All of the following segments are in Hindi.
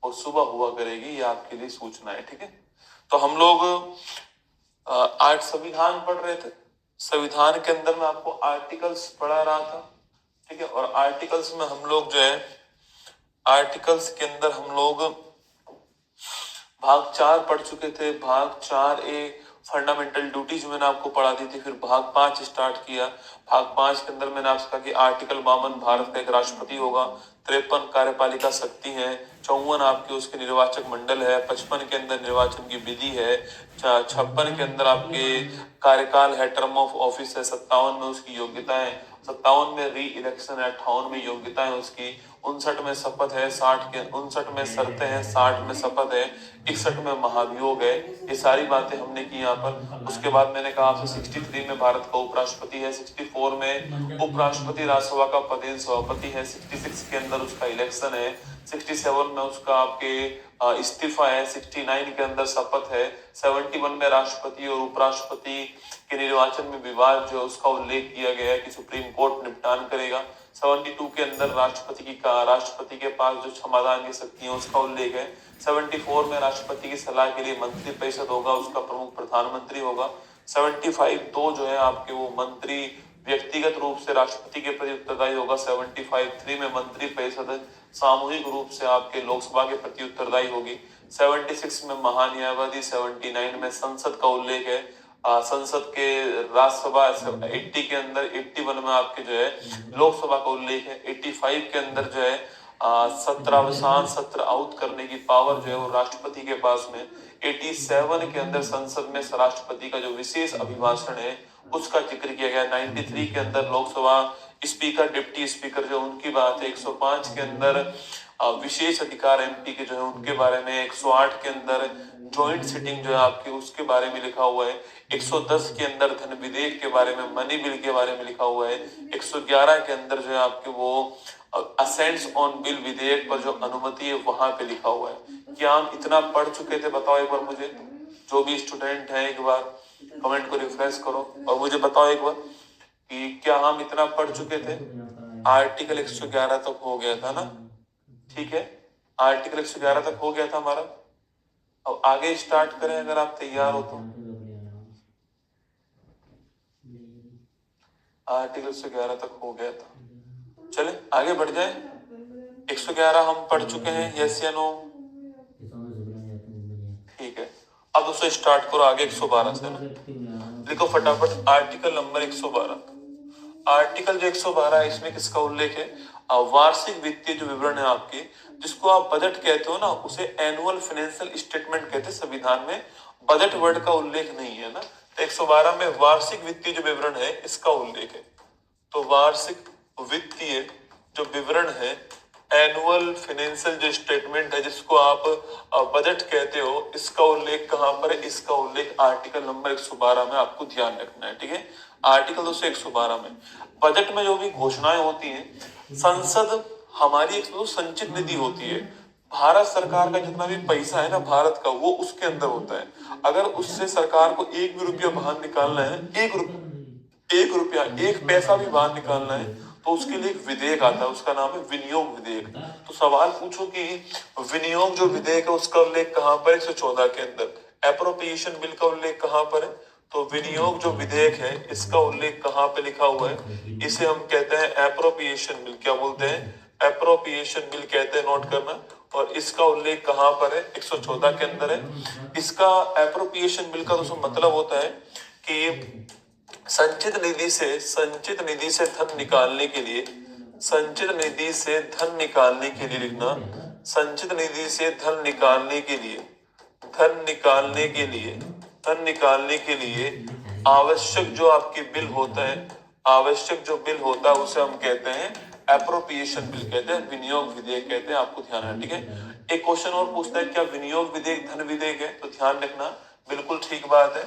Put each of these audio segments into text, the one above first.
वो सुबह हुआ करेगी, ये आपके लिए सूचना है। ठीक है, तो हम लोग आज संविधान पढ़ रहे थे। संविधान के अंदर मैं आपको आर्टिकल्स पढ़ा रहा था। ठीक है, और आर्टिकल्स में हम लोग जो है, आर्टिकल्स के अंदर हम लोग भाग 4 पढ़ चुके थे। भाग 4A फंडामेंटल ड्यूटीज मैंने आपको पढ़ा दी थी। फिर भाग 5 स्टार्ट किया। भाग 5 के अंदर मैंने आपसे कहा कि आर्टिकल 52 भारत का एक राष्ट्रपति होगा, 53 कार्यपालिका शक्ति है, 54 आपके उसके निर्वाचक मंडल है, 55 के अंदर निर्वाचन की विधि है, 56 के अंदर आपके कार्यकाल है, टर्म ऑफ ऑफिस है, 57 में उसकी योग्यताएं, 57 में री इलेक्शन है, 58 में योग्यताएं उसकी, 59 में शपथ है, 59 में शर्तें हैं, 60 में शपथ है, 61 में महाभियोग है। ये सारी बातें हमने की यहाँ पर। उसके बाद मैंने कहा आपसे 63 में भारत का उपराष्ट्रपति है, 64 में उपराष्ट्रपति राज्यसभा का पदेन सभापति है, 66 के अंदर उसका इलेक्शन है, 67 में उसका आपके इस्तीफा है, 69 के अंदर शपथ है, 71 में राष्ट्रपति और उपराष्ट्रपति के निर्वाचन में विवाद जो है उसका उल्लेख किया गया है कि सुप्रीम कोर्ट निपटान करेगा। 72 के अंदर राष्ट्रपति के पास जो क्षमादान की शक्ति है उसका उल्लेख है। 74 में राष्ट्रपति की सलाह के लिए मंत्री परिषद होगा, उसका प्रमुख प्रधानमंत्री होगा। 75 तो जो है आपके वो मंत्री व्यक्तिगत रूप से राष्ट्रपति के प्रति उत्तरदायी होगा। 75(3) में मंत्री परिषद सामूहिक रूप से आपके लोकसभा के प्रति उत्तरदायी होगी। 76 में महान्यायवादी, 79 में संसद का उल्लेख है। संसद के राज्यसभा 80 के अंदर, 81 में आपके जो है लोकसभा का उल्लेख है। 85 के अंदर जो है सत्रावसान सत्र आउट करने की पावर जो है वो राष्ट्रपति के पास में। 87 के अंदर संसद में राष्ट्रपति का जो विशेष अभिभाषण है उसका जिक्र किया गया। 93 के अंदर लोकसभा स्पीकर, डिप्टी स्पीकर जो उनकी बात है। 105 के अंदर विशेष अधिकार एमपी के जो है उनके बारे में। 108 के अंदर जॉइंट सिटिंग जो है आपकी उसके बारे में लिखा हुआ है। 110 के अंदर धन विधेयक के बारे में, मनी बिल के बारे में लिखा हुआ है। 111 के अंदर जो है आपके वो असेंट्स ऑन बिल विधेयक पर जो अनुमति है वहां पे लिखा हुआ है। क्या हम इतना पढ़ चुके थे बताओ एक बार मुझे, जो भी स्टूडेंट है एक बार कमेंट को रिफ्रेश करो और मुझे बताओ एक बार कि क्या हम इतना पढ़ चुके थे। आर्टिकल 111 तक हो गया था ना, ठीक है, आर्टिकल 111 तक हो गया था हमारा। अब आगे स्टार्ट करें अगर आप तैयार हो तो। आर्टिकल 111 तक हो गया था, चले आगे बढ़ जाए। 111 हम पढ़ चुके हैं, यस या नो? ठीक है, अब दोस्तों स्टार्ट करो आगे 112 से ना। लिखो फटाफट आर्टिकल नंबर 112। आर्टिकल जो 112 है इसमें किसका उल्लेख है? वार्षिक वित्तीय जो विवरण है आपके, जिसको आप बजट कहते हो ना, उसे एनुअल फाइनेंशियल स्टेटमेंट कहते हैं। संविधान में बजट वर्ड का उल्लेख नहीं है ना, तो 112 में वार्षिक वित्तीय जो विवरण है इसका उल्लेख है। तो वार्षिक वित्तीय जो विवरण है, एनुअल फाइनेंशियल जो स्टेटमेंट है जिसको आप बजट कहते हो, इसका उल्लेख कहां पर है? इसका उल्लेख आर्टिकल नंबर 112 में आपको ध्यान रखना है। ठीक है, आर्टिकल 212 में बजट में जो भी घोषणाएं होती हैं, संसद हमारी एक संचित निधि होती है। भारत सरकार का जितना भी पैसा है ना भारत का, वो उसके अंदर होता है। अगर उससे सरकार को एक भी रुपया बाहर निकालना है, एक रुपया, एक पैसा भी बाहर निकालना है, तो उसके लिए एक विधेयक आता है, उसका नाम है विनियोग विधेयक। तो सवाल पूछो कि विनियोग जो विधेयक है उसका उल्लेख कहां पर? 114 के अंदर। एप्रोप्रिएशन बिल का उल्लेख कहां पर है? तो विनियोग जो विधेयक है इसका उल्लेख कहां पे लिखा हुआ है? इसे हम कहते हैं एप्रोप्रिएशन बिल। क्या बोलते हैं? एप्रोप्रिएशन बिल कहते हैं, नोट करना। और इसका उल्लेख कहां पर है? 114 के अंदर है। इसका एप्रोप्रिएशन बिल का दोस्तों मतलब होता है कि संचित निधि से धन निकालने के लिए, संचित निधि से धन निकालने के लिए लिखना, संचित निधि से धन निकालने के लिए, धन निकालने के लिए, धन निकालने के लिए आवश्यक जो आपके बिल होता है, आवश्यक जो बिल होता है उसे हम कहते हैं एप्रोप्रिएशन बिल कहते हैं, विनियोग विधेयक कहते हैं। आपको ध्यान है, ठीक है। एक क्वेश्चन और पूछता है क्या विनियोग विधेयक धन विधेयक है? तो ध्यान रखना, बिल्कुल ठीक बात है।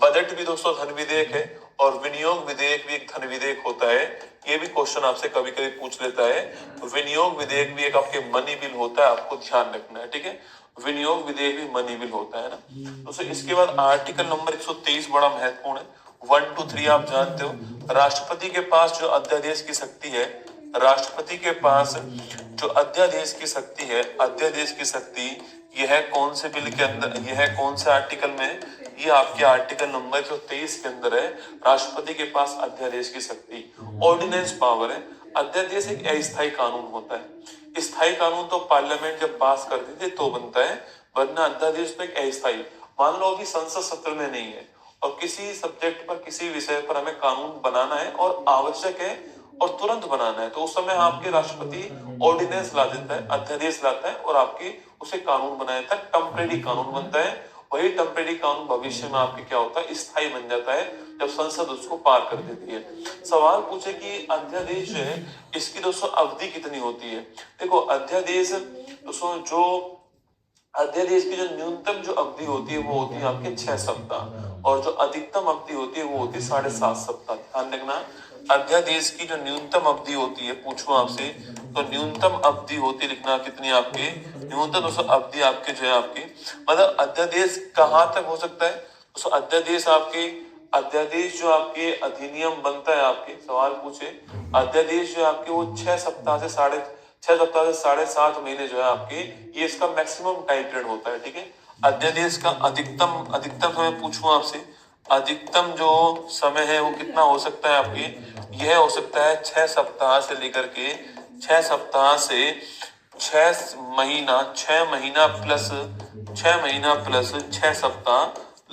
बजट भी दोस्तों धन विधेयक है और विनियोग विधेयक भी एक धन विधेयक होता है। ये भी क्वेश्चन आपसे कभी कभी पूछ लेता है। विनियोग विधेयक भी एक आपके मनी बिल होता है, आपको ध्यान रखना है, ठीक है। विनियोग विधेयक भी मनी बिल होता है ना। दोस्तों इसके बाद आर्टिकल नंबर 123 बड़ा महत्वपूर्ण है। 1 2 3 आप जानते हो। राष्ट्रपति के पास जो अध्यादेश की शक्ति है, राष्ट्रपति के पास जो अध्यादेश की शक्ति है, अध्यादेश की शक्ति, यह कौन से बिल के अंदर, यह कौन से आर्टिकल में, ये आपके आर्टिकल नंबर 123 के अंदर है। राष्ट्रपति के पास अध्यादेश की शक्ति, ऑर्डिनेंस पावर है। अध्यादेश एक अस्थायी कानून होता है। स्थायी कानून तो पार्लियामेंट जब पास कर देती है तो बनता है, वरना अध्यादेश तो एक अस्थायी। मान लो अभी संसद सत्र में नहीं है और किसी सब्जेक्ट पर, किसी विषय पर हमें कानून बनाना है और आवश्यक है और तुरंत बनाना है, तो उस समय आपके राष्ट्रपति ऑर्डिनेंस ला देता है, अध्यादेश लाता है और आपके उसे कानून बनाया जाता है, टेम्परेरी कानून बनता है। वही टेम्परेरी कानून भविष्य में आपके क्या होता है, स्थायी बन जाता है जब संसद उसको पार कर देती है। सवाल पूछे कि अध्यादेश जो है इसकी दोस्तों अवधि कितनी होती है। देखो अध्यादेश दोस्तों, जो अध्यादेश की जो न्यूनतम जो अवधि होती है वो होती है आपके 6 सप्ताह और जो अधिकतम अवधि होती है वो होती है 7.5 सप्ताह। ध्यान रखना, अध्यादेश की जो न्यूनतम अवधि होती है, पूछो आपसे तो न्यूनतम अवधि होती, लिखना कितनी आपके न्यूनतम दोस्तों अवधि आपके जो है आपकी, मतलब अध्यादेश कहाँ तक हो सकता है दोस्तों। अध्यादेश आपके, अध्यादेश जो आपके अधिनियम बनता है, आपके सवाल पूछे अध्यादेश जो आपके वो 6 सप्ताह से 7.5 महीने जो है आपके, ये इसका मैक्सिमम टाइम पीरियड होता है। ठीक है, अध्यादेश का अधिकतम समय पूछूं आपसे, अधिकतम जो समय है वो कितना हो सकता है आपके, यह हो सकता है 6 सप्ताह से लेकर के 6 सप्ताह से 6 महीना प्लस 6 सप्ताह,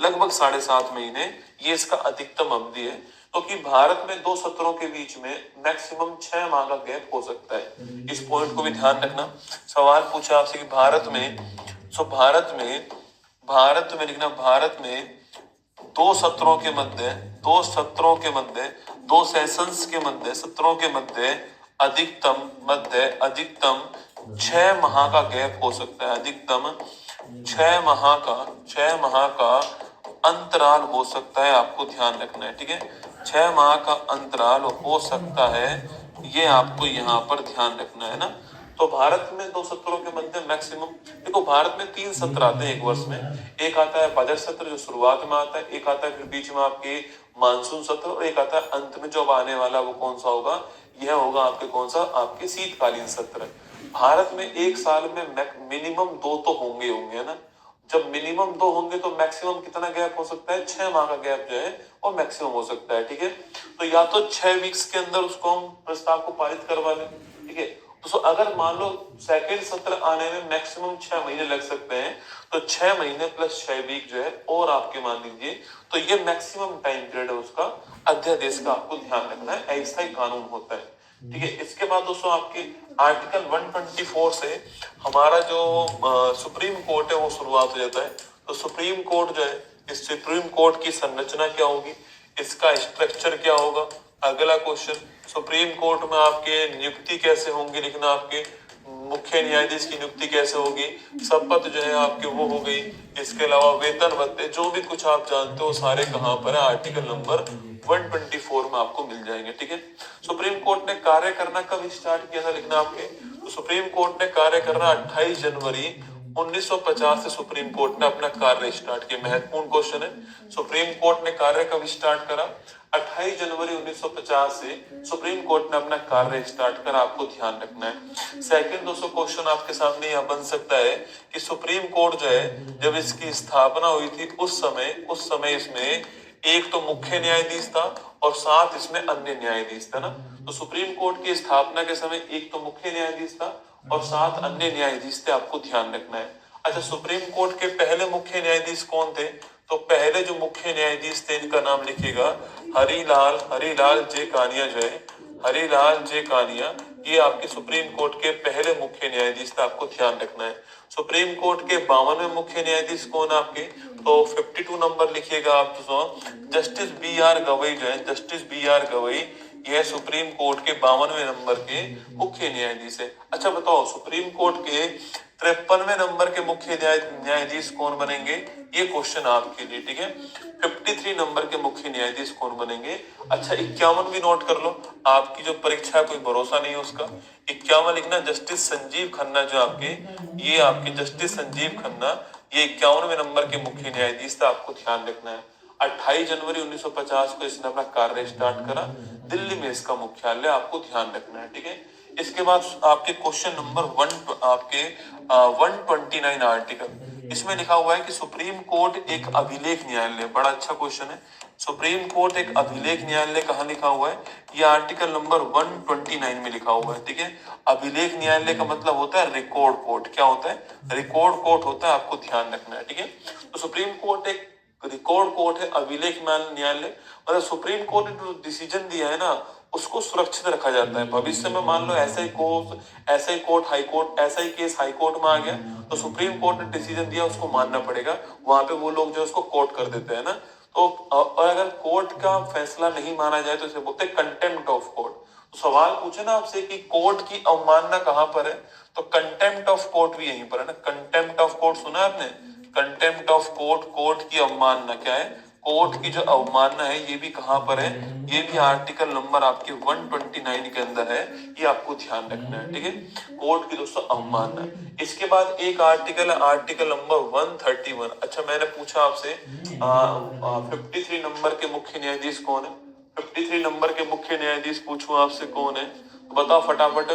लगभग 7.5 महीने, ये इसका अधिकतम अवधि है। क्योंकि भारत में 2 सत्रों के बीच में मैक्सिमम 6 माह का गैप हो सकता है। इस पॉइंट को भी ध्यान रखना। सवाल पूछा आपसे कि भारत में लिखना, भारत में 2 सत्रों के मध्य, 2 सेशंस के मध्य, सत्रों के मध्य अधिकतम 6 माह का गैप हो सकता है। अधिकतम 6 माह का अंतराल हो सकता है, आपको ध्यान रखना है। ठीक है, 6 माह का अंतराल हो सकता है, ये आपको यहाँ पर ध्यान रखना है ना। तो भारत में 2 सत्रों के मध्य मैक्सिमम, देखो भारत में 3 सत्र आते हैं एक वर्ष में। एक आता है बजट सत्र जो शुरुआत में आता है, एक आता है फिर बीच में आपके मानसून सत्र, और एक आता है अंत में जो आने वाला, वो कौन सा होगा, यह होगा आपके कौन सा, आपके शीतकालीन सत्र। भारत में एक साल में मिनिमम 2 तो होंगे है ना। जब मिनिमम 2 होंगे तो मैक्सिमम कितना गैप हो सकता है, 6 माह का गैप जो है वो मैक्सिमम हो सकता है। ठीक है, तो या तो 6 वीक्स के अंदर उसको हम प्रस्ताव को पारित करवा लें। ठीक है, तो अगर मान लो सेकेंड सत्र आने में मैक्सिमम 6 महीने लग सकते हैं, तो 6 महीने प्लस 6 वीक जो है और आपके मान लीजिए, तो ये मैक्सिमम टाइम पीरियड है उसका अध्यादेश का, आपको ध्यान रखना है, ऐसा ही कानून होता है। ठीक है, इसके बाद दोस्तों आपके आर्टिकल 124 से हमारा जो सुप्रीम कोर्ट है वो शुरुआत हो जाता है। तो सुप्रीम कोर्ट जो है, इस सुप्रीम कोर्ट की संरचना क्या होगी, इसका स्ट्रक्चर क्या होगा। अगला क्वेश्चन, सुप्रीम कोर्ट में आपके नियुक्ति कैसे होंगी, लिखना आपके मुख्य न्यायाधीश की नियुक्ति कैसे होगी, शपथ जो है आपके वो हो गई। इसके अलावा वेतन भत्ते जो भी कुछ आप जानते हो सारे कहाँ पर है, आर्टिकल नंबर 124 में आपको मिल जाएंगे। ठीक है, सुप्रीम कोर्ट ने कार्य करना कब स्टार्ट किया था, लिखना आपके, तो सुप्रीम कोर्ट ने कार्य करना 28 जनवरी 1950 से सुप्रीम कोर्ट ने अपना कार्य स्टार्ट किया। महत्वपूर्ण क्वेश्चन है, सुप्रीम कोर्ट ने कार्य कब स्टार्ट करा, 28 जनवरी 1950 से सुप्रीम कोर्ट ने अपना कार्य स्टार्ट करा, आपको ध्यान रखना है। सेकंड दोस्तों क्वेश्चन आपके सामने यह बन सकता है कि सुप्रीम कोर्ट जो है जब इसकी स्थापना हुई थी उस समय इसमें एक तो मुख्य न्यायाधीश था और साथ इसमें अन्य न्यायाधीश था ना। तो सुप्रीम कोर्ट की स्थापना के समय एक तो मुख्य न्यायाधीश था और साथ अन्य न्यायाधीश थे, आपको ध्यान रखना है। अच्छा, सुप्रीम कोर्ट के पहले मुख्य न्यायाधीश कौन थे, तो पहले जो मुख्य न्यायाधीश थे इनका नाम लिखिएगा हरिलाल जे कानिया जो है, हरिलाल जे कानिया, ये आपके सुप्रीम कोर्ट के पहले मुख्य न्यायाधीश थे, आपको ध्यान रखना है। सुप्रीम कोर्ट के 52वें मुख्य न्यायाधीश कौन आपके, तो 52 नंबर लिखिएगा आप दोस्तों, जस्टिस बी आर गवई जो है, जस्टिस बी आर गवई, यह सुप्रीम कोर्ट के 52वें नंबर के मुख्य न्यायाधीश है। अच्छा बताओ, सुप्रीम कोर्ट के 53वें नंबर के मुख्य न्यायाधीश कौन बनेंगे, ये क्वेश्चन आपके लिए। ठीक है, 53 नंबर के मुख्य न्यायाधीश कौन बनेंगे। अच्छा, 51 भी नोट कर लो, आपकी जो परीक्षा कोई भरोसा नहीं है उसका। 51 लिखना, जस्टिस संजीव खन्ना जो आपके, ये आपके जस्टिस संजीव खन्ना, ये 51वें नंबर के मुख्य न्यायाधीश था, आपको ध्यान रखना है। 28 जनवरी 1950 को इसने अपना कार्य स्टार्ट करा, दिल्ली में इसका मुख्यालय, आपको ध्यान रखना है। ठीक है, इसके बाद आपके क्वेश्चन नंबर 129 आर्टिकल, इसमें लिखा हुआ है कि सुप्रीम कोर्ट एक अभिलेख न्यायालय। बड़ा अच्छा क्वेश्चन है, सुप्रीम कोर्ट एक अभिलेख न्यायालय कहाँ लिखा हुआ है? ये आर्टिकल नंबर 129 में लिखा हुआ है। ठीक है, अभिलेख न्यायालय का मतलब होता है रिकॉर्ड कोर्ट। क्या होता है? रिकॉर्ड कोर्ट होता है, आपको ध्यान रखना है। ठीक है, तो सुप्रीम कोर्ट एक रिकॉर्ड कोर्ट है, अभिलेख न्यायालय मतलब सुप्रीम कोर्ट ने जो डिसीजन दिया है ना उसको सुरक्षित रखा जाता है। भविष्य में मान लो ऐसा ही कोर्ट हाई कोर्ट, ऐसा ही केस हाई कोर्ट में आ गया तो सुप्रीम कोर्ट ने डिसीजन दिया उसको मानना पड़ेगा। वहां पे वो लोग जो उसको कोर्ट कर देते हैं ना, तो और अगर कोर्ट का फैसला नहीं माना जाए तो इसे बोलते हैं कंटेम्प्ट ऑफ कोर्ट। तो सवाल पूछे ना आपसे कि कोर्ट की अवमानना कहां पर है, तो कंटेम्प्ट ऑफ कोर्ट भी यहीं पर है ना। कंटेम्प्ट ऑफ कोर्ट सुना है आपने? कंटेम्प्ट ऑफ कोर्ट, कोर्ट की अवमानना क्या है? कोर्ट की जो अवमानना है ये भी कहां पर है? ये भी आर्टिकल नंबर आपके 129 के अंदर है, ये आपको ध्यान रखना है। ठीक है, कोर्ट की दोस्तों अवमानना। इसके बाद एक आर्टिकल है, आर्टिकल नंबर 131। अच्छा, मैंने पूछा आपसे 53 नंबर के मुख्य न्यायाधीश कौन है? 53 नंबर के मुख्य न्यायाधीश पूछूं आपसे कौन है, तो बताओ फटाफट।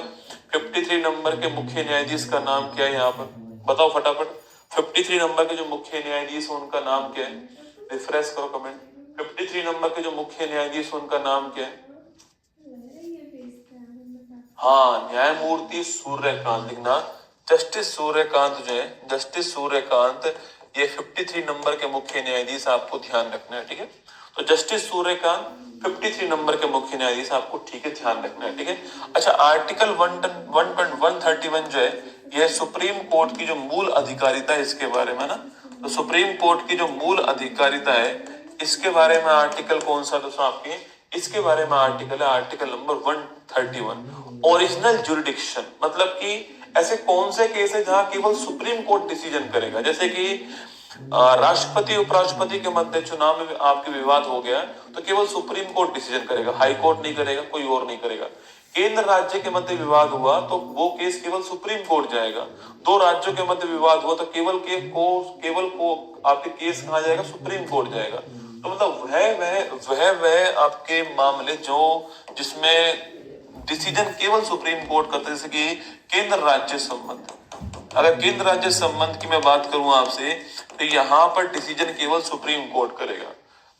53 नंबर के मुख्य न्यायाधीश का नाम क्या है? यहाँ पर बताओ फटाफट। 53 नंबर के जो मुख्य न्यायाधीश उनका नाम क्या है? रिफ्रेश करो कमेंट। 53 नंबर के जो मुख्य न्यायाधीश उनका नाम क्या है? हाँ, न्यायमूर्ति सूर्यकांत लिखना। जस्टिस सूर्यकांत जो है, जस्टिस सूर्यकांत, ये 53 नंबर के मुख्य न्यायाधीश, आपको ध्यान रखना है। ठीक है, तो जस्टिस सूर्यकांत 53 नंबर के मुख्य न्यायाधीश, आपको ठीक है ध्यान रखना है। ठीक है, अच्छा, आर्टिकल 131 जो है यह सुप्रीम कोर्ट की जो मूल अधिकारिता है इसके बारे में ना। तो सुप्रीम कोर्ट की जो मूल अधिकारिता है इसके बारे में आर्टिकल कौन सा दोस्तों आपके? इसके बारे में आर्टिकल है आर्टिकल नंबर 131, ओरिजिनल जुरिडिक्शन। मतलब कि ऐसे कौन से केस है जहां केवल सुप्रीम कोर्ट डिसीजन करेगा। जैसे कि राष्ट्रपति उपराष्ट्रपति के मध्य चुनाव में आपके विवाद हो गया तो केवल सुप्रीम कोर्ट डिसीजन करेगा, हाई कोर्ट नहीं करेगा, कोई और नहीं करेगा। केंद्र राज्य के मध्य विवाद हुआ तो वो केस केवल सुप्रीम कोर्ट जाएगा। दो राज्यों के मध्य विवाद हुआ तो केवल को आपके केस कहाँ जाएगा? सुप्रीम कोर्ट जाएगा। तो मतलब वह आपके मामले जो जिसमें डिसीजन केवल सुप्रीम कोर्ट करता है, जैसे कि केंद्र राज्य संबंध। अगर केंद्र राज्य संबंध की मैं बात करूं आपसे तो यहां पर डिसीजन केवल सुप्रीम कोर्ट करेगा।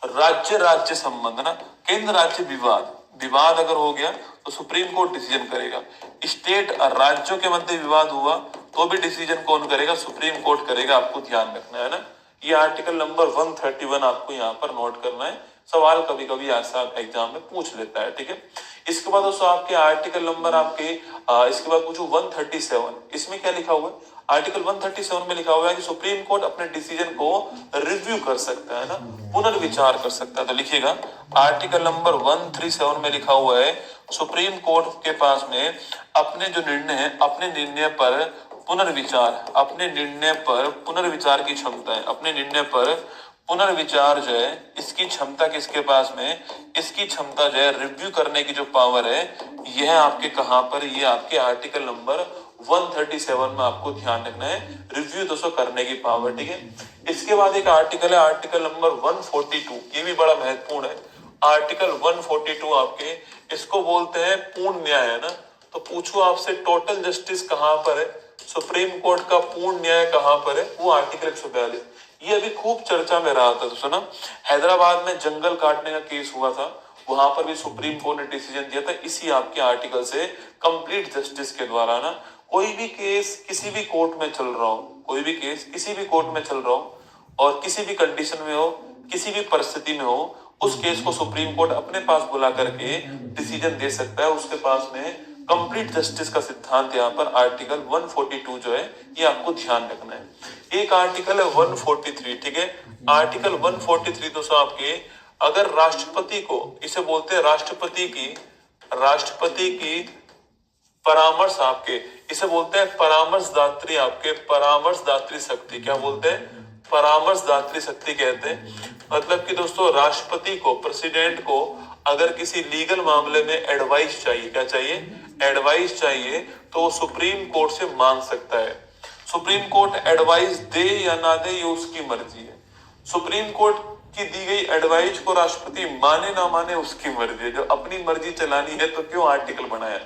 राज्य राज्य संबंध ना, केंद्र राज्य विवाद अगर हो गया तो सुप्रीम कोर्ट डिसीजन करेगा। स्टेट राज्यों के मध्य विवाद हुआ तो भी डिसीजन कौन करेगा? सुप्रीम कोर्ट करेगा। आपको ध्यान रखना है ना। ये आर्टिकल नंबर 131 आपको यहाँ पर नोट करना है, सवाल कभी कभी ऐसा एग्जाम में पूछ लेता है। ठीक है, इसके बाद दोस्तों आपके आर्टिकल नंबर इसके बाद पूछो 137, इसमें क्या लिखा हुआ है? आर्टिकल 137 में लिखा हुआ है कि सुप्रीम कोर्ट अपने डिसीजन को रिव्यू कर सकता है ना, पुनर्विचार कर सकता है। तो लिखिएगा आर्टिकल नंबर 137 में लिखा हुआ है सुप्रीम कोर्ट के पास में अपने जो निर्णय है, अपने निर्णय पर पुनर्विचार की क्षमता है। अपने निर्णय पर पुनर्विचार जो है इसकी क्षमता किसके पास में? इसकी क्षमता जो है रिव्यू करने की जो पावर है यह आपके कहां पर? ये आपके आर्टिकल नंबर 137 में आपको ध्यान रखना है, रिव्यू दोस्तों करने की पावर। ठीक है, इसके बाद एक आर्टिकल है आर्टिकल नंबर 142, ये भी बड़ा महत्वपूर्ण है। आर्टिकल 142 आपके इसको बोलते हैं पूर्ण न्याय, है ना। तो पूछो आपसे टोटल जस्टिस कहां पर है? सुप्रीम कोर्ट का पूर्ण न्याय कहां पर है? वो आर्टिकल 142। ये अभी खूब चर्चा में रहा था दोस्तों ना। हैदराबाद में जंगल काटने का केस हुआ था, वहां पर भी सुप्रीम कोर्ट ने डिसीजन दिया था इसी आपके आर्टिकल से, कंप्लीट जस्टिस के द्वारा ना। कोई भी केस किसी भी कोर्ट में चल रहा हो, कोई भी केस किसी भी कोर्ट में चल रहा हो और किसी भी कंडीशन में हो, किसी भी परिस्थिति में हो, उस केस को सुप्रीम कोर्ट अपने पास बुला करके डिसीजन दे सकता है। उसके पास में कंप्लीट जस्टिस का सिद्धांत यहाँ पर आर्टिकल 142 जो है ये आपको ध्यान रखना है। एक आर्टिकल है 143। ठीक है, आर्टिकल 143 दोस्तों आपके, अगर राष्ट्रपति को, इसे बोलते हैं राष्ट्रपति की परामर्श आपके, इसे बोलते हैं परामर्शदात्री, आपके परामर्शदात्री शक्ति। क्या बोलते हैं? परामर्शदात्री शक्ति कहते हैं। मतलब कि दोस्तों राष्ट्रपति को, प्रेसिडेंट को अगर किसी लीगल मामले में एडवाइस चाहिए, क्या चाहिए? एडवाइस चाहिए, तो वो सुप्रीम कोर्ट से मांग सकता है। सुप्रीम कोर्ट एडवाइस दे या ना दे ये उसकी मर्जी है। सुप्रीम कोर्ट की दी गई एडवाइस को राष्ट्रपति माने ना माने उसकी मर्जी है। जो अपनी मर्जी चलानी है तो क्यों आर्टिकल बनाया?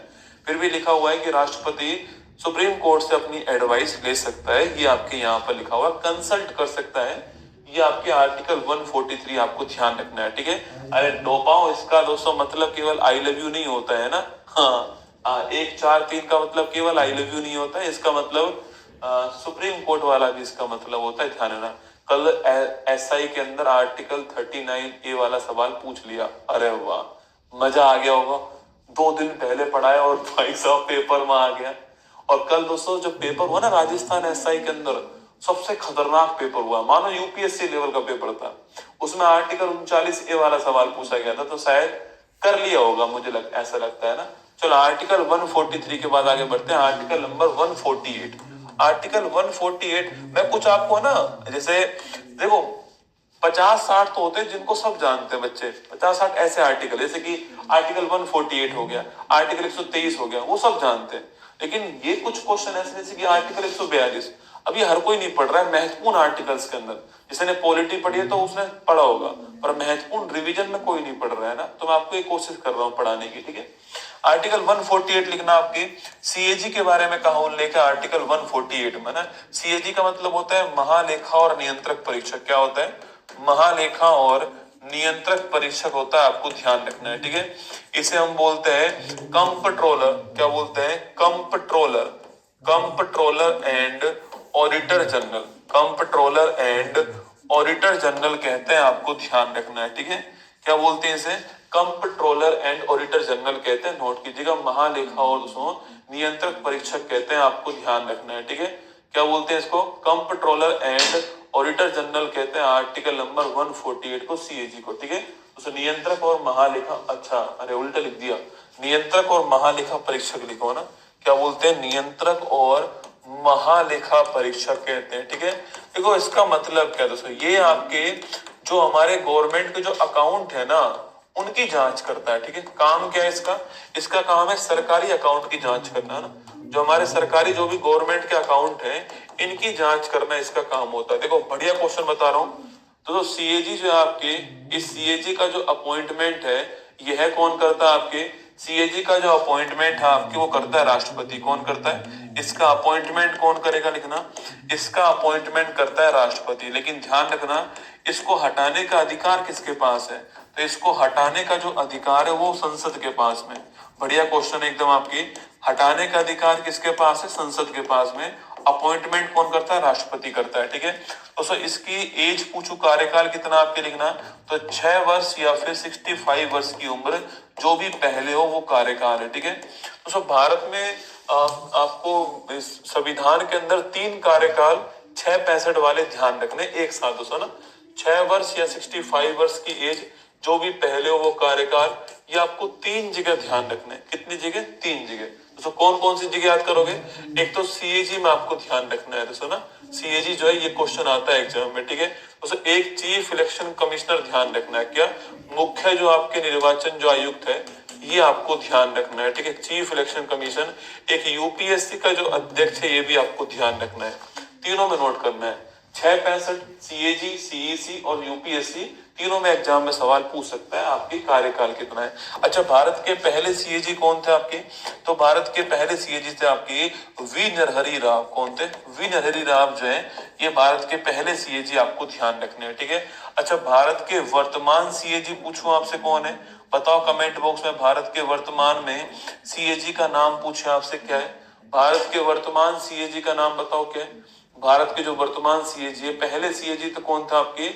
फिर भी लिखा हुआ है कि राष्ट्रपति सुप्रीम कोर्ट से अपनी एडवाइस ले सकता है, ये आपके यहाँ पर लिखा हुआ, कंसल्ट कर सकता है, ये आपके आर्टिकल 143 आपको ध्यान रखना है, ठीक है। अरे डोपाओ, इसका दोस्तों मतलब केवल आई लव यू नहीं होता है ना, हाँ 143 का मतलब केवल आई लव यू नहीं होता है, इसका मतलब सुप्रीम कोर्ट वाला भी इसका मतलब होता है, ध्यान रखना। कल एसआई के अंदर आर्टिकल 39A वाला सवाल पूछ लिया, अरे वाह मजा आ गया होगा, 2 दिन पहले पढ़ाया और भाई साहब पेपर में आ गया। और कल दोस्तों जो पेपर हुआ ना राजस्थान एसआई के अंदर, सबसे खतरनाक पेपर हुआ, मानो यूपीएससी लेवल का पेपर था, उसमें आर्टिकल 39A वाला सवाल पूछा गया था, तो शायद कर लिया होगा, मुझे ऐसा लगता है ना। चलो आर्टिकल 143 के बाद आगे बढ़ते हैं, आर्टिकल नंबर 148। आर्टिकल 148 में कुछ आपको ना, जैसे देखो 50-60 तो होते हैं जिनको सब जानते हैं बच्चे, 50-60 ऐसे आर्टिकल, जैसे कि आर्टिकल 148 हो गया, आर्टिकल 123 हो गया, वो सब जानते हैं। लेकिन ये कुछ क्वेश्चन ऐसे जैसे कि आर्टिकल 142, अभी हर कोई नहीं पढ़ रहा है महत्वपूर्ण आर्टिकल्स के अंदर, जिसने पॉलिटी पढ़ी है तो उसने पढ़ा होगा, पर महत्वपूर्ण रिवीजन में कोई नहीं पढ़ रहा है ना, तो मैं आपको एक कोशिश कर रहा हूँ पढ़ाने की, ठीक है। आर्टिकल 148 लिखना, आपके सीएजी के बारे में कहा उल्लेख है आर्टिकल 148 में ना। सीएजी का मतलब होता है महालेखा और नियंत्रक परीक्षक, क्या होता है, महालेखा और नियंत्रक परीक्षक होता है, आपको ध्यान रखना है, ठीक है। इसे हम बोलते हैं कंप्ट्रोलर, क्या बोलते हैं, comptroller, comptroller and auditor general, comptroller and auditor general कहते हैं, आपको ध्यान रखना है, ठीक है। क्या बोलते हैं इसे, कंप्ट्रोलर एंड ऑडिटर जनरल कहते हैं, नोट कीजिएगा, महालेखा और नियंत्रक परीक्षक कहते हैं, आपको ध्यान रखना है, ठीक है। क्या बोलते हैं इसको, कंप्ट्रोलर एंड ऑडिटर जनरल कहते हैं, आर्टिकल नंबर 148 को, सीएजी को, ठीक है। तो नियंत्रक और महालेखा, अच्छा अरे उल्टा लिख दिया, नियंत्रक और महालेखा परीक्षक लिखो ना, क्या बोलते हैं, नियंत्रक और महालेखा परीक्षक कहते हैं, ठीक है। देखो इसका मतलब क्या दोस्तों, ये आपके जो हमारे गवर्नमेंट के जो अकाउंट है ना, उनकी जांच करता है, ठीक है। काम क्या है इसका, इसका काम है सरकारी अकाउंट की जांच करना, है ना, जो हमारे सरकारी जो भी गवर्नमेंट के अकाउंट है, इनकी जांच करना इसका काम होता है। देखो बढ़िया क्वेश्चन बता रहा हूँ, तो सीएजी जो है आपके, इस सीएजी का जो अपॉइंटमेंट है, यह कौन करता है, आपके सीएजी का जो अपॉइंटमेंट है आपके, वो करता है राष्ट्रपति। कौन करता है, इसका अपॉइंटमेंट कौन करेगा, लिखना, इसका अपॉइंटमेंट करता है राष्ट्रपति। लेकिन ध्यान रखना, इसको हटाने का अधिकार किसके पास है, तो इसको हटाने का जो अधिकार है वो संसद के पास में। बढ़िया क्वेश्चन एकदम आपकी, हटाने का अधिकार किसके पास है, संसद के पास में। अपॉइंटमेंट कौन करता है, राष्ट्रपति करता है, ठीक है। तो सर इसकी एज पूछू, कार्यकाल कितना आपके लिखना, तो 6 वर्ष या फिर 65 वर्ष की उम्र, जो भी पहले हो वो कार्यकाल है, ठीक है। तो सर भारत में आपको इस संविधान के अंदर 3 कार्यकाल 6-65 वाले ध्यान रखने एक साथ, दोस्तों ना, 6 वर्ष या 65 वर्ष की एज, जो भी पहले हो वो कार्यकाल, ये आपको 3 जगह ध्यान रखना है। कितनी जगह, 3 जगह। तो कौन कौन सी जगह याद करोगे, एक तो सीएजी में आपको ध्यान रखना है, दोस्तों ना, सीएजी जो है ये क्वेश्चन आता है एग्जाम में, ठीक है। दोस्तों एक चीफ इलेक्शन कमिश्नर ध्यान रखना है, क्या, मुख्य जो आपके निर्वाचन जो आयुक्त है, ये आपको ध्यान रखना है, ठीक है, चीफ इलेक्शन कमीशन। एक यूपीएससी का जो अध्यक्ष है, ये भी आपको ध्यान रखना है, तीनों में नोट करना है। 6-65 सीएजी, सीईसी और यूपीएससी, तीनों में एग्जाम में सवाल पूछ सकता है आपकी कार्यकाल कितना है। अच्छा भारत के पहले सीएजी कौन थे आपके, तो भारत के पहले सीएजी थे आपके वी नरहरि राव। कौन थे, वी नरहरि राव जो है, ये भारत के पहले सीएजी, आपको ध्यान रखने हैं, ठीक है। अच्छा भारत के वर्तमान सीएजी पूछूं आपसे कौन है, बताओ कमेंट बॉक्स में, भारत के वर्तमान में सीएजी का नाम पूछे आपसे, क्या है, भारत के वर्तमान सीएजी का नाम बताओ क्या है। भारत के जो वर्तमान सीएजी है, पहले सीएजी तो कौन था आपके,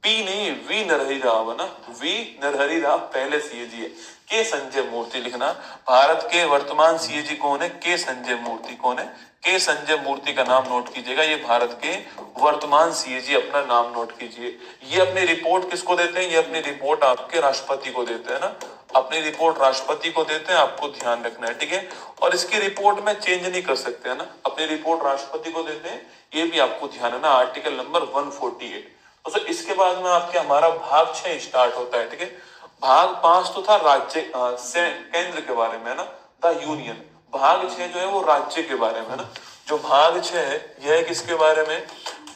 पी नहीं, वी नरहरि राव है ना, वी नरहरि राव पहले सीएजी है। के संजय मूर्ति लिखना, भारत के वर्तमान सीएजी कौन है, के संजय मूर्ति। कौन है, के संजय मूर्ति का नाम नोट कीजिएगा, ये भारत के वर्तमान सीएजी, अपना नाम नोट कीजिए। ये अपनी रिपोर्ट किसको देते हैं, ये अपनी रिपोर्ट आपके राष्ट्रपति को देते हैं ना, अपनी रिपोर्ट राष्ट्रपति को देते हैं, आपको ध्यान रखना है, ठीक है। और इसकी रिपोर्ट में चेंज नहीं कर सकते है ना, अपनी रिपोर्ट राष्ट्रपति को देते हैं, ये भी आपको ध्यान है ना, आर्टिकल नंबर 148। तो सर इसके बाद में आपके हमारा भाग 6 स्टार्ट होता है, ठीक है। भाग 5 तो था राज्य केंद्र के बारे में, है ना, द यूनियन। भाग 6 जो है वो राज्य के बारे में, है ना। जो भाग 6 है यह किसके बारे में,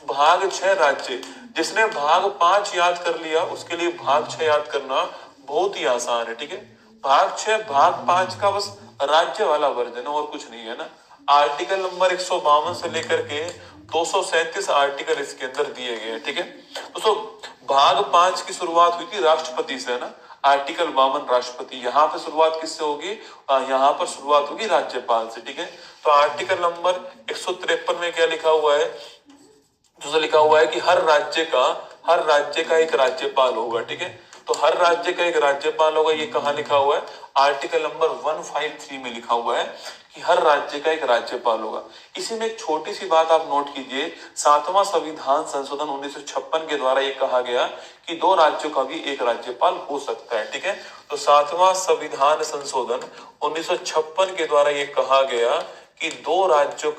भाग 6 राज्य। जिसने भाग 5 याद कर लिया उसके लिए भाग 6 याद करना बहुत ही आसान है, ठीक है। भाग 6 भाग 5 का बस राज्य वाला वर्जन है और कुछ नहीं है ना। आर्टिकल नंबर 152 से लेकर के 237 आर्टिकल इसके अंदर दिए गए हैं, ठीक है। दोस्तों भाग 5 की शुरुआत हुई थी राष्ट्रपति से, है ना। आर्टिकल 52 राष्ट्रपति, यहाँ पे शुरुआत किससे होगी? यहाँ पर शुरुआत होगी राज्यपाल से, ठीक है। तो आर्टिकल नंबर 153 में क्या लिखा हुआ है? जो लिखा हुआ है कि हर राज्य का एक राज्यपाल होगा, ठीक है। तो हर राज्य का एक राज्यपाल होगा, ये कहाँ लिखा हुआ है? आर्टिकल नंबर 153 में लिखा हुआ है कि हर राज्य का एक राज्यपाल होगा। इसी में एक छोटी सी बात आप नोट कीजिए, 7वां संविधान संशोधन 1956 के द्वारा ये कहा गया कि 2 राज्यों का भी एक राज्यपाल हो सकता है, ठीक है। तो 7वां संविधान संशोधन 1956 के द्वारा ये कहा गया कि दो राज्यों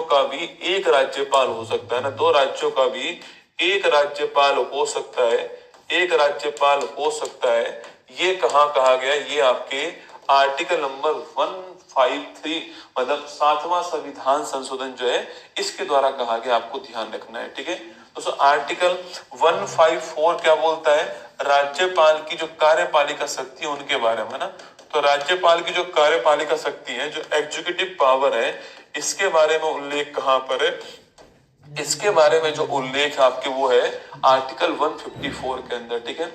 का भी एक राज्यपाल हो सकता है ना, 2 राज्यों का भी एक राज्यपाल हो सकता है, एक राज्यपाल हो सकता है। ये कहाँ कहा गया? ये आपके आर्टिकल नंबर 153 मतलब 7वां संविधान संशोधन जो है इसके द्वारा कहा गया, आपको ध्यान रखना है, ठीक है। दोस्तों आर्टिकल 154 क्या बोलता है? राज्यपाल की जो कार्यपालिका शक्ति है उनके बारे में ना। तो राज्यपाल की जो कार्यपालिका शक्ति है, जो एग्जीक्यूटिव पावर है, इसके बारे में उल्लेख कहां पर है? इसके बारे में जो उल्लेख आपके वो है आर्टिकल 154 के अंदर, ठीक है।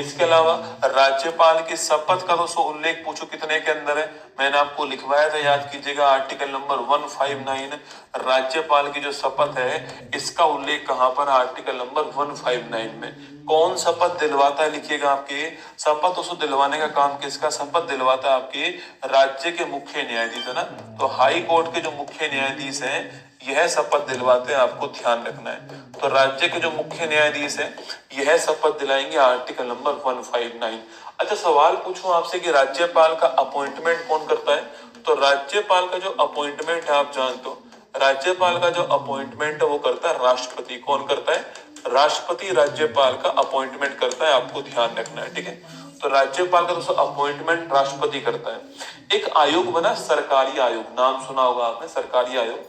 इसके अलावा राज्यपाल की शपथ का दोस्तों उल्लेख पूछो कितने के अंदर है? मैंने आपको लिखवाया था, याद कीजिएगा, आर्टिकल नंबर 159 राज्यपाल की जो शपथ है इसका उल्लेख कहां पर? आर्टिकल नंबर 159 में। कौन शपथ दिलवाता है? लिखिएगा, आपके शपथ दोस्तों दिलवाने का काम किसका? शपथ दिलवाता है आपके राज्य के मुख्य न्यायाधीश, है ना। तो हाई कोर्ट के जो मुख्य न्यायाधीश हैं यह शपथ दिलवाते हैं, आपको ध्यान रखना है। तो राज्य के जो मुख्य न्यायाधीश हैं यह शपथ दिलाएंगे, आर्टिकल नंबर 159। अच्छा सवाल पूछूं आपसे कि राज्यपाल का अपॉइंटमेंट कौन करता है? तो राज्यपाल का जो अपॉइंटमेंट है आप जानते हो, राज्यपाल का जो अपॉइंटमेंट है वो करता है राष्ट्रपति। कौन करता है? राष्ट्रपति राज्यपाल का अपॉइंटमेंट करता है, आपको ध्यान रखना है, ठीक है। तो राज्यपाल का दोस्तों अपॉइंटमेंट राष्ट्रपति करता है। एक आयोग बना सरकारी आयोग, नाम सुना होगा आपने, सरकारी आयोग।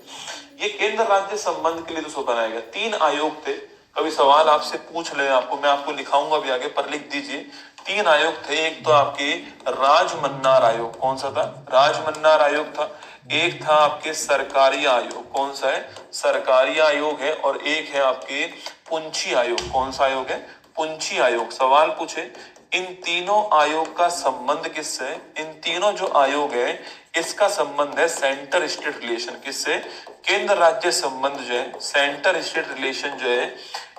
ये केंद्र राज्य संबंध के लिए दोस्तों बनाया गया। 3 आयोग थे, कभी सवाल आपसे पूछ ले, आपको मैं आपको लिखाऊंगा भी आगे पर, लिख दीजिए। 3 आयोग थे। एक तो आपके राजमन्नार आयोग, कौन सा था? राजमन्नार आयोग था। एक था आपके सरकारी आयोग, कौन सा है? सरकारी आयोग है। और एक है आपके पुंछी आयोग, कौन सा आयोग है? पुंछी आयोग। सवाल पूछे इन तीनों आयोग का संबंध किससे है? इन तीनों जो आयोग है इसका संबंध है सेंटर स्टेट रिलेशन, किससे? केंद्र राज्य संबंध जो है, सेंटर स्टेट रिलेशन जो है,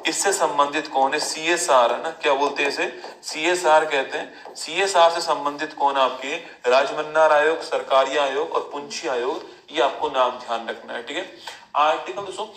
इससे संबंधित कौन है? सीएसआर, है ना। क्या बोलते हैं इसे? सीएसआर कहते हैं। सीएसआर से संबंधित कौन है? आपके राजमन्नार आयोग, सरकारी आयोग और पुंछी आयोग। ये आपको नाम ध्यान रखना है, ठीक है। आर्टिकल दोस्तों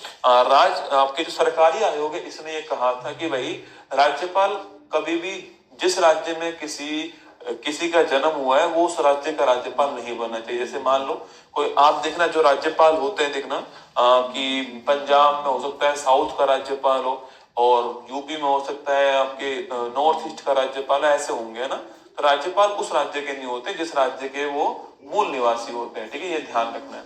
आपके जो सरकारी आयोग है इसने ये कहा था कि भाई राज्यपाल कभी भी जिस राज्य में किसी का जन्म हुआ है वो उस राज्य का राज्यपाल नहीं बनना चाहिए। जैसे मान लो कोई, आप देखना जो राज्यपाल होते हैं, देखना कि पंजाब में हो सकता है साउथ का राज्यपाल हो, और यूपी में हो सकता है आपके नॉर्थ ईस्ट का राज्यपाल, ऐसे होंगे, है ना। तो राज्यपाल उस राज्य के नहीं होते जिस राज्य के वो मूल निवासी होते हैं, ठीक है, ये ध्यान रखना है।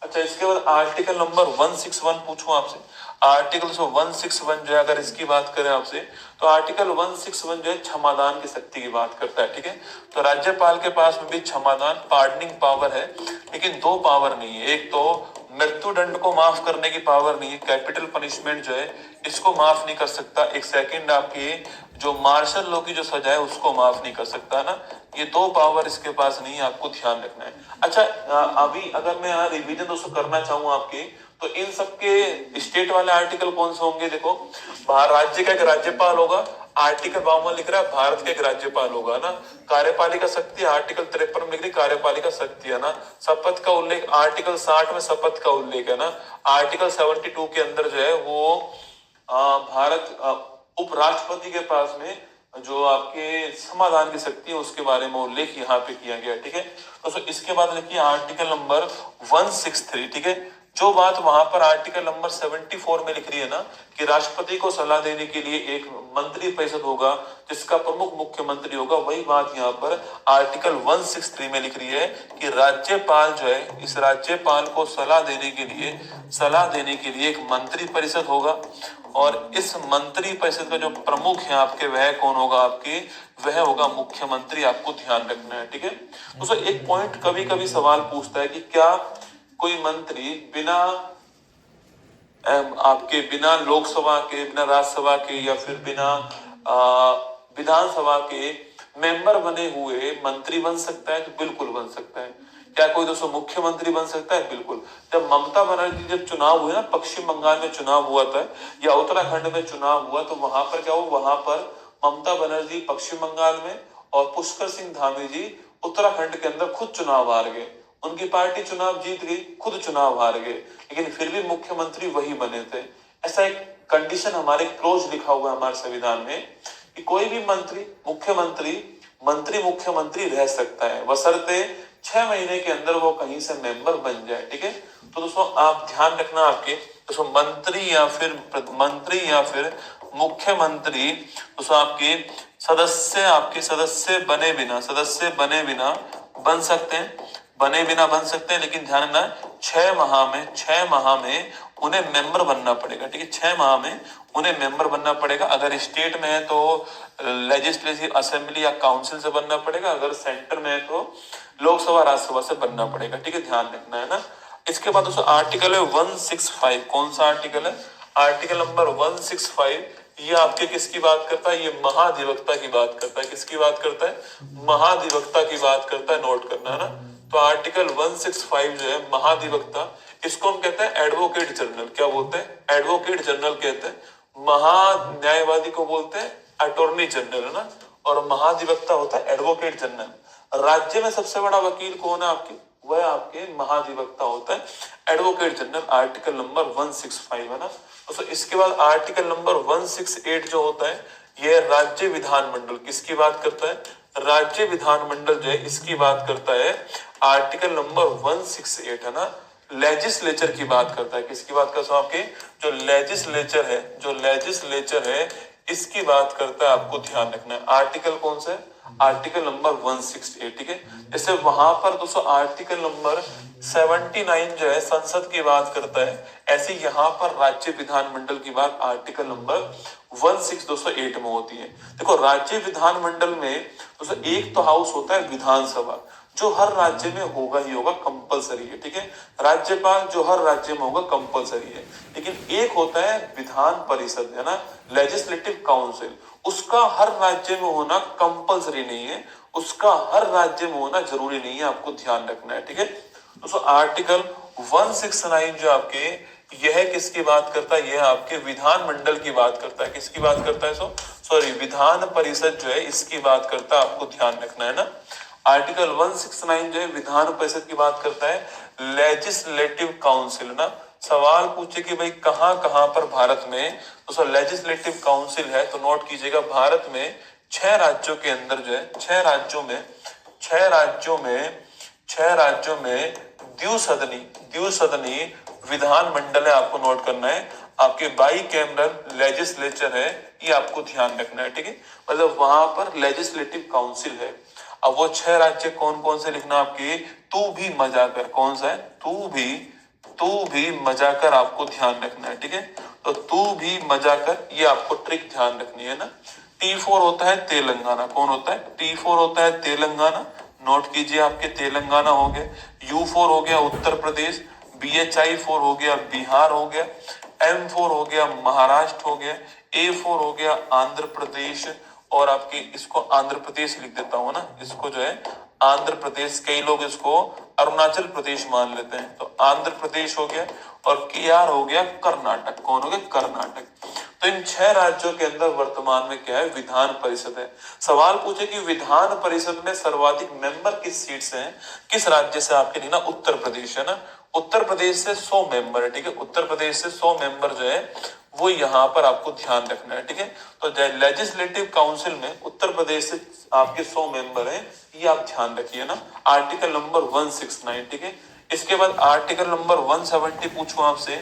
अच्छा इसके बाद आर्टिकल नंबर 161 पूछूं आपसे। आर्टिकल 161 जो है, अगर इसकी बात करें आपसे, तो आर्टिकल 161 जो है क्षमादान की शक्ति की बात करता है, ठीक है। तो राज्यपाल के पास में भी क्षमादान, पार्डनिंग पावर है, लेकिन 2 पावर नहीं है। एक तो मृत्यु दंड को माफ करने की पावर नहीं है, कैपिटल पनिशमेंट जो है इसको माफ नहीं कर सकता। एक सेकंड, आपकी जो मार्शल लॉ की जो सजा है उसको माफ नहीं कर सकता ना। ये 2 पावर इसके पास नहीं है, आपको ध्यान रखना है। अच्छा अभी अगर मैं यहाँ रिवीजन दोस्तों करना चाहूँ आपके, तो इन सबके स्टेट वाले आर्टिकल कौन से होंगे? देखो, राज्य का एक राज्यपाल होगा, आर्टिकल 52 लिख रहा है भारत का एक राज्यपाल होगा ना। कार्यपालिका शक्ति आर्टिकल 53 में लिख रही कार्यपालिका शक्ति, है ना। शपथ का उल्लेख आर्टिकल 60 में शपथ का उल्लेख, है ना। आर्टिकल 72 के अंदर जो है वो भारत उपराष्ट्रपति के पास में जो आपके समाधान की शक्ति है उसके बारे में उल्लेख यहाँ पे किया गया, ठीक है। तो इसके बाद लिखिए आर्टिकल नंबर 163, ठीक है। जो बात वहां पर आर्टिकल नंबर 74 में लिख रही है ना कि राष्ट्रपति को सलाह देने के लिए एक मंत्री परिषद होगा जिसका प्रमुख मुख्यमंत्री होगा, वही बात यहाँ पर आर्टिकल 163 में लिख रही है कि राज्यपाल जो है, इस राज्यपाल को सलाह देने के लिए एक मंत्री परिषद होगा और इस मंत्री परिषद का जो प्रमुख है आपके, वह कौन होगा आपके, वह होगा मुख्यमंत्री। आपको ध्यान रखना है, ठीक है दोस्तों। एक पॉइंट कभी कभी सवाल पूछता है कि क्या कोई मंत्री बिना लोकसभा के, बिना राज्यसभा के या फिर बिना विधानसभा के मेंबर बने हुए मंत्री बन सकता है? तो बिल्कुल बन सकता है। क्या कोई दोस्तों मुख्यमंत्री बन सकता है? बिल्कुल। जब ममता बनर्जी जब चुनाव हुए ना, पश्चिम बंगाल में चुनाव हुआ था या उत्तराखंड में चुनाव हुआ, तो वहां पर क्या हुआ, वहां पर ममता बनर्जी पश्चिम बंगाल में और पुष्कर सिंह धामी जी उत्तराखंड के अंदर खुद चुनाव हार गए। उनकी पार्टी चुनाव जीत गई, खुद चुनाव हार गए, लेकिन फिर भी मुख्यमंत्री वही बने थे। ऐसा एक कंडीशन हमारे क्लोज लिखा हुआ है हमारे संविधान में कि कोई भी मंत्री मुख्यमंत्री रह सकता है बशर्ते 6 महीने के अंदर वो कहीं से मेंबर बन जाए, ठीक है। तो दोस्तों आप ध्यान रखना, आपके दोस्तों मंत्री या फिर मुख्यमंत्री दोस्तों आपके सदस्य बने बिना बन सकते हैं, लेकिन ध्यान रखना 6 माह में उन्हें मेंबर बनना पड़ेगा, ठीक है। 6 माह में उन्हें मेंबर बनना पड़ेगा। अगर स्टेट में है तो लेजिस्लेटिव असेंबली या काउंसिल से बनना पड़ेगा, अगर सेंटर में है तो लोकसभा राज्यसभा से बनना पड़ेगा, ठीक है, ध्यान रखना है ना। इसके बाद दोस्तों आर्टिकल है 165। कौन सा आर्टिकल है? Article number 165। ये आपके किसकी बात करता है? ये महाधिवक्ता की बात करता है। किसकी बात करता है? महाधिवक्ता की बात करता है, नोट करना है ना। तो आर्टिकल 165 जो है महाधिवक्ता, इसको हम कहते हैं एडवोकेट जनरल। क्या बोलते हैं? एडवोकेट जनरल कहते हैं। महान्यायवादी को बोलते हैं अटॉर्नी जनरल, है ना। और महाधिवक्ता होता है एडवोकेट जनरल। राज्य में सबसे बड़ा वकील कौन है आपके? वह आपके महाधिवक्ता होता है, एडवोकेट जनरल। आर्टिकल नंबर 165 है ना। तो इसके बाद आर्टिकल नंबर 168 जो होता है, यह राज्य विधानमंडल किसकी बात करता है? राज्य विधानमंडल जो है इसकी बात करता है। आर्टिकल नंबर 168 है ना, लेजिस्लेचर की बात करता है। किसकी बात करता हूं? आपके जो लेजिस्लेचर है इसकी बात करता है। आपको ध्यान रखना है आर्टिकल कौन सा है? आर्टिकल नंबर 168, ठीक है। जैसे वहां पर दोस्तों आर्टिकल नंबर 79 जो है संसद की बात करता है, ऐसे यहाँ पर राज्य विधानमंडल की बात आर्टिकल नंबर 16208 में होती है। देखो राज्य विधानमंडल में दोस्तों एक तो हाउस होता है विधानसभा, जो हर राज्य में होगा ही होगा, कंपलसरी है, ठीक है। राज्यपाल जो हर राज्य में होगा कंपलसरी है, लेकिन एक होता है विधान परिषद, है ना, लेजिस्लेटिव काउंसिल। उसका हर राज्य में होना कंपलसरी नहीं है, उसका हर राज्य में होना जरूरी नहीं है, आपको ध्यान रखना है, ठीक है। दोस्तों आर्टिकल 169 जो आपके, यह किसकी बात करता है? यह आपके विधानमंडल की बात करता है। किसकी बात करता है? सॉरी विधान परिषद जो है इसकी बात करता है, आपको ध्यान रखना है ना। आर्टिकल 169 जो है विधान परिषद की बात करता है। लेजिस्लेटिव काउंसिल ना, सवाल पूछे कि भाई कहां कहां पर भारत में तो लेजिस्लेटिव काउंसिल है, तो नोट कीजिएगा भारत में 6 राज्यों के अंदर जो है, 6 राज्यों में द्विसदनी विधानमंडल है, आपको नोट करना है। आपके बाई कैमरल लेजिस्लेचर है, ये आपको ध्यान रखना है, ठीक है। मतलब वहां पर लेजिस्लेटिव काउंसिल है। अब वो 6 राज्य कौन कौन से लिखना आपके, तू भी मजाकर, कौन सा है? तू भी मजाकर, आपको ध्यान रखना है, ठीक है। तो तू भी मजाकर, ये आपको ट्रिक ध्यान रखनी है ना। T4 होता है तेलंगाना। कौन होता है? T4 होता है तेलंगाना, नोट कीजिए, आपके तेलंगाना हो गया। U4 हो गया उत्तर प्रदेश, BHI4 हो गया बिहार हो गया, M4 हो गया महाराष्ट्र हो गया, A4 हो गया आंध्र प्रदेश, और आपके इसको आंध्र प्रदेश लिख देता हूं ना, इसको जो है आंध्र प्रदेश, कई लोग इसको अरुणाचल प्रदेश मान लेते हैं, तो आंध्र प्रदेश हो गया, और KR हो गया कर्नाटक। कौन हो गया? कर्नाटक। तो इन 6 राज्यों के अंदर वर्तमान में क्या है? विधान परिषद है। सवाल पूछे कि विधान परिषद में सर्वाधिक मेंबर किस सीट से हैं, किस राज्य से? आपके लिए ना उत्तर प्रदेश है ना, उत्तर प्रदेश से 100 मेंबर है, ठीक है। उत्तर प्रदेश से 100 मेंबर जो है वो यहाँ पर आपको ध्यान रखना है, ठीक है। तो लेजिस्लेटिव काउंसिल में उत्तर प्रदेश से आपके 100 मेंबर हैं, ये आप ध्यान रखिए ना। आर्टिकल नंबर 169, ठीक है। इसके बाद आर्टिकल नंबर 170 पूछूं आपसे,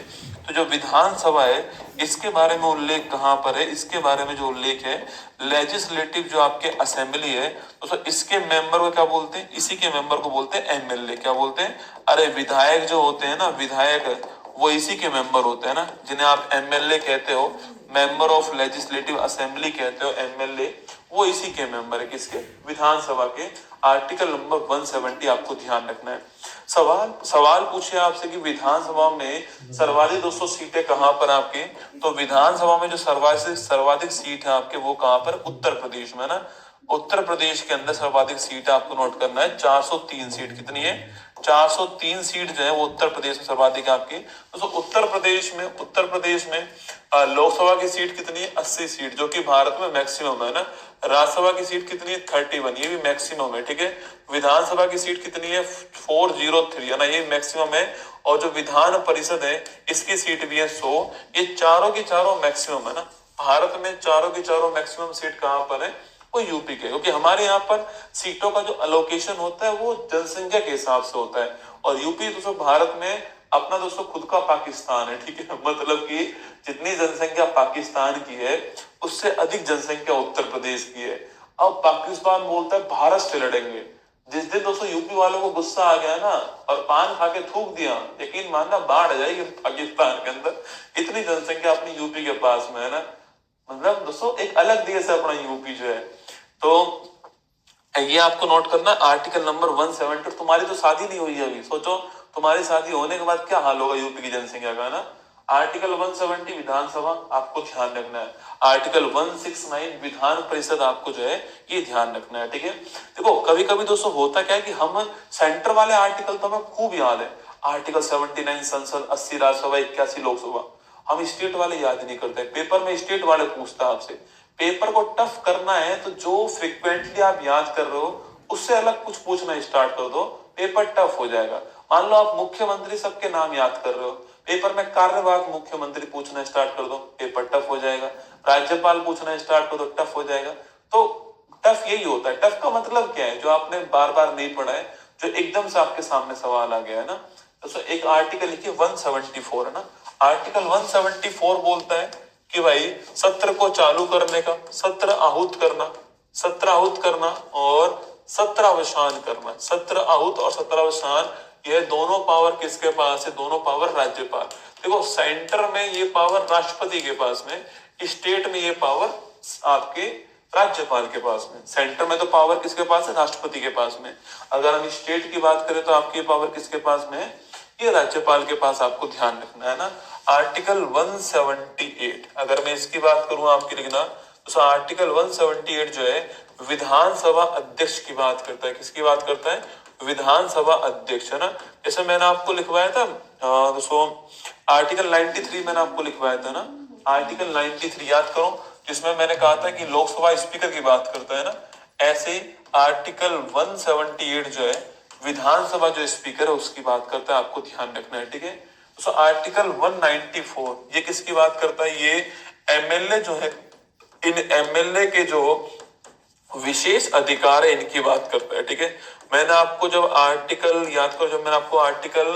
तो जो विधानसभा है इसके बारे में उल्लेख कहाँ पर है, इसके बारे में जो उल्लेख है, लेजिस्लेटिव जो आपके असेंबली है तो इसके मेंबर को क्या बोलते हैं, इसी के मेंबर को बोलते हैं एमएलए। क्या बोलते हैं? अरे विधायक जो होते हैं ना, विधायक वो इसी के मेंबर होते हैं ना, जिन्हें आप एमएलए कहते हो, मेंबर ऑफ लेजिस्लेटिव असेंबली कहते हो एमएलए, वो इसी के मेंबर है, किसके? विधानसभा के। आर्टिकल नंबर 170 आपको ध्यान रखना है। सवाल सवाल पूछे आपसे कि विधानसभा में सर्वाधिक 200 सीटें कहां पर आपके, तो विधानसभा में जो सर्वाधिक सीट है आपके वो कहां पर? उत्तर प्रदेश में ना। उत्तर प्रदेश के अंदर सर्वाधिक सीट आपको नोट करना है, 403 सीट। कितनी है? 403 सीट जो है वो उत्तर प्रदेश में सर्वाधिक आपकी। तो उत्तर प्रदेश में लोकसभा की सीट कितनी है? 80 सीट, जो कि भारत में मैक्सिमम है ना। राज्यसभा की सीट कितनी है? 31, ये भी मैक्सिमम है, ठीक है। विधानसभा की सीट कितनी है? 403 है ना, ये मैक्सिमम है। और जो विधान परिषद है इसकी सीट भी है 100। ये चारों की चारों मैक्सिमम है ना। भारत में चारों की चारों मैक्सिमम सीट कहां पर है? वो यूपी के, क्योंकि हमारे यहाँ पर सीटों का जो अलोकेशन होता है वो जनसंख्या के हिसाब से होता है। और यूपी दोस्तों भारत में अपना दोस्तों खुद का पाकिस्तान है, ठीक है। मतलब कि जितनी जनसंख्या पाकिस्तान की है उससे अधिक जनसंख्या उत्तर प्रदेश की है। अब पाकिस्तान बोलता है भारत से लड़ेंगे। जिस दिन दोस्तों यूपी वालों को गुस्सा आ गया ना और पान खा के थूक दिया, यकीन मानना बाढ़ आ जाएगी पाकिस्तान के अंदर। इतनी जनसंख्या अपनी यूपी के पास में है ना। मतलब दोस्तों एक अलग देश है अपना यूपी जो है। तो ये आपको नोट करना, आर्टिकल नंबर 170। तुम्हारी तो शादी नहीं हुई है अभी, सोचो तुम्हारी शादी होने के बाद क्या हाल होगा यूपी की जनसंख्या का ना। आर्टिकल 170 विधानसभा आपको ध्यान रखना है। आर्टिकल 169 विधान परिषद आपको जो है ये ध्यान रखना है, ठीक है। देखो कभी कभी दोस्तों होता क्या है कि हम सेंटर वाले आर्टिकल तो हमें खूब याद है, आर्टिकल 79 संसद, 80 राज्यसभा, 81 लोकसभा, हम स्टेट वाले याद नहीं करते। पेपर में स्टेट वाले पूछता है आपसे। पेपर को टफ करना है तो जो फ्रिक्वेंटली आप याद कर रहे हो उससे अलग कुछ पूछना स्टार्ट कर दो, पेपर टफ हो जाएगा। मान लो आप मुख्यमंत्री सबके नाम याद कर रहे हो, पेपर में कार्यवाहक मुख्यमंत्री पूछना स्टार्ट कर दो, पेपर टफ हो जाएगा। राज्यपाल पूछना स्टार्ट कर दो, टफ हो जाएगा। तो टफ यही होता है। टफ का मतलब क्या है? जो आपने बार बार नहीं पढ़ा है, जो एकदम से आपके सामने सवाल आ गया है ना। तो एक आर्टिकल लिखिए 174 है ना। आर्टिकल 174 बोलता है कि भाई सत्र को चालू करने का, सत्र आहूत करना, सत्र आहूत करना और सत्रावसान करना। सत्र आहूत और सत्रावसान ये दोनों पावर किसके पास है? दोनों पावर राज्यपाल। देखो सेंटर में ये पावर राष्ट्रपति के पास में, स्टेट में ये पावर आपके राज्यपाल के पास में। सेंटर में तो पावर किसके पास है? राष्ट्रपति के पास में। अगर हम स्टेट की बात करें तो आपकी पावर किसके पास में है? ये राज्यपाल के पास। आपको ध्यान रखना है ना। आर्टिकल 178 अगर मैं इसकी बात करूं आपकी लिखना, तो आर्टिकल 178 जो है विधानसभा अध्यक्ष की बात करता है। किसकी बात करता है? विधानसभा अध्यक्ष, है ना। जैसे मैंने आपको लिखवाया था दोस्तों आर्टिकल 93 मैंने आपको लिखवाया था ना, आर्टिकल 93 याद करो, जिसमें मैंने कहा था कि लोकसभा स्पीकर की बात करता है ना। ऐसे आर्टिकल 178 जो है विधानसभा जो स्पीकर है उसकी बात करता है। आपको ध्यान रखना है, ठीक है। तो आर्टिकल 194 ये किसकी बात करता है? ये एमएलए जो है, इन एमएलए के जो विशेष अधिकार है इनकी बात करता है, ठीक है। मैंने आपको जब आर्टिकल याद करो, जब मैंने आपको आर्टिकल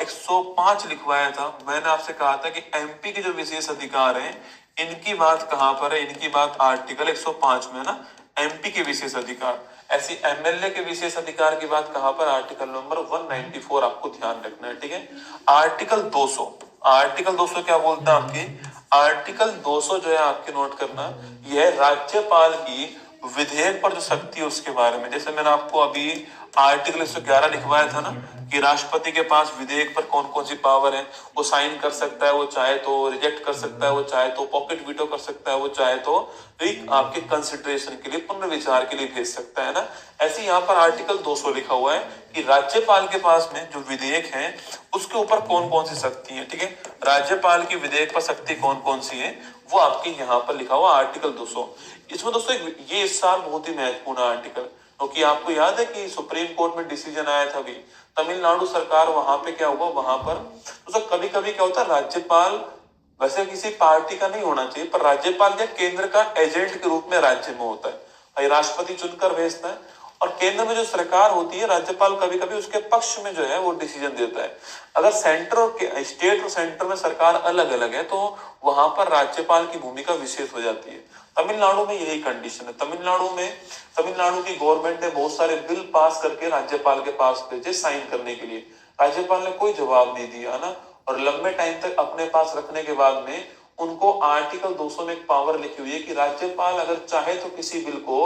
105 लिखवाया था, मैंने आपसे कहा था कि एमपी के जो विशेष अधिकार हैं इनकी बात कहां पर है? इनकी बात आर्टिकल 105 में है ना, एमपी के विशेष अधिकार। ऐसी एमएलए के विशेष अधिकार की बात कहां पर? आर्टिकल नंबर 194 आपको ध्यान रखना है, ठीक है। आर्टिकल 200, आर्टिकल 200 क्या बोलता है आपकी? आर्टिकल 200 जो है आपके नोट करना, यह राज्यपाल की विधेयक पर जो शक्ति है उसके बारे में। जैसे मैंने आपको अभी आर्टिकल 111 लिखवाया था ना कि राष्ट्रपति के पास विधेयक पर कौन कौन सी पावर है, वो साइन कर सकता है, वो चाहे तो रिजेक्ट कर सकता है, वो चाहे तो पॉकेट वीटो कर सकता है, वो चाहे तो एक आपके कंसिडरेशन के लिए, पुनर्विचार के लिए भेज सकता है ना। ऐसे यहाँ पर आर्टिकल 200 लिखा हुआ है कि राज्यपाल के पास में जो विधेयक है उसके ऊपर कौन कौन सी शक्ति है, ठीक है। राज्यपाल की विधेयक पर शक्ति कौन कौन सी है वो आपके यहाँ पर लिखा हुआ आर्टिकल 200। इसमें दोस्तों ये इस साल बहुत ही महत्वपूर्ण आर्टिकल, क्योंकि आपको याद है कि सुप्रीम कोर्ट में डिसीजन आया था अभी, तमिलनाडु सरकार वहां पे क्या हुआ, वहां पर तो कभी कभी क्या होता है, राज्यपाल वैसे किसी पार्टी का नहीं होना चाहिए, पर राज्यपाल क्या केंद्र का एजेंट के रूप में राज्य में होता है। भाई राष्ट्रपति चुनकर भेजता है और केंद्र में जो सरकार होती है, राज्यपाल कभी कभी उसके पक्ष में जो है वो डिसीजन देता है। अगर सेंटर और स्टेट और सेंटर में सरकार अलग अलग है तो वहां पर राज्यपाल की भूमिका विशेष हो जाती है। तमिलनाडु में यही कंडीशन है। तमिलनाडु की गवर्नमेंट ने बहुत सारे बिल पास करके राज्यपाल के पास भेजे साइन करने के लिए। राज्यपाल ने कोई जवाब नहीं दिया ना, और लंबे टाइम तक अपने पास रखने के बाद में उनको आर्टिकल 200 में एक पावर लिखी हुई है कि राज्यपाल अगर चाहे तो किसी बिल को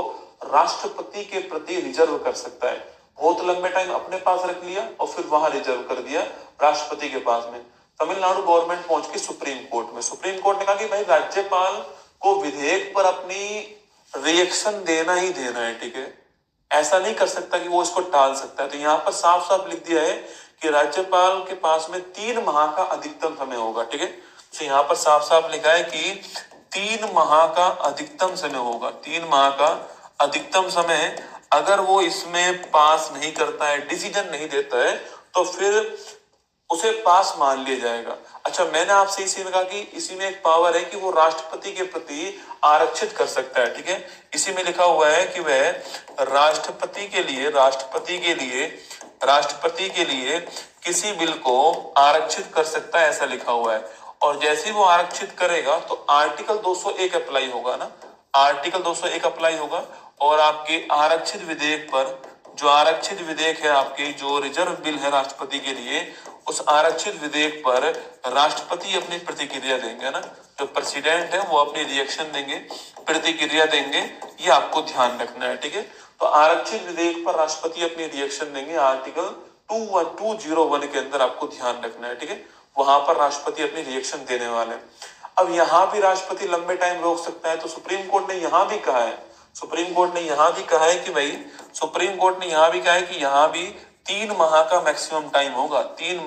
राष्ट्रपति के प्रति रिजर्व कर सकता है। बहुत लंबे टाइम अपने पास रख लिया और फिर वहां रिजर्व कर दिया राष्ट्रपति के पास में। तमिलनाडु गवर्नमेंट पहुंच गई सुप्रीम कोर्ट में। सुप्रीम कोर्ट ने कहा कि भाई राज्यपाल को विधेयक पर अपनी रिएक्शन देना ही देना है, ठीक है, ऐसा नहीं कर सकता कि वो इसको टाल सकता है। तो यहाँ पर साफ साफ लिख दिया है कि राज्यपाल के पास में 3 माह का अधिकतम समय होगा, ठीक है। तो यहाँ पर साफ साफ लिखा है कि 3 माह का अधिकतम समय होगा। 3 माह का अधिकतम समय अगर वो इसमें पास नहीं करता है, डिसीजन नहीं देता है, तो फिर उसे पास मान लिया जाएगा। अच्छा, मैंने आपसे इसी में कहा कि इसी में एक पावर है कि वो राष्ट्रपति के प्रति आरक्षित कर सकता है, ठीक है। इसी में लिखा हुआ है कि वह राष्ट्रपति के लिए किसी बिल को आरक्षित कर सकता है, ऐसा लिखा हुआ है। और जैसे ही वो आरक्षित करेगा तो आर्टिकल 201 अप्लाई होगा ना, आर्टिकल 201 अप्लाई होगा और आपके आरक्षित विधेयक पर, जो आरक्षित विधेयक है आपके, जो रिजर्व बिल है राष्ट्रपति के लिए, उस आरक्षित विधेयक पर राष्ट्रपति अपनी प्रतिक्रिया देंगे ना, जो प्रेसिडेंट है वो अपनी रिएक्शन देंगे, प्रतिक्रिया देंगे, ये आपको ध्यान रखना है, ठीक है। तो आरक्षित विधेयक पर राष्ट्रपति अपनी रिएक्शन देंगे, आर्टिकल 201 के अंदर आपको ध्यान रखना है, ठीक है। वहां पर राष्ट्रपति अपनी रिएक्शन देने वाले हैं। अब यहां भी राष्ट्रपति लंबे टाइम रोक सकता है, तो सुप्रीम कोर्ट ने यहां भी कहा है, कि यहां भी 3 माह का मैक्सिमम टाइम होगा। 3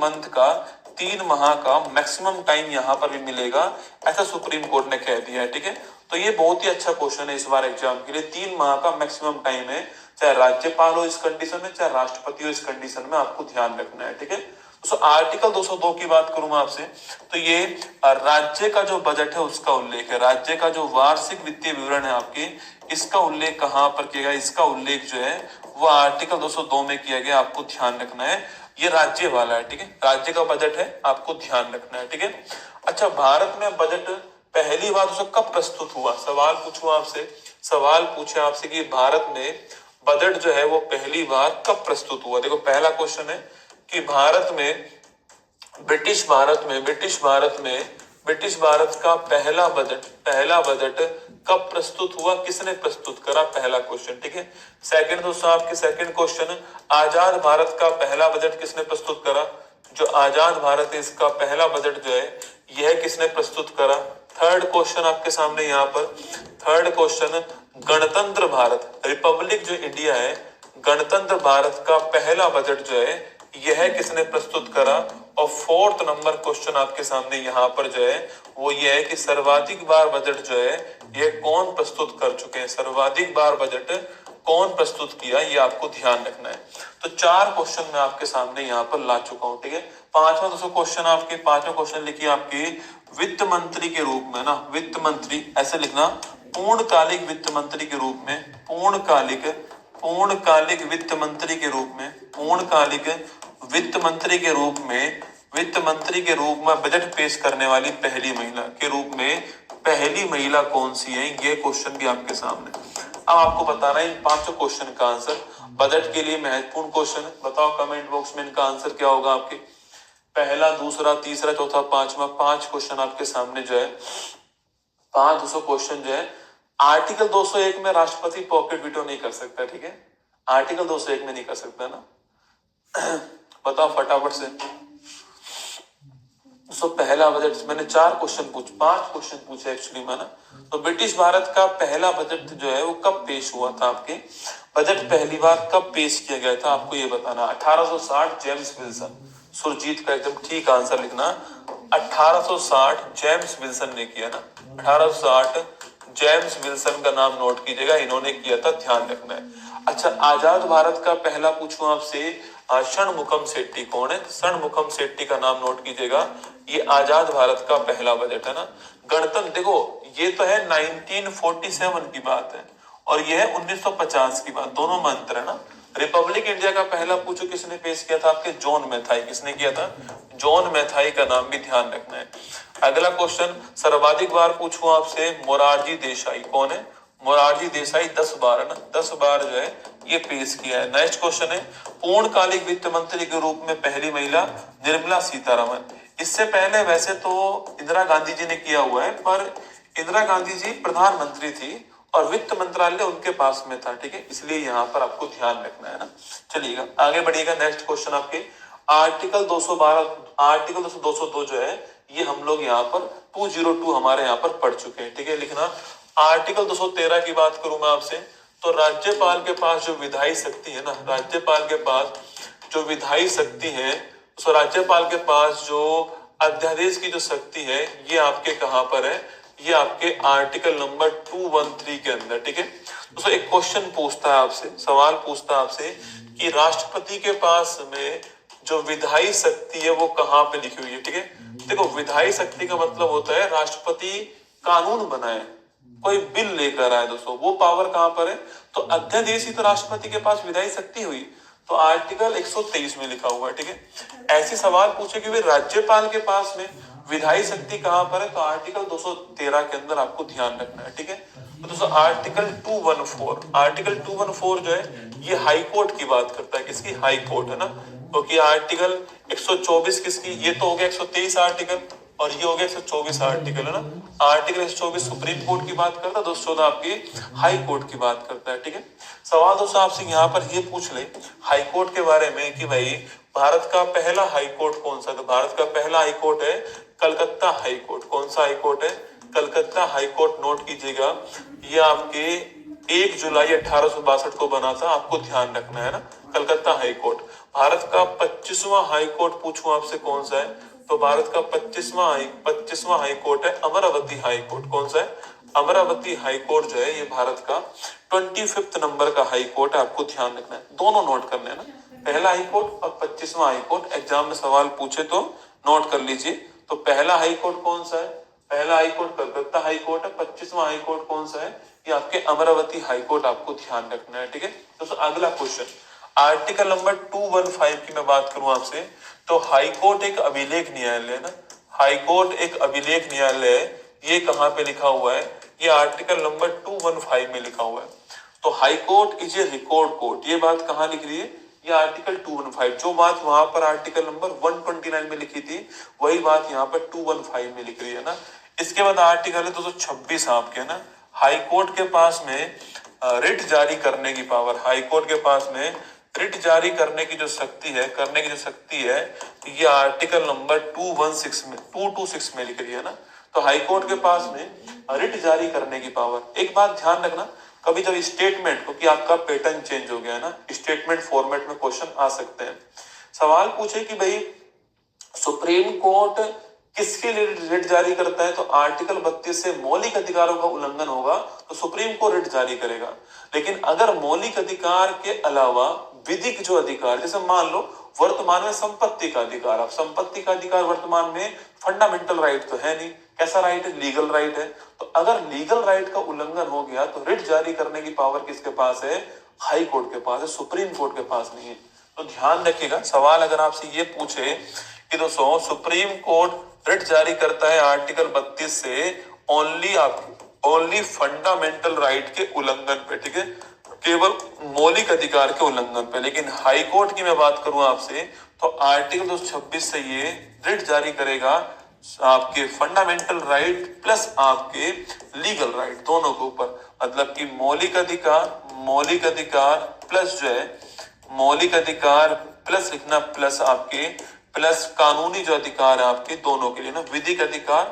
माह का मैक्सिमम टाइम यहां पर भी मिलेगा, ऐसा सुप्रीम कोर्ट ने कह दिया है, ठीक है। तो ये बहुत ही अच्छा क्वेश्चन है इस बार एग्जाम के लिए। 3 माह का मैक्सिमम टाइम है, चाहे राज्यपाल हो इस कंडीशन में, चाहे राष्ट्रपति हो इस कंडीशन में, आपको ध्यान रखना है, ठीक है। तो आर्टिकल 202 की बात करूं मैं आपसे, तो ये राज्य का जो बजट है उसका उल्लेख है। राज्य का जो वार्षिक वित्तीय विवरण है आपके, इसका उल्लेख कहां पर किया गया, इसका उल्लेख जो है वो आर्टिकल 202 में किया गया, आपको ध्यान रखना है। ये राज्य वाला है, ठीक है, राज्य का बजट है, आपको ध्यान रखना है, ठीक है। अच्छा, भारत में बजट पहली बार उसे कब प्रस्तुत हुआ, सवाल पूछे आपसे कि भारत में बजट जो है वो पहली बार कब प्रस्तुत हुआ। देखो, पहला क्वेश्चन है कि ब्रिटिश भारत का पहला बजट कब प्रस्तुत हुआ, किसने प्रस्तुत करा, पहला क्वेश्चन, ठीक है। सेकंड दोस्तों, आपके सेकंड क्वेश्चन, आजाद भारत का पहला बजट किसने प्रस्तुत करा, जो आजाद भारत है इसका पहला बजट जो है यह किसने प्रस्तुत करा। थर्ड क्वेश्चन आपके सामने यहाँ पर, थर्ड क्वेश्चन, गणतंत्र भारत, रिपब्लिक जो इंडिया है, गणतंत्र भारत का पहला बजट जो है यह किसने प्रस्तुत करा। और फोर्थ नंबर क्वेश्चन आपके सामने यहाँ पर जो है वो ये है कि सर्वाधिक बार बजट जो है ये कौन प्रस्तुत कर चुके हैं, सर्वाधिक बार बजट कौन प्रस्तुत किया, ये आपको ध्यान रखना है। तो 4 क्वेश्चन मैं आपके सामने यहाँ पर ला चुका हूँ, ठीक है। पांचवा क्वेश्चन लिखिए आपके वित्त मंत्री के रूप में ना, वित्त मंत्री ऐसे लिखना, पूर्णकालिक वित्त मंत्री के रूप में, पूर्णकालिक वित्त मंत्री के रूप में, पूर्णकालिक वित्त मंत्री के रूप में बजट पेश करने वाली पहली महिला के रूप में पहली महिला कौन सी है, ये क्वेश्चन भी आपके सामने। अब आपको बताना है इन 5 क्वेश्चन का आंसर, बजट के लिए महत्वपूर्ण क्वेश्चन। बताओ कमेंट बॉक्स में इनका आंसर क्या होगा आपके, पहला, दूसरा, तीसरा, चौथा, पांचवा। 5 क्वेश्चन आपके सामने जो है, 500 क्वेश्चन जो है। आर्टिकल 201 में राष्ट्रपति पॉकेट वीटो नहीं कर सकता, ठीक है, आर्टिकल 201 में नहीं कर सकता ना। बताओ फटाफट से। तो पहला बजट मैंने 5 क्वेश्चन पूछे एक्चुअली में ना। तो ब्रिटिश भारत का पहला बजट जो है वो कब पेश हुआ था, आपके बजट पहली बार कब पेश किया गया था, आपको ये बताना। 1860, जेम्स विल्सन। सुरजीत का एकदम ठीक आंसर लिखना, 1860 जेम्स विल्सन ने किया ना, 1860 जेम्स विल्सन का नाम नोट कीजिएगा, इन्होंने किया था, ध्यान रखना है। अच्छा, आजाद भारत का पहला पूछूं आपसे, षणमुखम शेट्टी कौन है, षणमुखम शेट्टी का नाम नोट कीजिएगा, ये आजाद भारत का पहला बजट है ना। गणतंत्र, देखो ये तो है 1947 की बात है, और यह है 1950 की बात, दोनों में अंतर है ना। रिपब्लिक इंडिया का पहला पूछो किसने पेश किया था, आपके जॉन मैथाई। किसने किया था, जॉन मैथाई का नाम भी ध्यान रखना है। अगला क्वेश्चन सर्वाधिक बार पूछूं आपसे, मोरारजी देसाई कौन है, मोरारजी देसाई 10 बार है ना, 10 बार जो है ये पेश किया है। नेक्स्ट क्वेश्चन है पूर्णकालिक वित्त मंत्री के रूप में पहली महिला निर्मला सीतारमन। इससे पहले वैसे तो इंदिरा गांधी जी ने किया हुआ है, पर इंदिरा गांधी जी प्रधानमंत्री थी और वित्त मंत्रालय उनके पास में था, ठीक है, इसलिए यहाँ पर आपको ध्यान रखना है ना। चलिएगा आगे बढ़िएगा। नेक्स्ट क्वेश्चन आपके आर्टिकल 212, आर्टिकल 202 जो है ये हम लोग यहाँ पर 202 हमारे यहाँ पर पढ़ चुके हैं, ठीक है। लिखना आर्टिकल 213 की बात करूं मैं आपसे, तो राज्यपाल के पास जो विधायी शक्ति है ना, राज्यपाल के पास जो विधायी शक्ति है, तो राज्यपाल के पास जो अध्यादेश की जो शक्ति है ये आपके कहां पर है, ये आपके आर्टिकल नंबर 213 के अंदर, ठीक है। दोस्तों एक क्वेश्चन पूछता है आपसे, सवाल पूछता है आपसे कि राष्ट्रपति के पास में जो विधायी शक्ति है वो कहां पे लिखी हुई है, ठीक है। देखो विधायी शक्ति का मतलब होता है राष्ट्रपति कानून बनाए, कोई बिल लेकर आए दोस्तों, वो पावर कहां पर है, तो अध्यादेश ही तो राष्ट्रपति के पास विधायी शक्ति हुई, तो आर्टिकल 123 में लिखा हुआ है, ठीक है। ऐसे सवाल पूछे कि राज्यपाल के पास में विधायी शक्ति कहां पर है, तो आर्टिकल 213 के अंदर आपको ध्यान रखना है, ठीक है। तो दोस्तों आर्टिकल 214, आर्टिकल 214 जो है ये हाई कोर्ट की बात करता है, किसकी, हाई कोर्ट है ना। क्योंकि आर्टिकल 124 किसकी, ये तो हो गया 123 आर्टिकल और ये हो गया 124 आर्टिकल है ना। आर्टिकल 124 सुप्रीम कोर्ट की बात करता है, 214 आपकी हाई कोर्ट की बात करता है, ठीक है। सवाल दोस्तों आपसे यहाँ पर ये पूछ ले हाई कोर्ट के बारे में कि भाई भारत का पहला हाई कोर्ट कौन सा, तो भारत का पहला हाई कोर्ट है कलकत्ता हाई कोर्ट। कौन सा हाई कोर्ट है, कलकत्ता हाई कोर्ट, नोट कीजिएगा। ये आपके 1 जुलाई 1862 को बना था, आपको ध्यान रखना है ना, कलकत्ता हाई कोर्ट। भारत का 25वां हाई कोर्ट पूछूं आपसे कौन सा है, तो भारत का 25वां हाई कोर्ट है अमरावती हाई कोर्ट। कौन सा है, अमरावती हाई कोर्ट जो है ये भारत का 25 नंबर का हाई कोर्ट है, आपको ध्यान रखना है, दोनों नोट करने हैं ना, पहला हाई कोर्ट और 25वां हाई कोर्ट। एग्जाम में सवाल पूछे तो नोट कर लीजिए। तो पहला हाई कोर्ट कौन सा है, पहला high court Calcutta high court है, 25वां हाई कोर्ट कौन सा है, ये आपके अमरावती हाई कोर्ट, आपको ध्यान रखना है, ठीक है। तो अगला क्वेश्चन आर्टिकल नंबर 215 की मैं बात करूं आपसे, तो हाई कोर्ट एक अभिलेख न्यायालय है ना, हाई कोर्ट एक अभिलेख न्यायालय है, ये कहां पे लिखा हुआ है, ये आर्टिकल नंबर 215 में लिखा हुआ है। तो high court is a record court, ये बात कहां लिख रही है, ये आर्टिकल 215, जो बात वहां पर आर्टिकल नंबर 129 में लिखी थी वही बात यहाँ पर 215 में लिख रही है ना। इसके बाद आर्टिकल है 226 आपके है ना, हाई कोर्ट के पास में रिट जारी करने की पावर, हाई कोर्ट के पास में रिट जारी करने की जो शक्ति है, करने की जो शक्ति है, ये आर्टिकल नंबर 216 में 226 में लिख रही है ना। तो हाई कोर्ट के पास में रिट जारी करने की पावर। एक बात ध्यान रखना, कभी जब स्टेटमेंट, क्योंकि आपका पैटर्न चेंज हो गया है ना, स्टेटमेंट फॉर्मेट में क्वेश्चन आ सकते हैं। सवाल पूछे कि भाई सुप्रीम कोर्ट किसके लिए रिट जारी करता है, तो आर्टिकल 32 से मौलिक अधिकारों का उल्लंघन होगा तो सुप्रीम कोर्ट रिट जारी करेगा। लेकिन अगर मौलिक अधिकार के अलावा विधिक जो अधिकार, जैसे मान लो वर्तमान में संपत्ति का अधिकार, अब संपत्ति का अधिकार वर्तमान में फंडामेंटल राइट तो है नहीं, कैसा राइट है, लीगल राइट है। तो अगर लीगल राइट का उल्लंघन हो गया तो रिट जारी करने की पावर किसके पास है, हाई कोर्ट के पास है, सुप्रीम कोर्ट के पास नहीं है। तो ध्यान रखिएगा, सवाल अगर आपसे ये पूछे कि दोस्तों सुप्रीम कोर्ट रिट जारी करता है आर्टिकल 32 से ओनली फंडामेंटल राइट के उल्लंघन पे, ठीक है, केवल मौलिक अधिकार के उल्लंघन पे। लेकिन हाई कोर्ट की मैं बात करूं आपसे, तो आर्टिकल 226 से ये रिट जारी करेगा आपके फंडामेंटल राइट प्लस आपके लीगल राइट दोनों के ऊपर। मतलब कि मौलिक अधिकार प्लस जो है, मौलिक अधिकार प्लस लिखना, प्लस आपके प्लस कानूनी जो अधिकार है आपके दोनों के लिए ना, विधिक अधिकार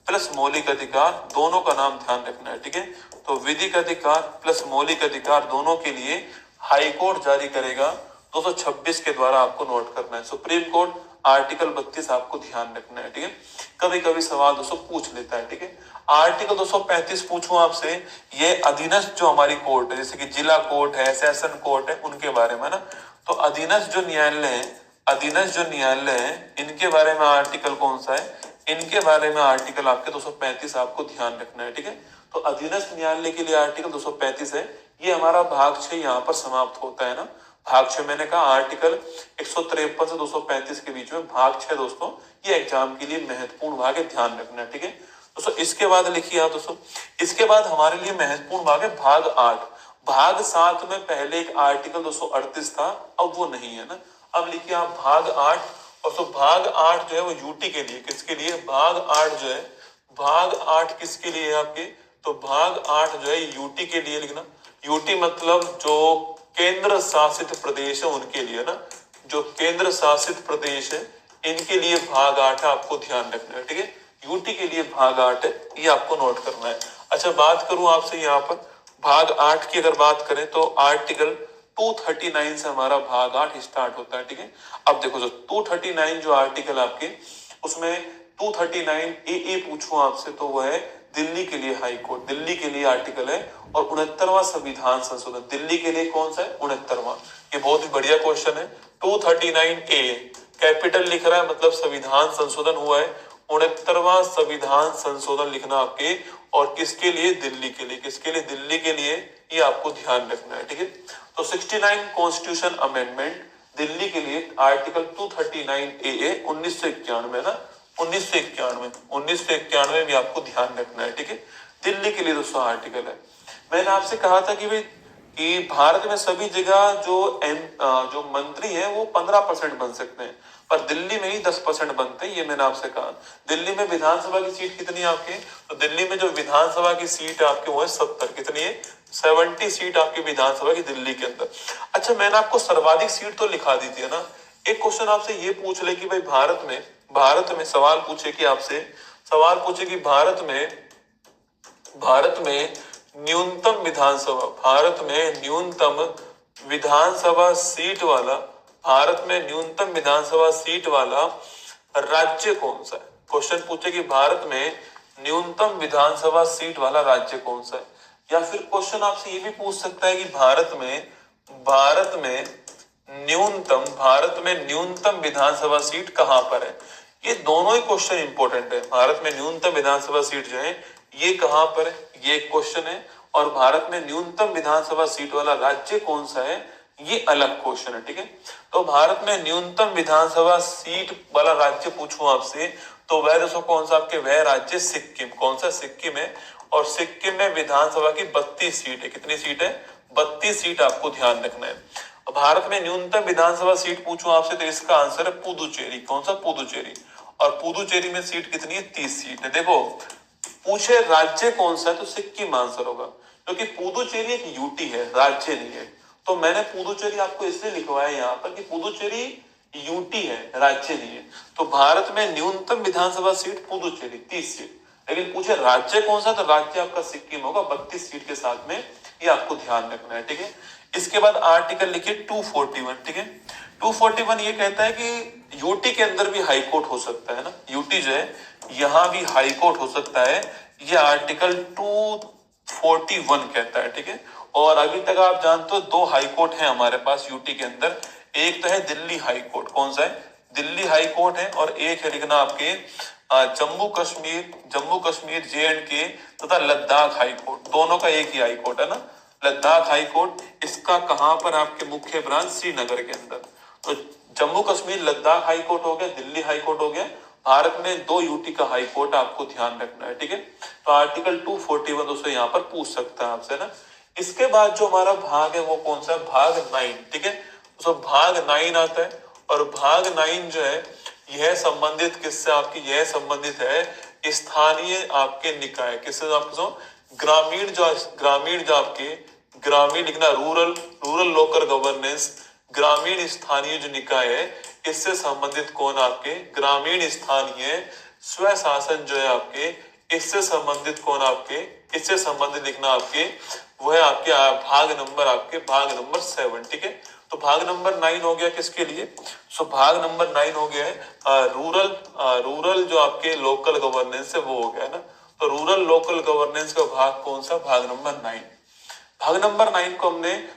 प्लस मौलिक अधिकार दोनों का नाम ध्यान रखना है, ठीक है। तो विधिक अधिकार प्लस मौलिक अधिकार दोनों के लिए हाई कोर्ट जारी करेगा, 226 के द्वारा आपको नोट करना है। सुप्रीम कोर्ट आर्टिकल 32 आपको ध्यान रखना है, ठीक है। कभी कभी सवाल दोस्तों पूछ लेता है, ठीक है। आर्टिकल 235 पूछूं आपसे, ये अधीनस्थ जो हमारी कोर्ट है, जैसे कि जिला कोर्ट है, सेशन कोर्ट है, उनके बारे में ना। तो अधीनस्थ जो न्यायालय है, अधीनस्थ जो न्यायालय है, इनके बारे में आर्टिकल कौन सा है, इनके बारे में आर्टिकल आपके 235 आपको ध्यान रखना है, ठीक है। तो अधीनस्थ न्यायालय के लिए आर्टिकल 235 है, ये हमारा भाग 6 यहाँ पर समाप्त होता है ना। भाग 6 मैंने कहा आर्टिकल 153 से 235 के बीच में भाग 6 दोस्तों, ये एग्जाम के लिए महत्वपूर्ण भाग है, ध्यान रखना है, ठीक है दोस्तों। इसके बाद लिखिए आप दोस्तों, इसके बाद हमारे लिए महत्वपूर्ण भाग है भाग 8। भाग 7 में पहले एक आर्टिकल 238 था, अब वो नहीं है ना। अब लिखिए आप भाग 8, और तो भाग 8 जो है वो यूटी के लिए, किसके लिए, भाग 8 जो है, भाग 8 किसके लिए है आपके, तो भाग 8 जो है यूटी के लिए लिखना। यूटी मतलब जो केंद्र शासित प्रदेश है उनके लिए ना, जो केंद्र शासित प्रदेश है इनके लिए भाग 8 है, आपको ध्यान रखना है, ठीक है। यूटी के लिए भाग 8 है, ये आपको नोट करना है। अच्छा, बात करूं आपसे यहाँ पर भाग 8 की, अगर बात करें तो आर्टिकल 239 से हमारा भाग 8 स्टार्ट होता है, ठीक है। अब देखो जो 239 जो आर्टिकल आपके, उसमें 239 ए पूछूं आपसे तो वो है दिल्ली के लिए हाई कोर्ट, दिल्ली के लिए आर्टिकल है। और 69वां संविधान संशोधन दिल्ली के लिए कौन सा है, 69वां। ये बहुत ही बढ़िया क्वेश्चन है। 239 ए कैपिटल लिख रहा है, मतलब संविधान संशोधन हुआ है। 69वां संविधान संशोधन लिखना आपके, और किसके लिए, दिल्ली के लिए, किसके लिए, दिल्ली के लिए, ये आपको ध्यान रखना है, ठीक है। तो 69 कॉन्स्टिट्यूशन अमेंडमेंट दिल्ली के लिए आर्टिकल 239 ए 1991 ना, 1991 भी आपको ध्यान रखना है, ठीक है। दिल्ली के लिए दोस्तों आर्टिकल है। मैंने आपसे कहा था कि भाई कि भारत में सभी जगह जो मंत्री हैं वो 15% बन सकते हैं, पर दिल्ली में ही 10% बनते हैं, ये मैंने आपसे कहा। दिल्ली में विधानसभा की सीट कितनी है आपके, तो दिल्ली में जो विधानसभा की सीट है आपके वो है 70, कितनी है, 70 सीट आपकी विधानसभा की दिल्ली के अंदर। अच्छा, मैंने आपको सर्वाधिक सीट तो लिखा दी थी है ना। एक क्वेश्चन आपसे ये पूछ ले कि भाई भारत में सवाल पूछे कि आपसे सवाल पूछे कि भारत में न्यूनतम विधानसभा, भारत में न्यूनतम विधानसभा सीट वाला, भारत में न्यूनतम विधानसभा सीट वाला राज्य कौन सा है। क्वेश्चन पूछे कि भारत में न्यूनतम विधानसभा सीट वाला राज्य कौन सा है। या फिर क्वेश्चन आपसे ये भी पूछ सकता है कि भारत में न्यूनतम विधानसभा सीट कहां पर है। ये दोनों ही क्वेश्चन इंपॉर्टेंट है। भारत में न्यूनतम विधानसभा सीट जो है ये कहां पर है, ये एक क्वेश्चन है। और भारत में न्यूनतम विधानसभा सीट वाला राज्य कौन सा है, ये अलग क्वेश्चन है, ठीक है। तो भारत में न्यूनतम विधानसभा सीट वाला राज्य पूछूं आपसे तो वह दोस्तों कौन सा, आपके वह राज्य सिक्किम, कौन सा, सिक्किम है। और सिक्किम में विधानसभा की 32 सीट है, कितनी सीट है, 32 सीट आपको ध्यान रखना है। भारत में न्यूनतम विधानसभा सीट पूछूं आपसे तो इसका आंसर है पुदुचेरी, कौन सा, पुदुचेरी। और पुदुचेरी में सीट कितनी है, 30 सीट है। देखो पूछे राज्य कौन सा है तो सिक्किम आंसर होगा, क्योंकि पुदुचेरी एक यूटी है, राज्य नहीं है। तो मैंने पुदुचेरी आपको इसलिए लिखवाया यहाँ पर कि पुदुचेरी यूटी है, राज्य नहीं है। तो भारत में न्यूनतम विधानसभा सीट पुदुचेरी 30 सीट, लेकिन पूछे राज्य कौन सा तो राज्य आपका सिक्किम होगा 32 सीट के साथ में, ये आपको ध्यान रखना है, ठीक है। इसके बाद आर्टिकल लिखिए 241, ठीक है। 241 ये कहता है कि यूटी के अंदर भी हाई कोर्ट हो सकता है ना, यूटी जो है यहां भी हाई कोर्ट हो सकता है, ये आर्टिकल 241 कहता है, ठीक है। और अभी तक आप जानते हो 2 हाई कोर्ट है हमारे पास यूटी के अंदर, एक तो है दिल्ली हाई कोर्ट, कौन सा है, दिल्ली हाई कोर्ट है। और एक है लिखना आपके जम्मू कश्मीर जे&के तथा लद्दाख हाई कोर्ट, दोनों का एक ही हाई कोर्ट है ना, लद्दाख हाई कोर्ट। इसका कहां पर आपके मुख्य ब्रांच श्रीनगर के अंदर। तो जम्मू कश्मीर लद्दाख हाई कोर्ट हो गया, दिल्ली हाई कोर्ट हो गया। भारत में 2 यूटी का हाई कोर्ट आपको ध्यान रखना है, ठीक है। तो आर्टिकल 241 दोस्तों यहाँ पर पूछ सकता है आपसे ना। इसके बाद जो हमारा भाग है वो कौन सा है, भाग 9, ठीक है। तो भाग 9 आता है, और भाग 9 जो है यह संबंधित किससे, आपकी यह संबंधित है स्थानीय आपके निकाय, किससे, आपके ग्रामीण जो आपके ग्रामीण लिखना, रूरल लोकल गवर्नेंस, ग्रामीण स्थानीय जो निकाय है इससे संबंधित कौन, आपके ग्रामीण स्थानीय स्व शासन जो है आपके, इससे संबंधित कौन, आपके इससे संबंधित लिखना आपके वह आपके भाग नंबर 7, ठीक है। तो भाग नंबर 9 हो गया किसके लिए, सो भाग नंबर 9 हो गया है रूरल जो आपके लोकल गवर्नेंस है वो हो गया ना। तो रूरल लोकल गवर्नेंस का भाग कौन सा, भाग नंबर 9। भाग नंबर 9 को हमने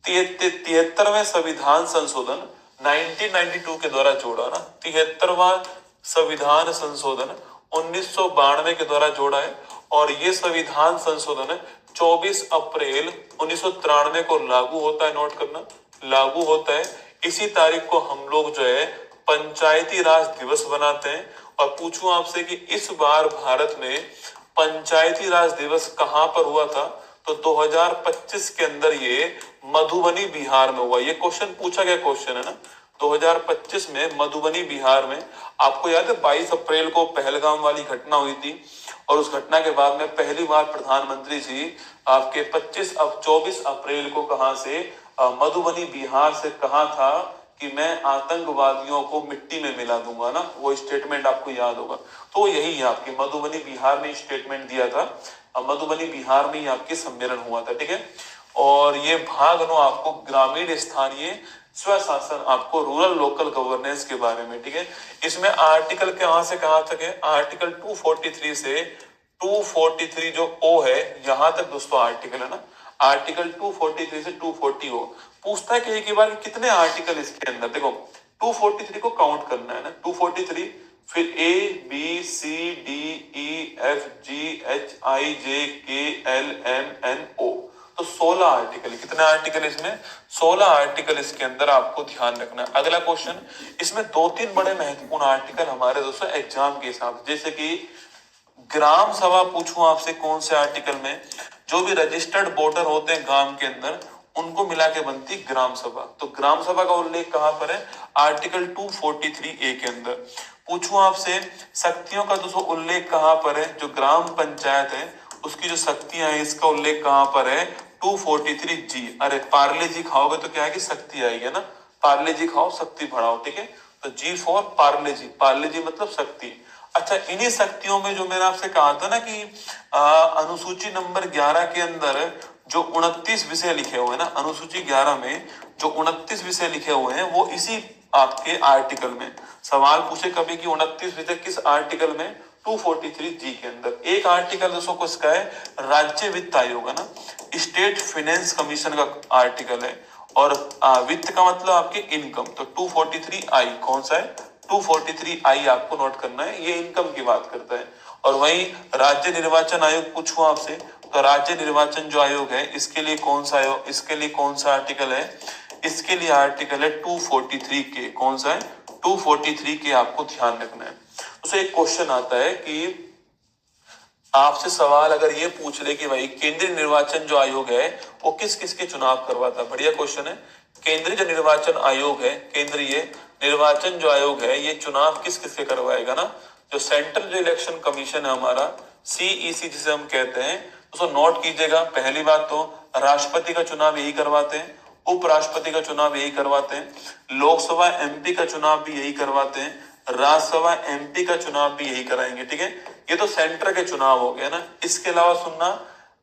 73वें संविधान संशोधन 1992 के द्वारा जोड़ा ना, 73वां संविधान संशोधन 1992 के द्वारा जोड़ा है। और ये संविधान संशोधन 24 अप्रैल 1993 को लागू होता है, नोट करना, लागू होता है। इसी तारीख को हम लोग जो है पंचायती राज दिवस बनाते हैं। और पूछूं आपसे कि इस बार भारत में पंचायती राज दिवस कहां पर हुआ था, तो 2025 के अंदर ये मधुबनी बिहार में हुआ। ये क्वेश्चन पूछा गया क्वेश्चन है ना, 2025 में मधुबनी बिहार में। आपको याद है 22 अप्रैल को पहलगाम वाली घटना हुई थी, और उस घटना के बाद में पहली बार प्रधानमंत्री जी आपके 24 अप्रैल को कहां से, मधुबनी बिहार से कहा था कि मैं आतंकवादियों को मिट्टी में मिला दूंगा ना, वो स्टेटमेंट आपको याद होगा। तो यही है आपकी मधुबनी बिहार में स्टेटमेंट दिया था, मधुबनी बिहार में ही आपके सम्मेलन हुआ था, ठीक है। और ये भाग 9 आपको ग्रामीण स्थानीय स्वशासन, आपको रूरल लोकल गवर्नेंस के बारे में, ठीक है। इसमें आर्टिकल कहां से कहां तक है, आर्टिकल 243 से 243 जो ओ है यहां तक दोस्तों आर्टिकल है ना, आर्टिकल 243 से 240 हो। पूछता है कि एक बार कितने आर्टिकल इसके अंदर, देखो 243 को काउंट करना है ना, 243 फिर A B C D E F G H I J K L M N O, तो 16 आर्टिकल। कितने आर्टिकल इसमें, 16 आर्टिकल इसके अंदर आपको ध्यान रखना है। अगला क्वेश्चन, इसमें 2-3 बड़े महत्वपूर्ण आर्टिकल हमारे दोस्तों एग्जाम के हिसाब से, जैसे कि ग्राम सभा पूछूं आपसे कौन से आर्टिकल में, जो भी रजिस्टर्ड वोटर होते हैं गांव के अंदर उनको मिला के बनती ग्राम सभा, तो ग्राम सभा का उल्लेख कहां पर है, आर्टिकल 243 ए के अंदर। पूछूं आपसे शक्तियों का दोस्तों उल्लेख कहां पर है, जो ग्राम पंचायत है उसकी जो शक्तियां है इसका उल्लेख कहां पर है, 243 जी। अरे पार्ले जी खाओगे तो क्या है कि शक्ति आएगी ना, पार्ले जी खाओ शक्ति बढ़ाओ, ठीक है। तो जी फॉर पार्ले जी, पार्ले जी मतलब शक्ति। अच्छा, इन्हीं शक्तियों में जो मैंने आपसे कहा था ना कि अनुसूची नंबर 11 के अंदर जो 29 विषय लिखे हुए हैं ना, अनुसूची 11 में जो 29 विषय लिखे हुए हैं वो इसी आपके आर्टिकल में। सवाल पूछे कभी कि 29 विषय किस आर्टिकल में, 243 जी के अंदर। एक आर्टिकल दोस्तों को इसका है राज्य वित्त आयोग है ना, स्टेट फाइनेंस कमीशन का आर्टिकल है। और वित्त का मतलब आपके इनकम, तो 243 आई कौन सा है, 243 आई आपको नोट करना है, ये इनकम की बात करता है। और वही राज्य निर्वाचन आयोग पूछूं आपसे, तो राज्य निर्वाचन जो आयोग है इसके लिए कौन सा आयोग, इसके लिए कौन सा आर्टिकल है, इसके लिए आर्टिकल है 243 के, कौन सा है 243 के, आपको ध्यान रखना है। तो एक क्वेश्चन आता है कि आपसे सवाल अगर ये पूछ ले कि भाई केंद्रीय निर्वाचन जो आयोग है वो किस किस के चुनाव करवाता है, बढ़िया क्वेश्चन है। केंद्रीय जो निर्वाचन आयोग है, केंद्रीय निर्वाचन जो आयोग है ये चुनाव किस किस के करवाएगा ना, जो सेंट्रल जो इलेक्शन कमीशन है हमारा, सीईसी जिसे हम कहते हैं, उसको नोट कीजिएगा। पहली बात तो राष्ट्रपति का चुनाव यही करवाते हैं, उपराष्ट्रपति का चुनाव यही करवाते हैं, लोकसभा एमपी का चुनाव भी यही करवाते हैं, राज्यसभा एमपी का चुनाव भी यही कराएंगे, ठीक है। ये तो सेंटर के चुनाव हो गए ना। इसके अलावा सुनना,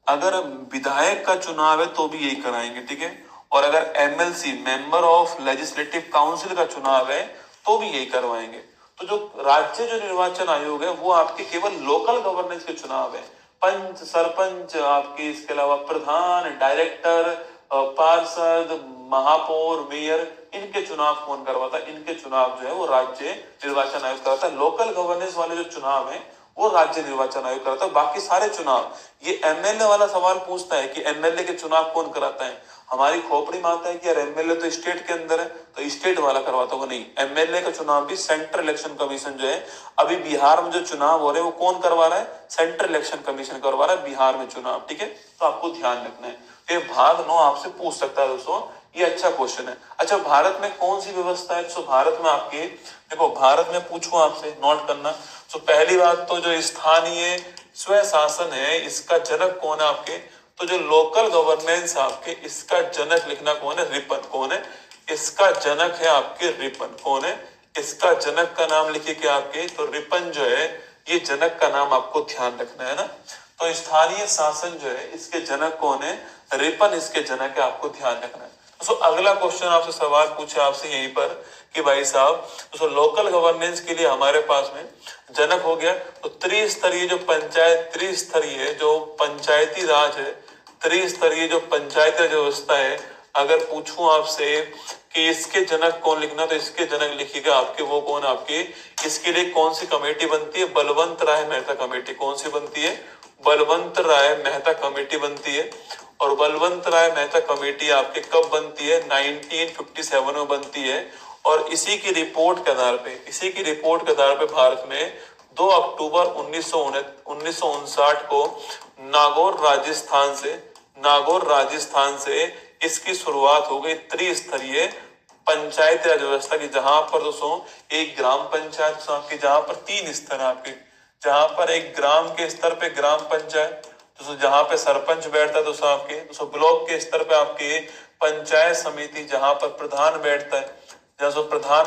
अगर विधायक का चुनाव है तो भी यही कराएंगे, ठीक है। और अगर MLC member of legislative council का चुनाव है तो भी यही करवाएंगे। तो जो राज्य जो निर्वाचन आयोग है वो आपके केवल लोकल गवर्नेंस के चुनाव है, पंच सरपंच आपके, इसके अलावा प्रधान, डायरेक्टर, पार्षद, महापौर, मेयर, इनके चुनाव कौन करवाता है, इनके चुनाव जो है वो राज्य निर्वाचन आयोग कराता है। लोकल गवर्नेंस वाले जो चुनाव है वो राज्य निर्वाचन आयोग कराता है। बाकी सारे चुनाव, ये एमएलए वाला सवाल पूछता है कि एमएलए के चुनाव कौन कराता है, हमारी खोपड़ी में आता है कि यार एमएलए तो स्टेट के अंदर है तो स्टेट वाला करवाता होगा, नहीं, एमएलए का चुनाव भी सेंट्रल इलेक्शन कमीशन जो है, अभी बिहार में जो चुनाव हो रहे हैं वो कौन करवा रहा है, सेंट्रल इलेक्शन कमीशन करवा रहा है बिहार में चुनाव, ठीक है। तो आपको ध्यान रखना है, ये भाग 9 आपसे पूछ सकता है दोस्तों, ये अच्छा क्वेश्चन है। अच्छा, भारत में कौन सी व्यवस्था है, तो भारत में आपके देखो, भारत में पूछूं आपसे नोट करना, तो पहली बात तो जो स्थानीय स्वशासन है इसका जनक कौन है आपके, तो जो लोकल गवर्नेंस आपके इसका जनक लिखना कौन है, रिपन, कौन है इसका जनक है आपके, रिपन, कौन है इसका जनक का नाम लिखिए क्या आपके, तो रिपन जो है ये जनक का नाम आपको ध्यान रखना है ना। तो स्थानीय शासन जो है इसके जनक कौन है, रिपन इसके जनक है, आपको ध्यान रखना है। तो अगला क्वेश्चन आपसे सवाल पूछे आपसे यहीं पर कि भाई साहब तो लोकल गवर्नेंस के लिए हमारे पास में जनक हो गया, तो त्रिस्तरीय जो पंचायत, त्रिस्तरीय जो पंचायती राज है, त्रिस्तरीय जो पंचायती राज व्यवस्था है, अगर पूछूं आपसे कि इसके जनक कौन लिखना, तो इसके जनक लिखिएगा आपके, वो कौन आपके, इसके लिए कौन सी कमेटी बनती है, बलवंत राय मेहता कमेटी, कौन सी बनती है, बलवंत राय मेहता कमेटी बनती है। और बलवंत राय मेहता कमेटी आपके कब बनती है? 1957 में बनती है। और इसी की रिपोर्ट के आधार पे भारत में 2 अक्टूबर 1959 को नागौर राजस्थान से इसकी शुरुआत हो गई त्रिस्तरीय पंचायत राज व्यवस्था की, जहां पर दोस्तों एक ग्राम पंचायत आपकी, जहां पर 3 स्तर आपके, जहां पर एक ग्राम के स्तर पे ग्राम पंचायत, दोस्तों जहां पे सरपंच बैठता है दोस्तों आपके, दोस्तों ब्लॉक के स्तर पे आपके पंचायत समिति, जहां पर प्रधान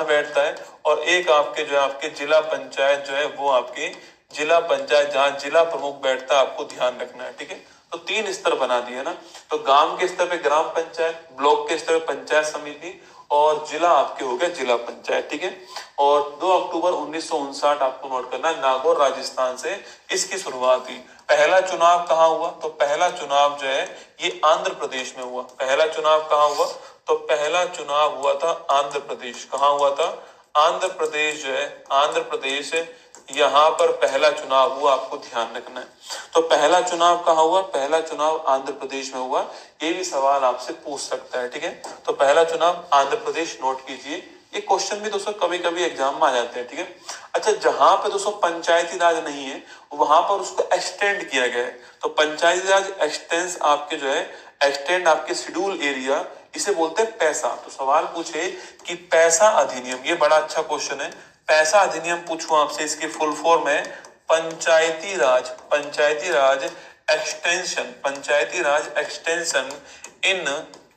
बैठता है, और एक आपके जो है आपके जिला पंचायत जो है वो आपके जिला पंचायत, जहां जिला प्रमुख बैठता है, आपको ध्यान रखना है। ठीक है, तो 3 स्तर बना दिए ना, तो गांव के स्तर पे ग्राम पंचायत, ब्लॉक के स्तर पे पंचायत समिति, और जिला आपके हो गया जिला पंचायत। ठीक है, और 2 अक्टूबर 1959 आपको नोट करना है, नागौर राजस्थान से इसकी शुरुआत हुई। पहला चुनाव कहाँ हुआ? तो पहला चुनाव जो है ये आंध्र प्रदेश में हुआ। पहला चुनाव कहाँ हुआ? तो पहला चुनाव हुआ था आंध्र प्रदेश। कहाँ हुआ था? आंध्र प्रदेश जो है, आंध्र प्रदेश, यहाँ पर पहला चुनाव हुआ, आपको ध्यान रखना है। तो पहला चुनाव कहाँ हुआ? पहला चुनाव आंध्र प्रदेश में हुआ। ये भी सवाल आपसे पूछ सकता है। ठीक है, तो पहला चुनाव आंध्र प्रदेश, नोट कीजिए। ये क्वेश्चन भी दोस्तों कभी कभी एग्जाम में आ जाते हैं। ठीक है, अच्छा जहां पे दोस्तों पंचायती राज नहीं है वहां पर उसको एक्सटेंड किया गया है। तो पंचायती राज एक्सटेंस आपके जो है, एक्सटेंड आपके शेड्यूल एरिया, इसे बोलते हैं पैसा। तो सवाल पूछे कि पैसा अधिनियम, ये बड़ा अच्छा क्वेश्चन है। पैसा अधिनियम पूछूं आपसे, इसकी फुल फॉर्म है Panchayati Raj extension, Panchayati Raj extension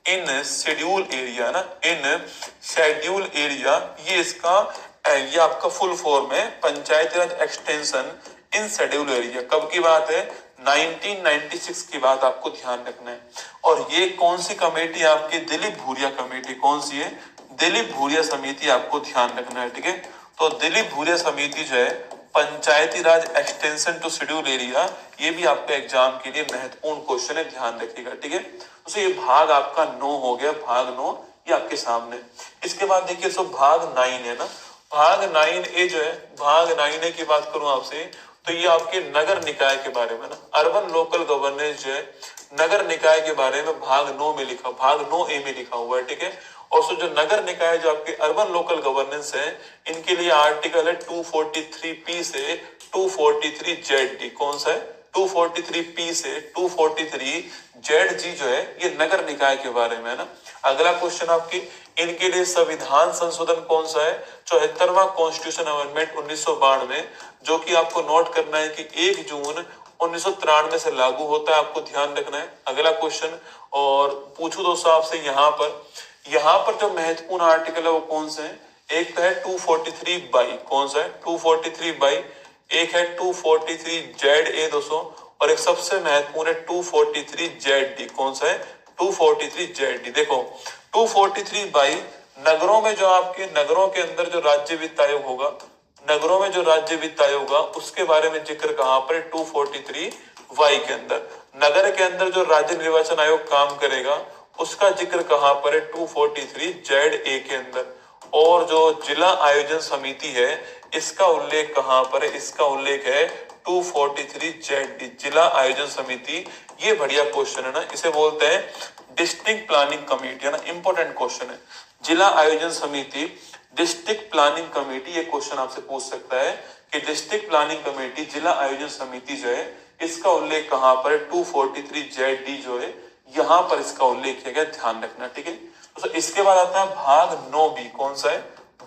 in schedule area ना, इन शेड्यूल एरिया, ये आपका फुल फॉर्म है Panchayati Raj extension in schedule area. कब की बात है? 1996 की बात, आपको ध्यान रखना है। और ये कौन सी कमेटी? आपकी दिलीप भूरिया कमेटी। कौन सी है? दिलीप भूरिया समिति, आपको ध्यान रखना है। ठीक है, तो दिलीप भूरिया समिति जो है Panchayati Raj extension to schedule area, ये भी आपके एग्जाम के लिए महत्वपूर्ण क्वेश्चन है, ध्यान रखिएगा। ठीक है, तो ये भाग आपका 9 हो गया, भाग 9 ये आपके सामने। इसके बाद देखिए सो भाग 9 है ना, भाग 9A जो है, भाग 9A की बात करूं आपसे, तो ये आपके नगर निकाय के बारे में ना, अर्बन लोकल गवर्नेंस जो है, नगर निकाय के बारे में भाग 9 में लिखा, भाग 9A में लिखा हुआ है। ठीक है, और सो जो नगर निकाय जो आपके अर्बन लोकल गवर्नेंस है, इनके लिए आर्टिकल है 243P से 243ZD। कौन सा है? 243P से 243ZG जो है, ये नगर निकाय के बारे में है ना। अगला क्वेश्चन आपकी, इनके लिए संविधान संशोधन कौन सा है? 74वां कॉन्स्टिट्यूशन अमेंडमेंट 1992, जो कि आपको नोट करना है कि 1 जून 1993 से लागू होता है, आपको ध्यान रखना है। अगला क्वेश्चन और पूछू दोस्तों आपसे, यहाँ पर जो महत्वपूर्ण आर्टिकल है वो कौन से है? एक तो है 243 कौन सा है? 243 एक है 243ZA दोस्तों, और एक सबसे महत्वपूर्ण है 243ZD। कौन सा है? 243ZD। देखो 243 नगरों में जो आपके, नगरों के अंदर जो राज्य वित्त आयोग होगा, नगरों में जो राज्य वित्त आयोग होगा, उसके बारे में जिक्र कहां पर? 243 के अंदर। नगर के अंदर जो राज्य निर्वाचन आयोग काम करेगा, उसका जिक्र कहां पर है? 243ZA के अंदर। और जो जिला आयोजन समिति है, इसका उल्लेख कहां पर है? इसका उल्लेख है 243ZD, जिला आयोजन समिति। ये बढ़िया क्वेश्चन है ना, इसे बोलते हैं डिस्ट्रिक्ट प्लानिंग कमेटी, है ना, इंपॉर्टेंट क्वेश्चन है। जिला आयोजन समिति, डिस्ट्रिक्ट प्लानिंग कमेटी, ये क्वेश्चन आपसे पूछ सकता है कि डिस्ट्रिक्ट प्लानिंग कमेटी, जिला आयोजन समिति जो है, इसका उल्लेख कहां पर है? 243ZD जो है, यहां पर इसका उल्लेख किया गया, ध्यान रखना। ठीक है, तो इसके बाद आता है भाग 9B। कौन सा है?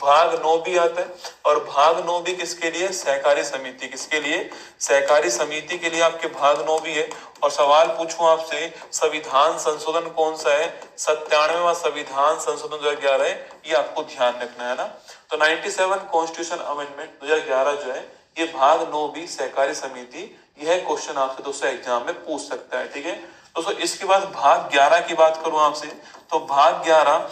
भाग 9B आता है। और भाग 9B किसके लिए? सहकारी समिति। किसके लिए? सहकारी समिति के लिए आपके भाग 9B है। और सवाल पूछूं आपसे, संविधान संशोधन कौन सा है? 97वां संविधान संशोधन 2011 है, ये आपको ध्यान रखना है ना। तो 97 कॉन्स्टिट्यूशन अमेंडमेंट 2011 जो है, ये भाग 9B सहकारी समिति, यह क्वेश्चन आपसे दोस्तों एग्जाम में पूछ सकता है। ठीक है दोस्तों, इसके बाद भाग 11 की बात करूं आपसे, तो भाग 11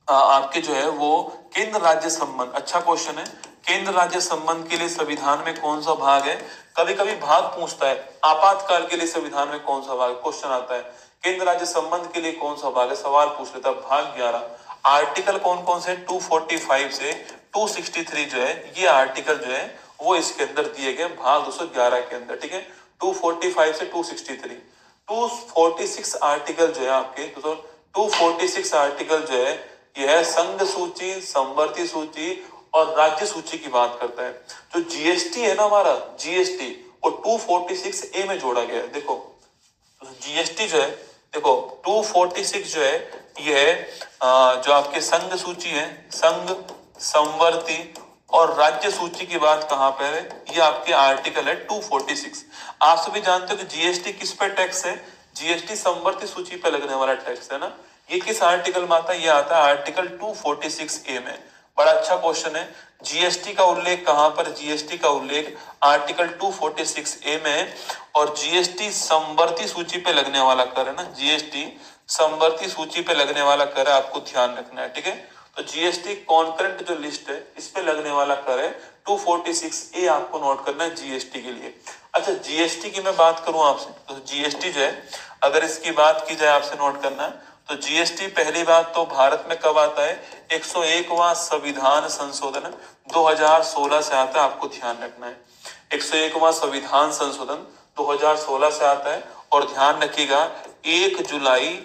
आपके जो है वो केंद्र राज्य संबंध। अच्छा क्वेश्चन है, केंद्र राज्य संबंध के लिए संविधान में कौन सा भाग है? कभी कभी भाग पूछता है, आपातकाल के लिए संविधान में कौन सा भाग? क्वेश्चन आता है केंद्र राज्य संबंध के लिए कौन सा भाग है, सवाल पूछ लेता है। भाग 11 आर्टिकल कौन कौन से? 245 से 263 जो है, ये आर्टिकल जो है वो इसके अंदर दिए गए, भाग 211 के अंदर। ठीक है, 245 से 263, 246 आर्टिकल जो है आपके, तो 246 आर्टिकल जो है यह है संघ सूची, समवर्ती सूची और राज्य सूची की बात करता है। जो जीएसटी है ना हमारा, जीएसटी वो 246 ए में जोड़ा गया है। देखो जीएसटी जो है, देखो 246 जो है ये है जो आपके संघ सूची है, संघ, समवर्ती और राज्य सूची की बात कहां पर है, ये आपके आर्टिकल है 246। आप सभी जानते हो कि जीएसटी किस पे टैक्स है, जीएसटी समवर्ती सूची पे लगने वाला टैक्स है ना। ये किस आर्टिकल में आता है, ये आता है आर्टिकल 246 ए में। बड़ा अच्छा क्वेश्चन है। जीएसटी का उल्लेख कहां पर, जीएसटी का उल्लेख आर्टिकल 246 ए में है। और जीएसटी समवर्ती सूची पे लगने वाला कर है ना, जीएसटी समवर्ती सूची पे लगने वाला कर है, आपको ध्यान रखना है, ठीक है। तो जीएसटी कॉन्करेंट जो लिस्ट है इस पे लगने वाला कर है 246 ए, आपको नोट करना है जीएसटी के लिए। अच्छा जीएसटी की मैं बात करूं आपसे, तो जीएसटी जो है अगर इसकी बात की जाए आपसे नोट करना है, तो जीएसटी पहली बात तो भारत में कब आता है, 101वां संविधान संशोधन 2016 से आता है, आपको ध्यान रखना है। 101वां संविधान संशोधन 2016 से आता है। और ध्यान रखिएगा 1 जुलाई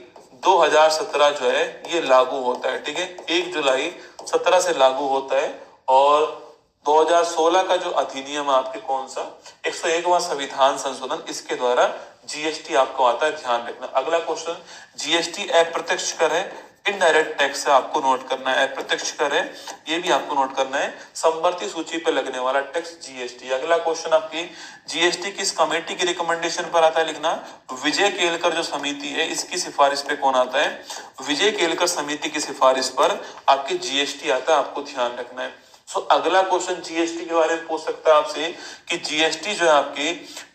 2017 जो है ये लागू होता है, ठीक है। 1 जुलाई 17 से लागू होता है। और 2016 का जो अधिनियम आपके कौन सा, 101वां संविधान संशोधन, इसके द्वारा जीएसटी आपको आता है, ध्यान रखना। अगला क्वेश्चन, जीएसटी अप्रत्यक्ष कर है, इनडायरेक्ट टैक्स है, आपको नोट करना है। अप्रत्यक्ष कर है, ये भी आपको नोट करना है, समवर्ती सूची पे लगने वाला टैक्स जीएसटी। अगला क्वेश्चन आपकी, जीएसटी किस कमेटी की रिकमेंडेशन पर आता है, लिखना विजय केलकर जो समिति है इसकी सिफारिश पे कौन आता है, विजय केलकर समिति की सिफारिश पर आपके जीएसटी आता है, आपको ध्यान रखना है। अगला क्वेश्चन जीएसटी के बारे में पूछ सकता है आपसे कि जीएसटी जो है आपकी,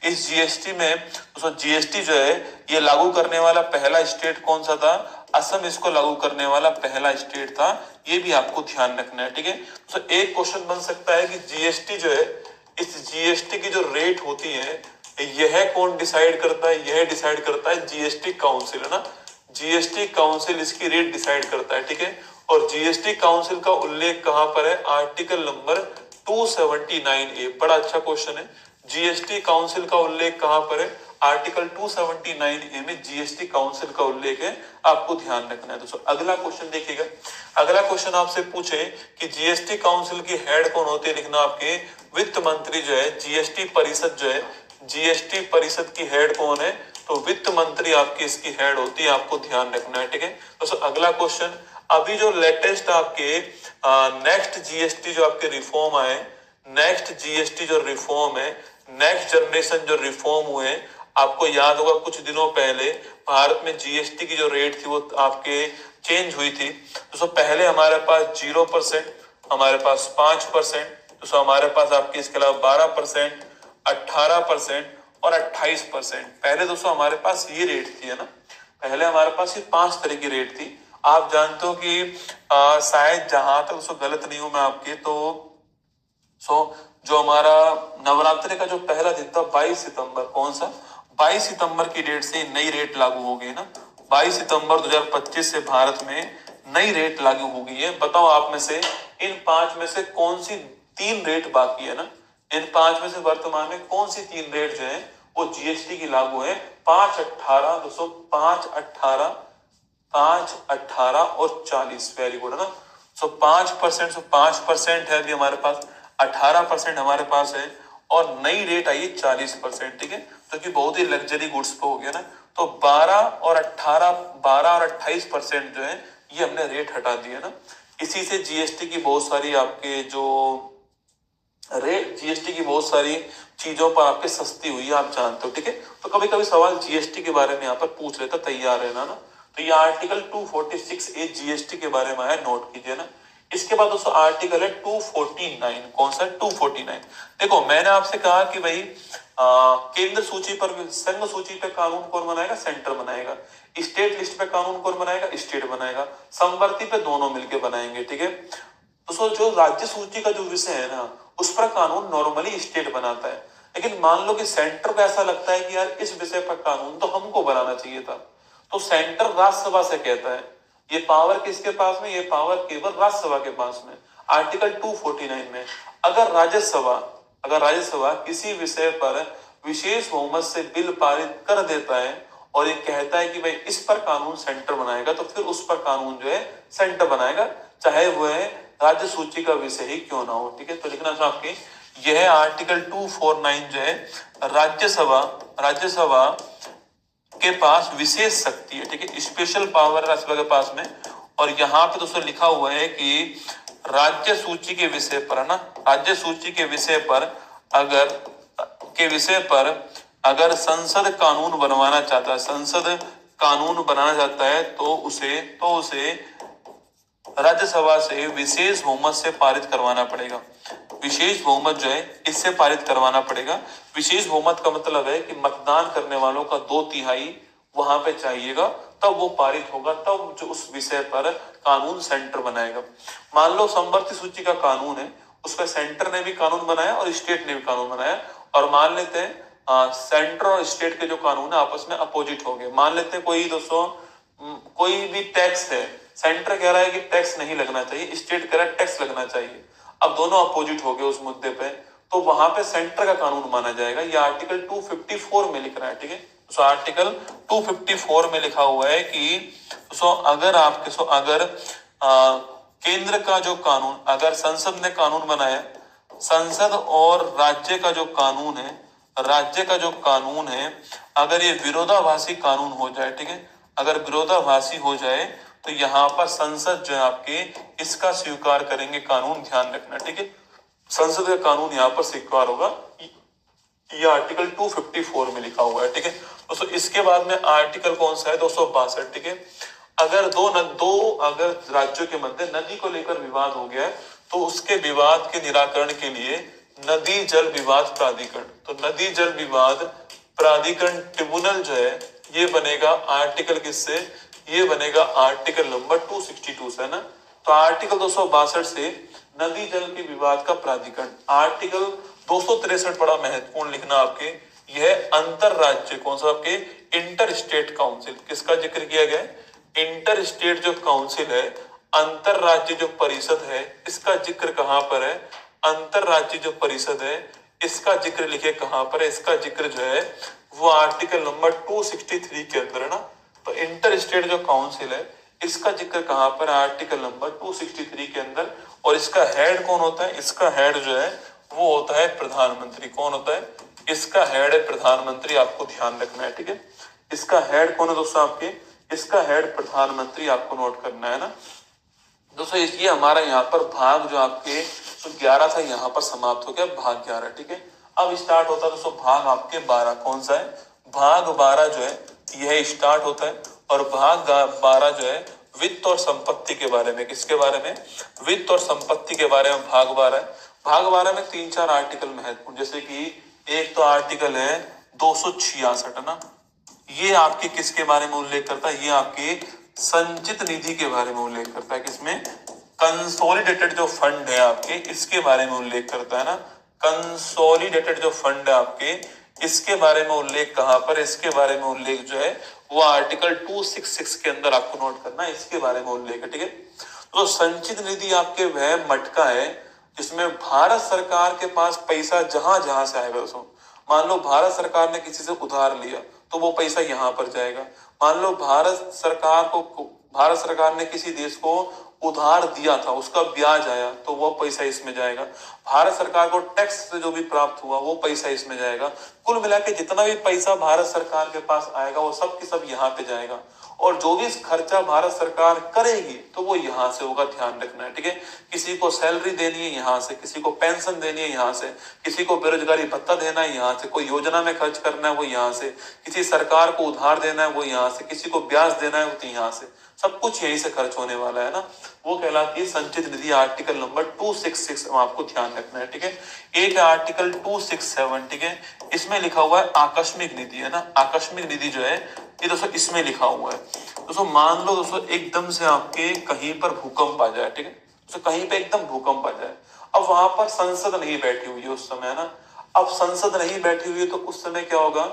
इस जीएसटी में जीएसटी जो है ये लागू करने वाला पहला स्टेट कौन सा था, असम इसको लागू करने वाला पहला स्टेट था, ये भी आपको ध्यान रखना है, ठीक है। तो एक क्वेश्चन बन सकता है कि जीएसटी जो है, इस जीएसटी की जो रेट होती है यह कौन डिसाइड करता है, यह डिसाइड करता है जीएसटी काउंसिल, है ना। जीएसटी काउंसिल इसकी रेट डिसाइड करता है, ठीक है। और जीएसटी काउंसिल का उल्लेख कहां पर है, आर्टिकल नंबर 279 ए। बड़ा अच्छा क्वेश्चन है, जीएसटी काउंसिल का उल्लेख कहां पर है, आर्टिकल 279 ए में जीएसटी काउंसिल का उल्लेख है, आपको ध्यान रखना है दोस्तों। अगला क्वेश्चन देखिएगा, अगला क्वेश्चन आपसे पूछे कि जीएसटी काउंसिल की हेड कौन होती है, लिखना आपके वित्त मंत्री जो है, जीएसटी परिषद जो है, जीएसटी परिषद की हेड कौन है, तो वित्त मंत्री आपकी इसकी हेड होती है, आपको ध्यान रखना है, ठीक है दोस्तों। अगला क्वेश्चन, अभी जो लेटेस्ट आपके नेक्स्ट जीएसटी जो आपके रिफॉर्म आए, नेक्स्ट जीएसटी जो रिफॉर्म है, नेक्स्ट जनरेशन जो रिफॉर्म हुए, आपको याद होगा कुछ दिनों पहले भारत में जीएसटी की जो रेट थी वो आपके चेंज हुई थी। तो पहले हमारे पास 0%, हमारे पास 5%, तो हमारे पास आपके इसके अलावा 12%, 18% और 28%। पहले दोस्तों हमारे पास ये रेट थी, है ना, पहले हमारे पास ये 5 तरह की रेट थी। आप जानते हो कि शायद जहां तक दोस्तों गलत नहीं हूं मैं आपके, तो जो हमारा नवरात्रि का जो पहला दिन था 22 सितंबर, कौन सा, 22 सितंबर की डेट से नई रेट लागू हो गई ना। 22 सितंबर 2025 से भारत में नई रेट लागू हो गई है। बताओ आप में से इन 5 में से कौन सी 3 रेट बाकी है ना, इन 5 में से वर्तमान में कौन सी 3 रेट जो है वो जीएसटी की लागू है, 5-18 दोस्तों, 5-18, 5-18 और 40। वेरी गुड, है ना। 5%, 5% है अभी हमारे पास, 18% हमारे पास है, और नई रेट आई है 40%, ठीक है, तो कि बहुत ही लग्जरी गुड्स पे हो गया ना। तो 12 और 28% जो है ये हमने रेट हटा दिया ना। इसी से जीएसटी की बहुत सारी आपके जो रेट, जीएसटी की बहुत सारी चीजों पर आपके सस्ती हुई है, आप जानते हो, ठीक है। तो कभी कभी सवाल जीएसटी के बारे में यहाँ पर पूछ लेता, तैयार रहना ना। तो ये आर्टिकल 246 ए जीएसटी के बारे में आया, नोट कीजिए ना। इसके बाद दोस्तों आर्टिकल है 249, कौन सा, 249। देखो मैंने आपसे कहा कि भाई केंद्र सूची पर, संघ सूची पे कानून कौन बनाएगा, सेंटर बनाएगा। स्टेट लिस्ट पे कानून कौन बनाएगा, स्टेट बनाएगा। समवर्ती पे दोनों मिलके बनाएंगे, ठीक है दोस्तों। जो राज्य सूची का जो विषय है ना, उस पर कानून नॉर्मली स्टेट बनाता है, लेकिन मान लो कि सेंटर को ऐसा लगता है कि यार इस विषय पर कानून तो हमको बनाना चाहिए था, तो सेंटर राज्यसभा से कहता है। ये पावर किसके पास में, ये पावर केवल राज्यसभा के पास में। आर्टिकल 249 में अगर राज्यसभा किसी विषय पर विशेष बहुमत से बिल पारित कर देता है और ये कहता है कि भाई इस पर कानून सेंटर बनाएगा, तो फिर उस पर कानून जो है सेंटर बनाएगा, चाहे वो है राज्य सूची का विषय ही क्यों ना हो। ठीक है, तो लिखना चाहूँ आपके यह आर्टिकल 249 जो है राज्यसभा के पास विशेष शक्ति है। ठीक है, स्पेशल पावर राज्यसभा के पास में। और यहाँ पे दोस्तों लिखा हुआ है कि राज्य सूची के विषय पर, है ना, राज्य सूची के विषय पर अगर संसद कानून बनवाना चाहता है, संसद कानून बनाना चाहता है, तो उसे राज्यसभा से विशेष बहुमत से पारित करवाना पड़ेगा। विशेष बहुमत जो है इससे पारित करवाना पड़ेगा। विशेष बहुमत का मतलब है कि मतदान करने वालों का 2/3 वहां पे चाहिएगा, तब वो पारित होगा, तब जो उस विषय पर कानून सेंटर बनाएगा। मान लो समवर्ती सूची का कानून है, उसका सेंटर ने भी कानून बनाया और स्टेट ने भी कानून बनाया, और मान लेते हैं सेंटर और स्टेट के जो कानून है आपस में अपोजिट हो गए। मान लेते हैं कोई भी टैक्स है, सेंटर कह रहा है कि टैक्स नहीं लगना चाहिए, स्टेट कह रहा है टैक्स लगना चाहिए। अब दोनों अपोजिट हो गए उस मुद्दे पे, तो वहां पे सेंटर का कानून माना जाएगा। ये आर्टिकल 254 में लिख रहा है। ठीक है, तो आर्टिकल 254 में लिखा हुआ है कि अगर केंद्र का जो कानून, अगर संसद ने कानून बनाया, संसद और राज्य का जो कानून है, अगर ये विरोधाभासी कानून हो जाए, ठीक है, अगर विरोधाभासी हो जाए, तो यहाँ पर संसद जो है आपके इसका स्वीकार करेंगे कानून, ध्यान रखना। ठीक है, संसद का कानून यहाँ पर स्वीकार होगा। ये आर्टिकल 254 में लिखा हुआ है। ठीक है दोस्तों, इसके बाद में आर्टिकल कौन सा है 262। ठीक है, अगर अगर राज्यों के मध्य नदी को लेकर विवाद हो गया है, तो उसके विवाद के निराकरण के लिए नदी जल विवाद प्राधिकरण, तो नदी जल विवाद प्राधिकरण ट्रिब्यूनल जो है ये बनेगा आर्टिकल किससे, ये बनेगा आर्टिकल नंबर 262 से, है ना। तो आर्टिकल 262 से नदी जल के विवाद का प्राधिकरण। आर्टिकल 263 बड़ा महत्वपूर्ण लिखना आपके, यह अंतर राज्य कौन सा आपके इंटर स्टेट काउंसिल, किसका जिक्र किया गया है, इंटर स्टेट जो काउंसिल है, अंतर राज्य जो परिषद है, इसका जिक्र कहां पर है, अंतर राज्य जो परिषद है इसका जिक्र लिखे कहां पर है, इसका जिक्र जो है वो आर्टिकल नंबर 263 के अंदर, है ना। तो इंटर स्टेट जो काउंसिल है इसका जिक्र कहां पर, आर्टिकल नंबर 263 के अंदर। और इसका हेड कौन होता है, इसका हेड जो है वो होता है प्रधानमंत्री। कौन होता है, इसका हेड है प्रधानमंत्री, आपको ध्यान रखना है। ठीक है, इसका हेड कौन है दोस्तों आपके, इसका हेड प्रधानमंत्री, आपको नोट करना है ना दोस्तों। इसलिए हमारा यहाँ पर भाग जो आपके 11 था यहाँ पर समाप्त हो गया, भाग 11। ठीक है, अब स्टार्ट होता है दोस्तों भाग आपके 12। कौन सा है, भाग 12 जो है यह स्टार्ट होता है। और भाग 12 जो है वित्त और संपत्ति के बारे में, किसके बारे में, वित्त और संपत्ति के बारे में भाग 12 है। भाग 12 में 3-4 आर्टिकल महत्वपूर्ण, जैसे कि एक तो आर्टिकल है 266, है ना, ये आपके किसके बारे में उल्लेख करता है, ये आपके संचित निधि के बारे में उल्लेख करता है। किसमें, कंसोलिडेटेड जो फंड है आपके इसके बारे में उल्लेख करता है ना, कंसोलिडेटेड जो फंड है आपके इसके बारे में उल्लेख कहां पर, इसके बारे में उल्लेख जो है वो आर्टिकल 266 के अंदर आपको नोट करना है, इसके बारे में उल्लेख है। ठीक है, तो संचित निधि आपके वह मटका है जिसमें भारत सरकार के पास पैसा जहां जहां से आएगा दोस्तों। मान लो भारत सरकार ने किसी से उधार लिया तो वो पैसा यहाँ पर जाएगा। मान लो भारत सरकार ने किसी देश को उधार दिया था, उसका ब्याज आया तो वो पैसा इसमें जाएगा। भारत सरकार को टैक्स से जो भी प्राप्त हुआ वो पैसा इसमें जाएगा। कुल मिला के जितना भी पैसा भारत सरकार के पास आएगा वो सब की सब यहाँ पे जाएगा। और जो भी खर्चा भारत सरकार करेगी तो वो यहाँ से होगा, ध्यान रखना है। ठीक है, किसी को सैलरी देनी है यहाँ से, किसी को पेंशन देनी है यहाँ से, किसी को बेरोजगारी भत्ता देना है यहाँ से, कोई योजना में खर्च करना है वो यहाँ से, किसी सरकार को उधार देना है वो यहाँ से, किसी को ब्याज देना है वो यहाँ से, सब कुछ यहीं से खर्च होने वाला है ना। वो कहलाती है संचित निधि, आर्टिकल नंबर 266 आपको ध्यान रखना है। ठीक है, एक है आर्टिकल 267। ठीक है, इसमें लिखा हुआ है आकस्मिक निधि, है ना। आकस्मिक निधि जो है ये दोस्तों इसमें लिखा हुआ है दोस्तों, मान लो दोस्तों एकदम से आपके कहीं पर भूकंप आ जाए, ठीक है, तो कहीं पे एकदम भूकंप आ जाए। अब वहां पर संसद नहीं बैठी हुई है उस समय, है ना। अब संसद नहीं बैठी हुई है तो उस समय क्या होगा,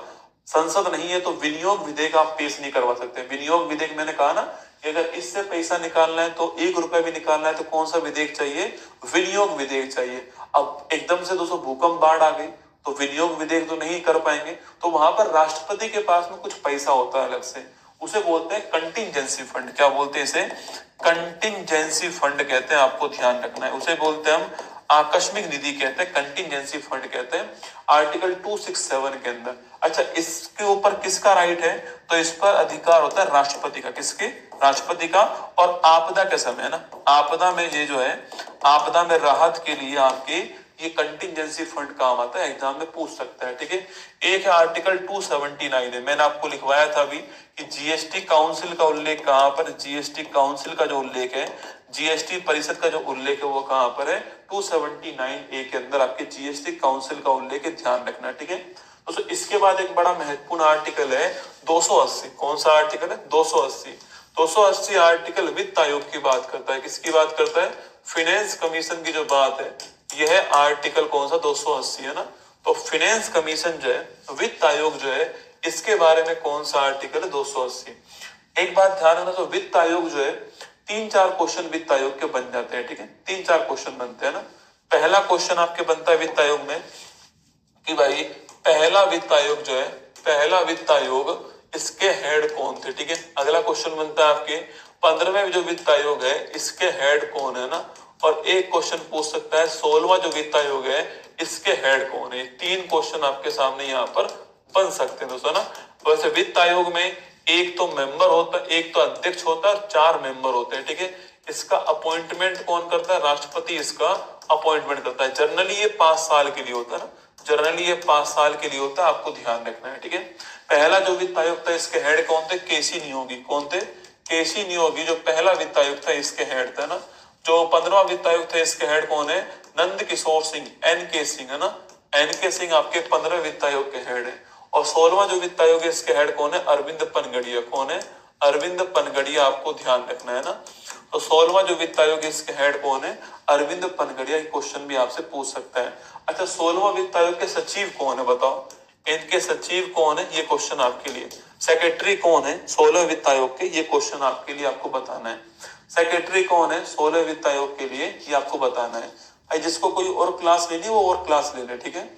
संसद नहीं है तो विनियोग विधेयक आप पेश नहीं करवा सकते। विनियोग विधेयक मैंने कहा ना कि अगर इससे पैसा निकालना है तो 1 रुपया भी निकालना है तो कौन सा विधेयक चाहिए, विनियोग विधेयक चाहिए। अब एकदम से दोस्तों भूकंप बाढ़ आ गई तो विनियोग विधेयक तो नहीं कर पाएंगे, तो वहां पर राष्ट्रपति के पास में कुछ पैसा होता है अलग से, उसे बोलते हैं कंटिजेंसी फंड। क्या बोलते हैं इसे? कंटिजेंसी फंड कहते हैं, आपको ध्यान रखना है। उसे बोलते हैं हम आकस्मिक निधि कहते हैं, कंटिजेंसी फंड कहते हैं, आर्टिकल 267 के अंदर। अच्छा, इसके ऊपर किसका राइट है? तो इस पर अधिकार होता है राष्ट्रपति का। किसके? राष्ट्रपति का। और आपदा के समय ना, आपदा में ये जो है, आपदा में राहत के लिए आपके ये कंटिजेंसी फंड काम आता है, एग्जाम में पूछ सकता है। ठीक है, एक है आर्टिकल 279 है, मैंने आपको लिखवाया था अभी कि जीएसटी काउंसिल का उल्लेख कहां पर? जीएसटी काउंसिल का जो उल्लेख है, जीएसटी परिषद का जो उल्लेख है वो कहां पर है? 279A के अंदर आपके जीएसटी काउंसिल का उल्लेख है, ध्यान रखना। ठीक है दोस्तों, इसके बाद एक बड़ा महत्वपूर्ण आर्टिकल है 280। कौन सा आर्टिकल है? 280। 280 आर्टिकल वित्त आयोग की बात करता है। किसकी बात करता है? फाइनेंस कमीशन की जो बात है, यह आर्टिकल कौन सा? 280 है ना। तो फाइनेंस कमीशन जो है, वित्त आयोग जो है, इसके बारे में कौन सा आर्टिकल है? 280। एक बात ध्यान रखना, तो वित्त आयोग जो है, 3-4 क्वेश्चन वित्त आयोग के बन जाते हैं। ठीक है, 3-4 क्वेश्चन बनते हैं ना। पहला क्वेश्चन आपके बनता है वित्त आयोग में कि भाई पहला वित्त आयोग जो है, पहला वित्त आयोग, इसके हेड कौन थे? ठीक है, अगला क्वेश्चन बनता है आपके 15वें जो वित्त आयोग है, इसके हेड कौन है ना। और एक क्वेश्चन पूछ सकता है 16वां जो वित्त आयोग है, इसके हेड कौन है। 3 क्वेश्चन आपके सामने यहाँ पर बन सकते हैं दोस्तों ना। वैसे वित्त आयोग में एक तो मेंबर होता है, एक तो अध्यक्ष होता है और 4 मेंबर होते हैं। ठीक है, इसका अपॉइंटमेंट कौन करता है? राष्ट्रपति इसका अपॉइंटमेंट करता है। जनरली ये 5 साल के लिए होता है ना, जनरली ये 5 साल के लिए होता है, आपको ध्यान रखना है। ठीक है, पहला जो वित्त आयोग था, इसके हेड कौन थे? केसी नियोगी। कौन थे? केसी नियोगी जो पहला वित्त आयोग था, इसके हेड था ना। जो 15वां वित्त आयोग था, इसके हेड कौन है? नंद किशोर सिंह, एन.के. सिंह है ना। एन.के. सिंह आपके 15वें वित्त आयोग के हेड है। और 16वां जो वित्त आयोग है, इसके हेड कौन है? अरविंद पनगड़िया। कौन है? अरविंद पनगड़िया, आपको ध्यान रखना है ना। तो 16वां जो वित्त आयोग है, इसके हेड कौन है? अरविंद पनगड़िया। क्वेश्चन भी आपसे पूछ सकता है। अच्छा, 16वां वित्त आयोग के सचिव कौन है? बताओ, इनके सचिव कौन है? ये क्वेश्चन आपके लिए। सेक्रेटरी कौन है 16वें वित्त आयोग के? ये क्वेश्चन आपके लिए आपको बताना है। सेक्रेटरी कौन है 16वें वित्त आयोग के लिए? ये आपको बताना है। भाई जिसको कोई और क्लास लेनी है वो और क्लास ले ले। ठीक है,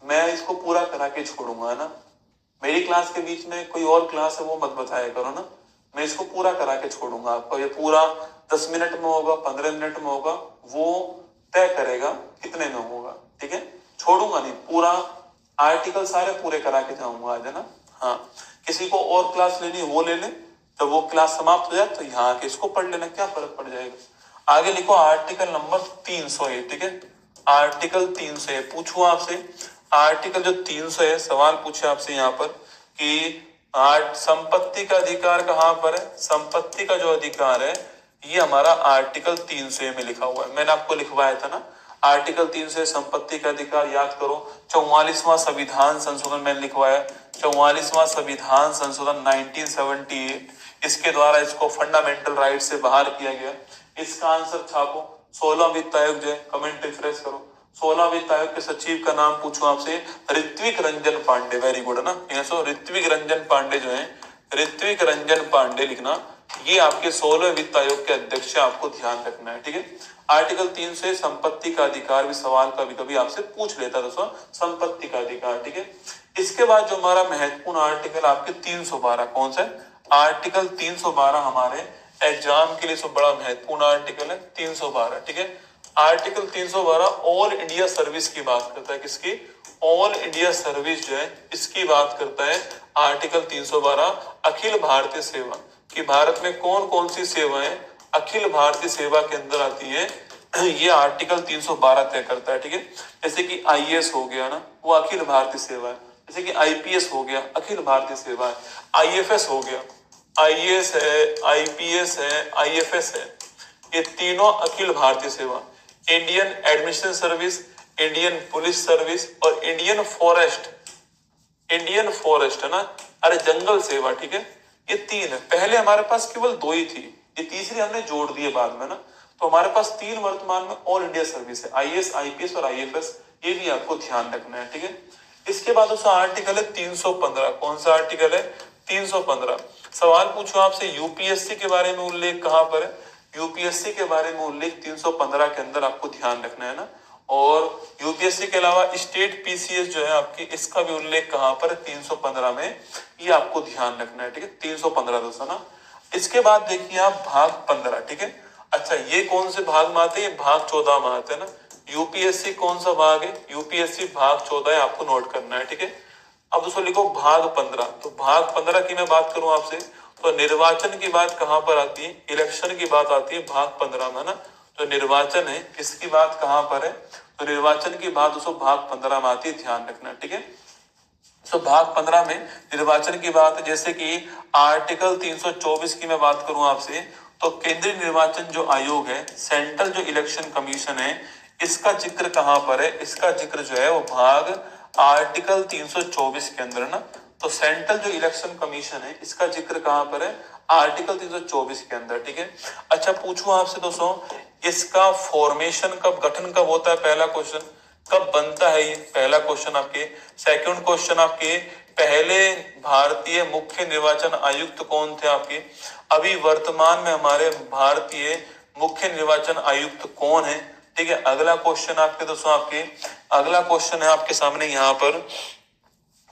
मैं इसको पूरा करा के छोड़ूंगा है ना। मेरी क्लास के बीच में कोई और क्लास है वो मत बताया करो ना। मैं इसको पूरा करा के छोड़ूंगा आपको। ये पूरा 10 मिनट में होगा, 15 मिनट में होगा, वो तय करेगा कितने में होगा। ठीक है, छोड़ूंगा नहीं, पूरा आर्टिकल सारे पूरे करा के जाऊंगा आज, है ना। हाँ, किसी को और क्लास लेनी है वो ले ले, जब वो क्लास समाप्त हो जाए तो यहाँ के इसको पढ़ लेना, क्या फर्क पड़ जाएगा। आगे लिखो आर्टिकल नंबर 300। ठीक है, आर्टिकल 300 पूछू आपसे। आर्टिकल जो 300 है, सवाल पूछे आपसे यहाँ पर कि संपत्ति का अधिकार कहाँ पर है? संपत्ति का जो अधिकार है, ये हमारा आर्टिकल 300 में लिखा हुआ है। मैंने आपको लिखवाया था ना, आर्टिकल 300 संपत्ति का अधिकार, याद करो। 44वां संविधान संशोधन मैंने लिखवाया, 44वां संविधान संशोधन 1978, इसके द्वारा इसको फंडामेंटल राइट से बाहर किया गया। इसका आंसर छापो। 16वां वित्त आयोग जो है, कमेंट रिफ्रेश करो। 16वां वित्त आयोग के सचिव का नाम पूछो आपसे, ऋत्विक रंजन पांडे। वेरी गुड है ना, ऋत्विक रंजन पांडे जो है, ऋत्विक रंजन पांडे लिखना। ये आपके 16वें वित्त आयोग के अध्यक्ष, आपको ध्यान रखना है। ठीक है, आर्टिकल 300 संपत्ति का अधिकार भी सवाल कभी कभी आपसे पूछ लेता है दोस्तों, संपत्ति का अधिकार। ठीक है, इसके बाद जो हमारा महत्वपूर्ण आर्टिकल आपके 312, कौन सा है? आर्टिकल 312 हमारे एग्जाम के लिए बड़ा महत्वपूर्ण आर्टिकल है 312। ठीक है, आर्टिकल 312 ऑल इंडिया सर्विस की बात करता है। किसकी? ऑल इंडिया सर्विस जो है, इसकी बात करता है आर्टिकल 312। अखिल भारतीय सेवा, कि भारत में कौन कौन सी सेवाएं अखिल भारतीय सेवा के अंदर आती है, ये आर्टिकल 312 तय करता है। ठीक है, जैसे कि आईएएस हो गया ना, वो अखिल भारतीय सेवा है। जैसे कि आईपीएस हो गया, अखिल भारतीय सेवा है। आईएफएस हो गया, आईएएस है, आईपीएस है, आईएफएस है, ये तीनों अखिल भारतीय सेवा। Indian administration service, Indian police service और इंडियन फॉरेस्ट, इंडियन फॉरेस्ट है ना, अरे जंगल सेवा। ठीक है, ये 3 है। पहले हमारे पास केवल 2 ही थी, ये तीसरी हमने जोड़ दिए बाद में ना। तो हमारे पास 3 वर्तमान में ऑल इंडिया सर्विस है, आईएएस, आईपीएस और आईएफएस। ये भी आपको ध्यान रखना है। ठीक है, इसके बाद उसका आर्टिकल है 315। कौन सा आर्टिकल है? 315। सवाल पूछो आपसे, यूपीएससी के बारे में उल्लेख कहां पर है? यूपीएससी के बारे में उल्लेख 315 के अंदर आपको ध्यान रखना है ना। और यूपीएससी के अलावा स्टेट पीसीएस जो है आपकी, इसका भी उल्लेख कहां पर 315 में, ये आपको ध्यान रखना है, ठीक है। 315 दोस्तों ना। इसके बाद देखिए आप भाग 15, ठीक है। अच्छा, ये कौन से भाग में आते हैं? भाग 14 में आते हैं ना। यूपीएससी कौन सा भाग है? यूपीएससी भाग 14 है, आपको नोट करना है, ठीक है। अब दोस्तों लिखो भाग 15। तो भाग 15 की मैं बात करूं आपसे, तो निर्वाचन की बात कहां पर आती है? इलेक्शन की बात आती है भाग 15 में ना। तो निर्वाचन है, किसकी बात कहां पर है? तो निर्वाचन की बात दोस्तों भाग 15 में आती है, ध्यान रखना, ठीक है। तो भाग 15 में निर्वाचन की बात, जैसे कि आर्टिकल 324 की मैं बात करूं आपसे, तो केंद्रीय निर्वाचन जो आयोग है, सेंट्रल जो इलेक्शन कमीशन है, इसका जिक्र कहां पर है? इसका जिक्र जो है वो भाग आर्टिकल 324 के अंदर ना। तो सेंट्रल जो इलेक्शन कमीशन है, इसका जिक्र कहां पर है? आर्टिकल 324 के अंदर, ठीक है। अच्छा, पूछूं आपसे दोस्तों, इसका फॉर्मेशन कब, गठन कब होता है? पहला क्वेश्चन, कब बनता है ये? पहला क्वेश्चन आपके। सेकंड क्वेश्चन आपके, पहले भारतीय मुख्य निर्वाचन आयुक्त कौन थे आपके? अभी वर्तमान में हमारे भारतीय मुख्य निर्वाचन आयुक्त कौन है? ठीक है। अगला क्वेश्चन आपके दोस्तों, आपके अगला क्वेश्चन है आपके सामने यहाँ पर,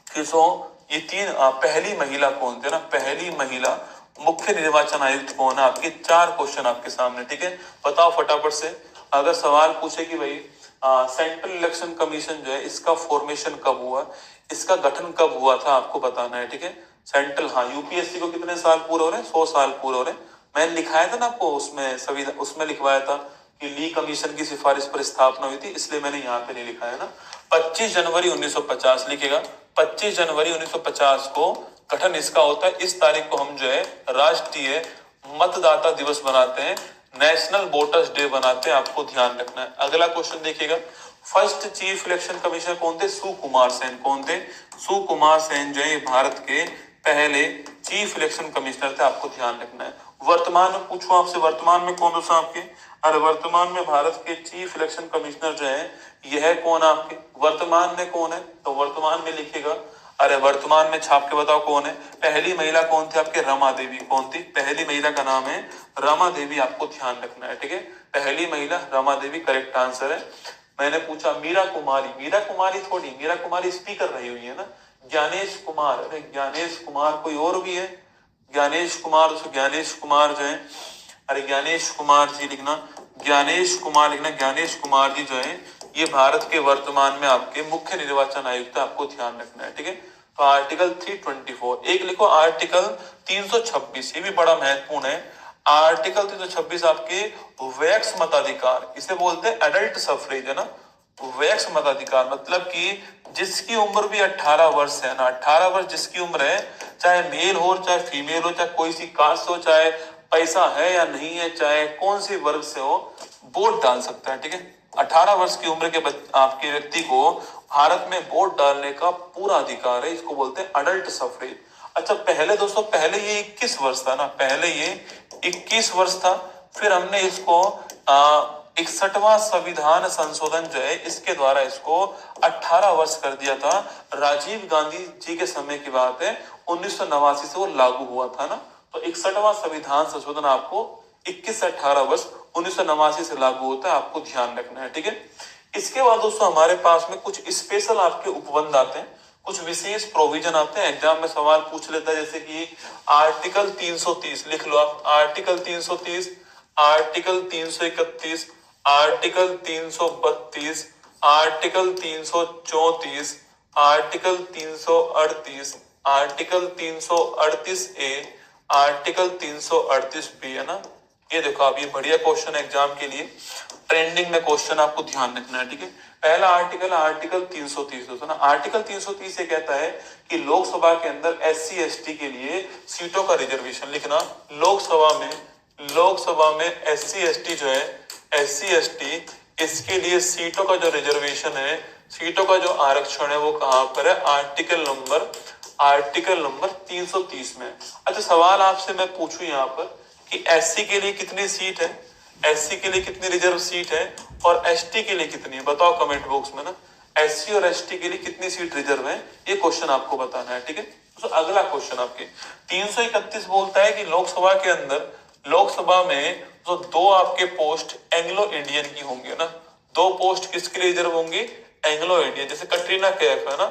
किसों ये तीन पहली महिला कौन थे ना? पहली महिला मुख्य निर्वाचन आयुक्त कौन है आपके? चार क्वेश्चन आपके सामने, ठीक है। बताओ फटाफट से। अगर सवाल पूछे कि भाई सेंट्रल इलेक्शन कमीशन जो है, इसका फॉर्मेशन कब हुआ, इसका गठन कब हुआ था, आपको बताना है, ठीक है। सेंट्रल, हाँ, यूपीएससी को कितने साल पूरे हो रहे हैं? 100 साल पूरे हो रहे हैं। मैंने लिखाया था ना आपको उसमें, संविधान उसमें लिखवाया था कि ली कमीशन की सिफारिश पर स्थापना हुई थी, इसलिए मैंने यहाँ पे नहीं लिखा है ना। 25 जनवरी 1950 लिखेगा। 25 जनवरी 1950 को गठन इसका होता है। इस तारीख को हम जो है राष्ट्रीय मतदाता दिवस बनाते हैं, नेशनल वोटर्स डे बनाते हैं, आपको ध्यान रखना है। अगला क्वेश्चन देखिएगा, फर्स्ट चीफ इलेक्शन कमिश्नर कौन थे? सुकुमार सेन। कौन थे? सुकुमार सेन जो है भारत के पहले चीफ इलेक्शन कमिश्नर थे, आपको ध्यान रखना है। वर्तमान में पूछूं आपसे, वर्तमान में कौन दोस्तों आपके? अरे वर्तमान में भारत के चीफ इलेक्शन कमिश्नर जो है, यह कौन आपके? वर्तमान में कौन है? तो वर्तमान में लिखिएगा। अरे वर्तमान में छाप के बताओ कौन है? पहली महिला कौन थी आपके? रमा देवी। कौन थी? पहली महिला का नाम है रमा देवी, आपको ध्यान रखना है, ठीक है। पहली महिला रमा देवी करेक्ट आंसर है। मैंने पूछा मीरा कुमारी, मीरा कुमारी थोड़ी, मीरा कुमारी स्पीकर रही हुई है ना। ज्ञानेश कुमार, अरे ज्ञानेश कुमार कोई और भी है? ज्ञानेश कुमार, उसको ज्ञानेश कुमार जो है, अरे ज्ञानेश कुमार जी लिखना, ज्ञानेश कुमार लिखना। ज्ञानेश कुमार जी जो है, ये भारत के वर्तमान में आपके मुख्य निर्वाचन आयुक्त, आपको ध्यान रखना है, ठीक है। तो आर्टिकल 324 एक लिखो, आर्टिकल 326, ये भी बड़ा महत्वपूर्ण है। आर्टिकल 326 आपके वैक्स मताधिकार, इसे बोलते हैं एडल्ट सफरेज, है ना। वैक्स मताधिकार मतलब कि जिसकी उम्र भी 18 वर्ष है ना, 18 वर्ष जिसकी उम्र है, चाहे मेल हो चाहे फीमेल हो, चाहे कोई सी कास्ट हो, चाहे पैसा है या नहीं है, चाहे कौन सी वर्ग से हो, वोट डाल सकता है, ठीक है। 18 वर्ष की उम्र के आपके व्यक्ति को भारत में वोट डालने का पूरा अधिकार है, इसको बोलते हैं अडल्ट सफरेज। अच्छा, पहले दोस्तों, पहले ये 21 वर्ष था ना, पहले ये 21 वर्ष था। फिर हमने इसको 61वां संविधान संशोधन जो है, इसके द्वारा इसको 18 वर्ष कर दिया था। राजीव गांधी जी के समय की बात है, 1989 से वो लागू हुआ था ना। तो 61वां संविधान संशोधन आपको 21 से 18 वर्ष 1989 से लागू होता है, आपको ध्यान रखना है, ठीक है। इसके बाद दोस्तों हमारे पास में कुछ स्पेशल आपके उपबंध आते हैं, कुछ विशेष प्रोविजन आते हैं, एग्जाम में सवाल पूछ लेता है। जैसे कि आर्टिकल 330 लिख लो आप, article 330, article 331, article 332, article 334, article 338, article 338 ए, आर्टिकल 338 बी, है ना। ये देखो आप, ये बढ़िया क्वेश्चन है एग्जाम के लिए, ट्रेंडिंग में क्वेश्चन, आपको ध्यान रखना है, ठीक है। पहला आर्टिकल, आर्टिकल 330 दोस्तों ना। आर्टिकल 330 ये कहता है कि लोकसभा के अंदर एससी एसटी के लिए सीटों का रिजर्वेशन लिखना। लोकसभा में एससी एसटी जो है, एससी एसटी, इसके लिए सीटों का जो रिजर्वेशन है, सीटों का जो आरक्षण है, वो कहां पर है? आर्टिकल नंबर 330 में। अच्छा, सवाल आपसे मैं पूछूं यहाँ पर कि एससी के लिए कितनी सीट है, एससी के लिए कितनी रिजर्व सीट है, और एसटी के लिए कितनी है? बताओ कमेंट बॉक्स में ना, एससी और एसटी के लिए कितनी सीट रिजर्व है, ये क्वेश्चन आपको बताना है, ठीक है। तो अगला क्वेश्चन आपके 331 बोलता है कि लोकसभा के अंदर, लोकसभा में जो दो आपके पोस्ट एंग्लो इंडियन की होंगे ना, दो पोस्ट किसके लिए रिजर्व होंगी? Anglo Indian. जैसे कटरीना कैफ है ना,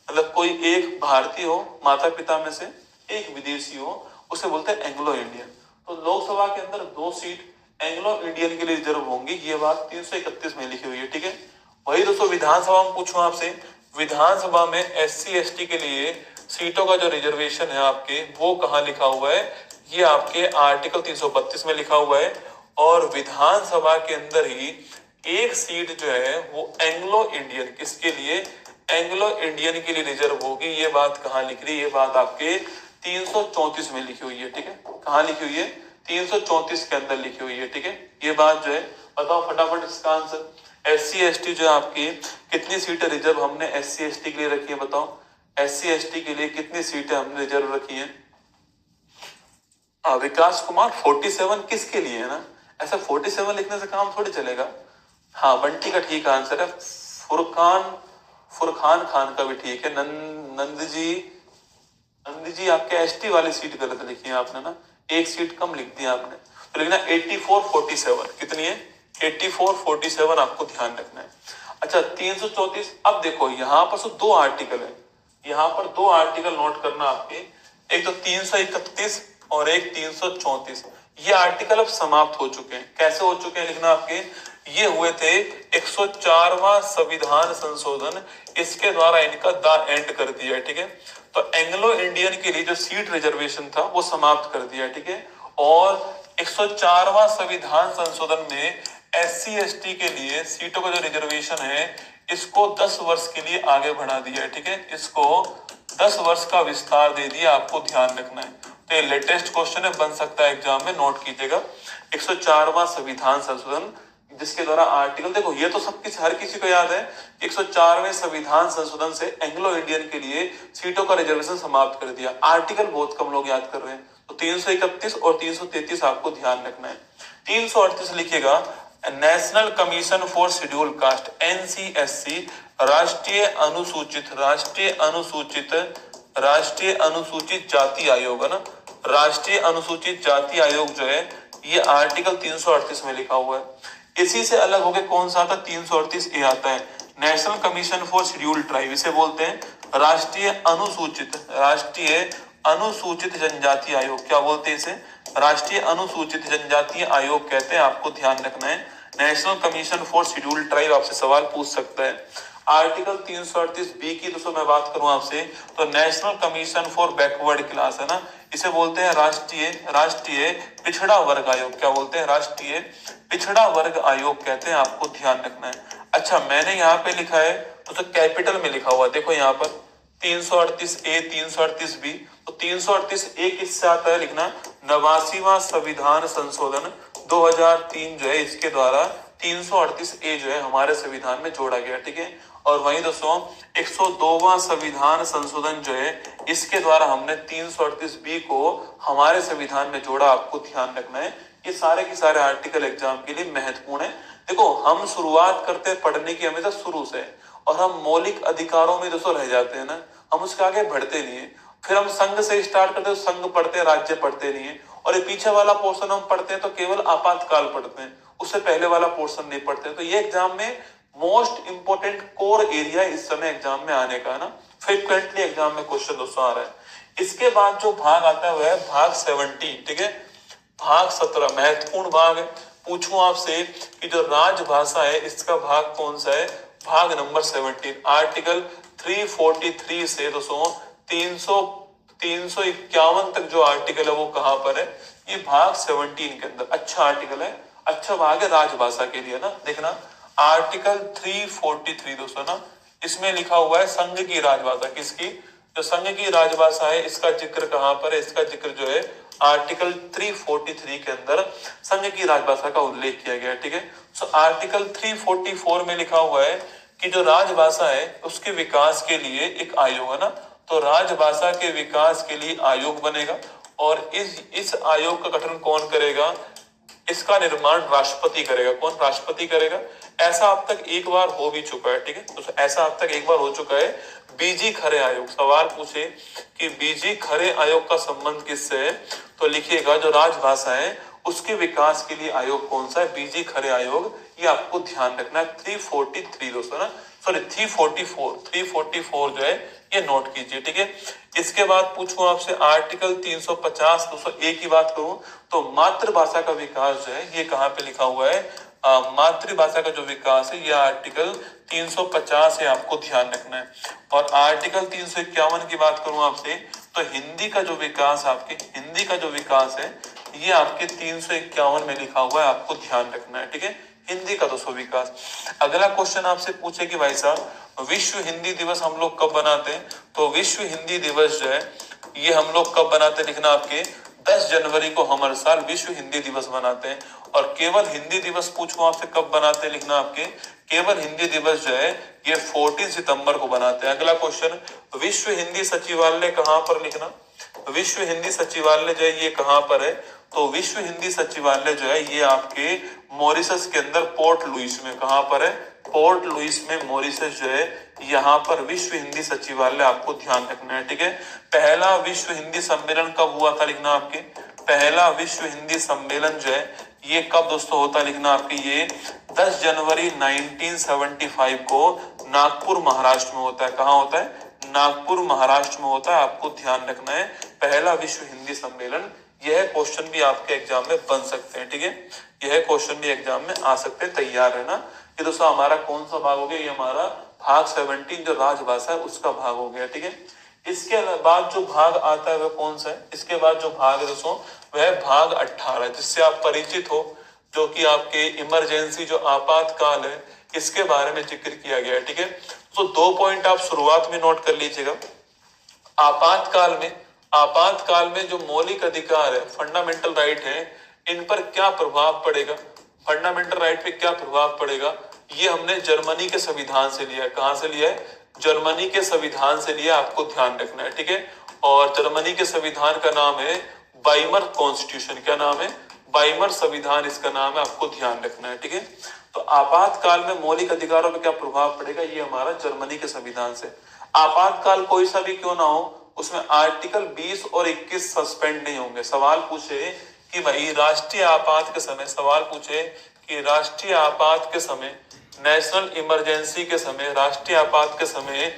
मतलब कोई एक भारतीय हो माता पिता में से, एक विदेशी हो, उसे बोलते हैं एंग्लो इंडियन। तो लोकसभा के अंदर 2 सीट एंग्लो इंडियन के लिए रिजर्व होंगी, ये बात 331 में लिखी हुई है, ठीक है। वही दोस्तों विधानसभा में पूछूं आपसे, विधानसभा में SC ST के लिए सीटों का जो रिजर्वेशन है आपके, वो कहाँ लिखा हुआ है? ये आपके आर्टिकल 332 में लिखा हुआ है। और विधानसभा के अंदर ही एक सीट जो है वो एंग्लो इंडियन, किसके लिए? एंग्लो इंडियन के लिए रिजर्व होगी। ये बात कहाँ लिख रही है? ये बात आपके 334 में लिखी हुई है, ठीक है। कहाँ लिखी हुई है? 334 के अंदर लिखी हुई है, ठीक है। ये बात जो है, बताओ फटाफट इसका आंसर। SC ST जो है आपकी, कितनी सीटें रिजर्व हमने SC ST के लिए रखी है? बताओ SC ST के लिए कितनी सीटें हमने रिजर्व रखी है? विकास कुमार 47 किसके लिए है ना? ऐसा 47 लिखने से काम थोड़ी चलेगा। हाँ, बंटी का ठीक आंसर है। फुरखान खान का भी ठीक है। नंद जी आपके ST वाली सीट गलत लिखी है आपने ना, एक सीट कम लिख दिया आपने। तो लिखना 84-47। कितनी है? 84-47 आपको ध्यान रखना है। अच्छा 334। अब देखो यहाँ पर 2 आर्टिकल है, यहाँ पर 2 आर्टिकल नोट करना आपके, एक तो 331 और एक 334। ये आर्टिकल अब समाप्त हो चुके हैं। कैसे हो चुके हैं लिखना आपके, ये हुए थे 104वां संविधान संशोधन, इसके द्वारा इनका द एंड कर दिया है, ठीक है। तो एंग्लो इंडियन के लिए जो सीट रिजर्वेशन था वो समाप्त कर दिया, ठीक है। और 104वां संविधान संशोधन में SC ST के लिए सीटों का जो रिजर्वेशन है इसको 10 वर्ष के लिए आगे बढ़ा दिया है, ठीक है। इसको 10 वर्ष का विस्तार दे दिया, आपको ध्यान रखना है। तो ये लेटेस्ट क्वेश्चन है, बन सकता है एग्जाम में, नोट कीजिएगा। 104वां संविधान संशोधन जिसके द्वारा आर्टिकल, देखो ये तो हर किसी को याद है, 104वें संविधान संशोधन से एंग्लो इंडियन के लिए सीटों का रिजर्वेशन समाप्त कर दिया। आर्टिकल बहुत कम लोग याद कर रहे हैं। तो 331 और 333 आपको ध्यान रखना है। 338 लिखिएगा, national commission for schedule caste NCSC, राष्ट्रीय अनुसूचित जाति आयोग है ना, राष्ट्रीय अनुसूचित जाति आयोग जो है, ये आर्टिकल 338 में लिखा हुआ है। इसी से अलग होकर कौन सा आता? 338A आता है, national commission for schedule tribe. इसे बोलते हैं राष्ट्रीय अनुसूचित जनजाति आयोग। क्या बोलते हैं इसे? राष्ट्रीय अनुसूचित जनजातीय आयोग कहते हैं, आपको ध्यान रखना है। National commission for schedule tribe आपसे सवाल पूछ सकता है। आर्टिकल 338B की दोस्तों मैं बात करूं आपसे, तो national commission for backward class है ना, इसे बोलते हैं राष्ट्रीय पिछड़ा वर्ग आयोग। क्या बोलते हैं? राष्ट्रीय पिछड़ा वर्ग आयोग कहते हैं, आपको ध्यान रखना है। अच्छा मैंने यहाँ पे लिखा है तो कैपिटल में लिखा हुआ, देखो यहाँ पर 338A 338B। तो 338A किससे आता है लिखना, 89वां संविधान संशोधन 2003 जो है, इसके द्वारा 338A जो है हमारे संविधान में जोड़ा गया, ठीक है। और वहीं दोस्तों 102वां संविधान संशोधन जो है, इसके द्वारा हमने 338B को हमारे संविधान में जोड़ा, आपको ध्यान रखना है। ये सारे के सारे आर्टिकल एग्जाम के लिए महत्वपूर्ण है। देखो हम शुरुआत करते हैं पढ़ने की हमेशा शुरू से, और हम मौलिक अधिकारों में दोस्तों रह जाते हैं ना, हम उसके आगे बढ़ते नहीं है। फिर हम संघ से स्टार्ट करते हैं, संघ पढ़ते हैं, राज्य पढ़ते नहीं है। और ये पीछे वाला पोर्शन हम पढ़ते हैं तो केवल आपातकाल पढ़ते हैं, उससे पहले वाला पोर्शन नहीं पढ़ते हैं। तो ये एग्जाम में मोस्ट इंपोर्टेंट कोर एरिया इस समय एग्जाम में आने का है ना, फ्रिक्वेंटली एग्जाम में क्वेश्चन दोस्तों आ रहा है। इसके बाद जो भाग आता है वह है भाग 17, ठीक है। भाग 17 महत्वपूर्ण भाग है। पूछूं आपसे कि जो राजभाषा है इसका भाग कौन सा है? भाग नंबर 17। आर्टिकल 343 से दोस्तों 351 तक जो आर्टिकल है वो कहां पर है? ये भाग 17 के अंदर। अच्छा आर्टिकल है, अच्छा भाग है राजभाषा के लिए ना। देखना आर्टिकल 343 दोस्तों ना, इसमें लिखा हुआ है संघ की राजभाषा। किसकी? जो संघ की राजभाषा है इसका जिक्र कहां पर है? इसका जिक्र जो है आर्टिकल 343 के अंदर संघ की राजभाषा का उल्लेख किया गया है, ठीक है। सो आर्टिकल 344 में लिखा हुआ है कि जो राजभाषा है उसके विकास के लिए एक आयोग है ना, तो राजभाषा के विकास के लिए आयोग बनेगा। और इस आयोग का गठन कौन करेगा? इसका निर्माण राष्ट्रपति करेगा। कौन? राष्ट्रपति करेगा। ऐसा अब तक एक बार हो भी चुका है, ठीक है। तो ऐसा अब तक एक बार हो चुका है। बीजी खरे आयोग, सवाल पूछे कि बीजी खरे आयोग का संबंध किससे है, तो लिखिएगा जो राजभाषा है उसके विकास के लिए आयोग कौन सा है, बीजी खरे आयोग, ये आपको ध्यान रखना है। 343 दोस्तों ना, सॉरी 344 जो है ये नोट कीजिए, ठीक है। इसके बाद पूछूं आपसे आर्टिकल 350 दोस्तों, एक ही बात करूं तो मातृभाषा का विकास जो है ये कहाँ पे लिखा हुआ है, मातृभाषा का जो विकास है ये आर्टिकल 350 है, आपको ध्यान रखना है। और आर्टिकल 351 की बात करूं आपसे तो हिंदी का जो विकास, आपके हिंदी का जो विकास है ये आपके 351 में लिखा हुआ है, आपको ध्यान रखना है, ठीक है। हिंदी का दोस्तों विकास। अगला क्वेश्चन आपसे पूछे कि भाई साहब विश्व हिंदी दिवस हम लोग कब बनाते हैं, तो विश्व हिंदी दिवस जो है ये हम लोग कब बनाते हैं, लिखना आपके 10 जनवरी को हम हर साल विश्व हिंदी दिवस मनाते हैं। और केवल हिंदी दिवस पूछूं आपसे कब बनाते हैं, लिखना आपके केवल हिंदी दिवस जो है ये 14 सितंबर को बनाते हैं। अगला क्वेश्चन, विश्व हिंदी सचिवालय कहाँ पर, लिखना विश्व हिंदी सचिवालय जो है ये कहाँ पर है, तो विश्व हिंदी सचिवालय जो है ये आपके मॉरिशस के अंदर पोर्ट लुइस में, कहाँ पर है, पोर्ट लुइस में मॉरिशस जो है यहाँ पर विश्व हिंदी सचिवालय, आपको ध्यान रखना है, ठीक है। पहला विश्व हिंदी सम्मेलन कब हुआ था, लिखना आपके पहला विश्व हिंदी सम्मेलन जो है ये कब दोस्तों होता है, लिखना आपके ये 10 जनवरी 1975 को नागपुर महाराष्ट्र में होता है। कहाँ होता है, नागपुर महाराष्ट्र में होता है, आपको ध्यान रखना है पहला विश्व हिंदी सम्मेलन। यह क्वेश्चन भी आपके एग्जाम में बन सकते हैं, ठीक है, यह क्वेश्चन भी एग्जाम में आ सकते हैं, तैयार है ना। ये दोस्तों हमारा कौन सा भाग हो गया, ये हमारा भाग 17 जो राजभाषा है उसका भाग हो गया, ठीक है। इसके बाद जो भाग आता है वह कौन सा है, इसके बाद जो भाग है दोस्तों वह भाग 18 जिससे आप परिचित हो, जो कि आपके इमरजेंसी जो आपातकाल है इसके बारे में जिक्र किया गया है, ठीक है। तो 2 पॉइंट आप शुरुआत में नोट कर लीजिएगा। आपातकाल में जो मौलिक अधिकार है, फंडामेंटल राइट है, इन पर क्या प्रभाव पड़ेगा, फंडामेंटल राइट पे क्या प्रभाव पड़ेगा, ये हमने जर्मनी के संविधान से लिया है। कहां से लिया है, जर्मनी के संविधान से लिया, आपको ध्यान रखना है, ठीक है। और जर्मनी के संविधान का नाम है वाइमर कॉन्स्टिट्यूशन। क्या नाम है, वाइमर संविधान इसका नाम है, आपको ध्यान रखना है, ठीक है। तो आपातकाल में मौलिक अधिकारों पर क्या प्रभाव पड़ेगा, ये हमारा जर्मनी के संविधान से। आपातकाल कोई सा भी क्यों ना हो उसमें आर्टिकल 20 और 21 सस्पेंड नहीं होंगे। सवाल पूछे कि भाई राष्ट्रीय आपात के समय, सवाल पूछे कि राष्ट्रीय आपात के समय, नेशनल इमरजेंसी के समय, राष्ट्रीय आपात के समय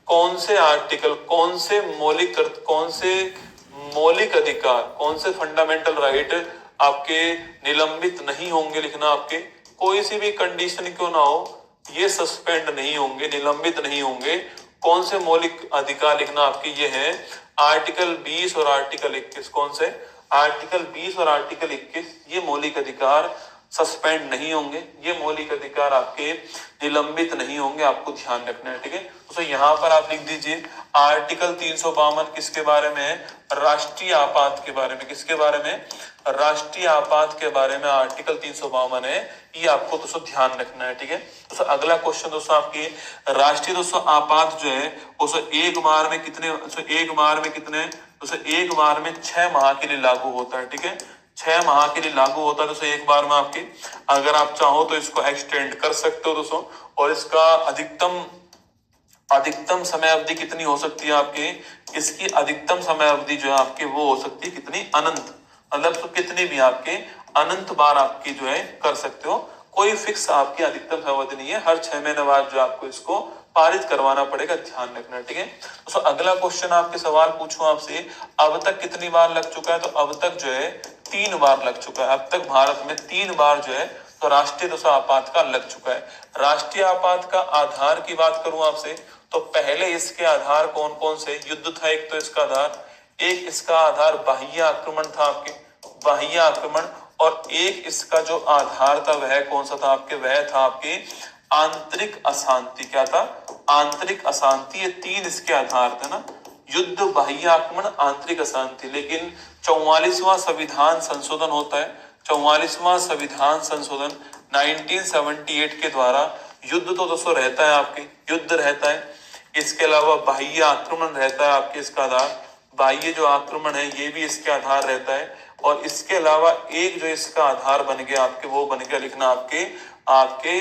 कौन से आर्टिकल, कौन से मौलिक अधिकार, कौन से फंडामेंटल राइट आपके निलंबित नहीं होंगे, लिखना आपके कोई सी भी कंडीशन क्यों ना हो ये सस्पेंड नहीं होंगे, निलंबित नहीं होंगे। कौन से मौलिक अधिकार, लिखना आपके ये है आर्टिकल 20 और आर्टिकल 21। कौन से, आर्टिकल 20 और आर्टिकल 21, ये मौलिक अधिकार सस्पेंड नहीं होंगे, ये मौलिक अधिकार आपके निलंबित नहीं होंगे, आपको ध्यान रखना है, ठीक है। तो यहाँ पर आप लिख दीजिए आर्टिकल 352 किसके बारे में है, राष्ट्रीय आपात के बारे में। किसके बारे में, राष्ट्रीय आपात के बारे में आर्टिकल 352 है, ये आपको दोस्तों ध्यान रखना है, ठीक है। दोस्तों अगला क्वेश्चन दोस्तों आपकी राष्ट्रीय दोस्तों आपात जो है दोस्तों एक बार में कितने, दोस्तों एक बार में 6 माह के लिए लागू होता है, ठीक है। 6 माह के लिए लागू होता है दोस्तों एक बार में आपके। अगर आप चाहो तो इसको एक्सटेंड कर सकते हो दोस्तों, और इसका अधिकतम समय अवधि कितनी हो सकती है आपके, इसकी अधिकतम समय अवधि जो है आपके वो हो सकती है कितनी, अनंत, मतलब तो कितनी भी आपके अनंत बार आपकी जो है कर सकते हो, कोई फिक्स आपकी अधिकतम समय अवधि नहीं है, हर 6 महीने बाद जो आपको इसको पारित करवाना पड़ेगा, ध्यान रखना, ठीक है। तो अगला क्वेश्चन आपके सवाल पूछूं आपसे, अब तक कितनी बार लग चुका है, तो अब तक जो है 3 बार लग चुका है, अब तक भारत में 3 बार जो है तो राष्ट्रीय दोस्तों आपातकाल लग चुका है। राष्ट्रीय आपात का आधार की बात करूं आपसे तो पहले इसके आधार कौन कौन से, युद्ध था एक तो इसका आधार, एक इसका आधार बाह्य आक्रमण था आपके, बाह्य आक्रमण, और एक इसका जो आधार था वह कौन सा था आपके, वह था आपके आंतरिक अशांति। क्या था, आंतरिक अशांति, ये 3 इसके आधार थे ना, युद्ध, बाह्य आक्रमण, आंतरिक अशांति। लेकिन 44वां संविधान संशोधन होता है, 44वां संविधान संशोधन 1978 के द्वारा युद्ध तो दोस्तों रहता है आपके, युद्ध रहता है, इसके अलावा बाह्य आक्रमण रहता है आपके, इसका आधार बाह्य जो आक्रमण है ये भी इसके आधार रहता है, और इसके अलावा एक जो इसका आधार बन गया आपके वो बन गया, लिखना आपके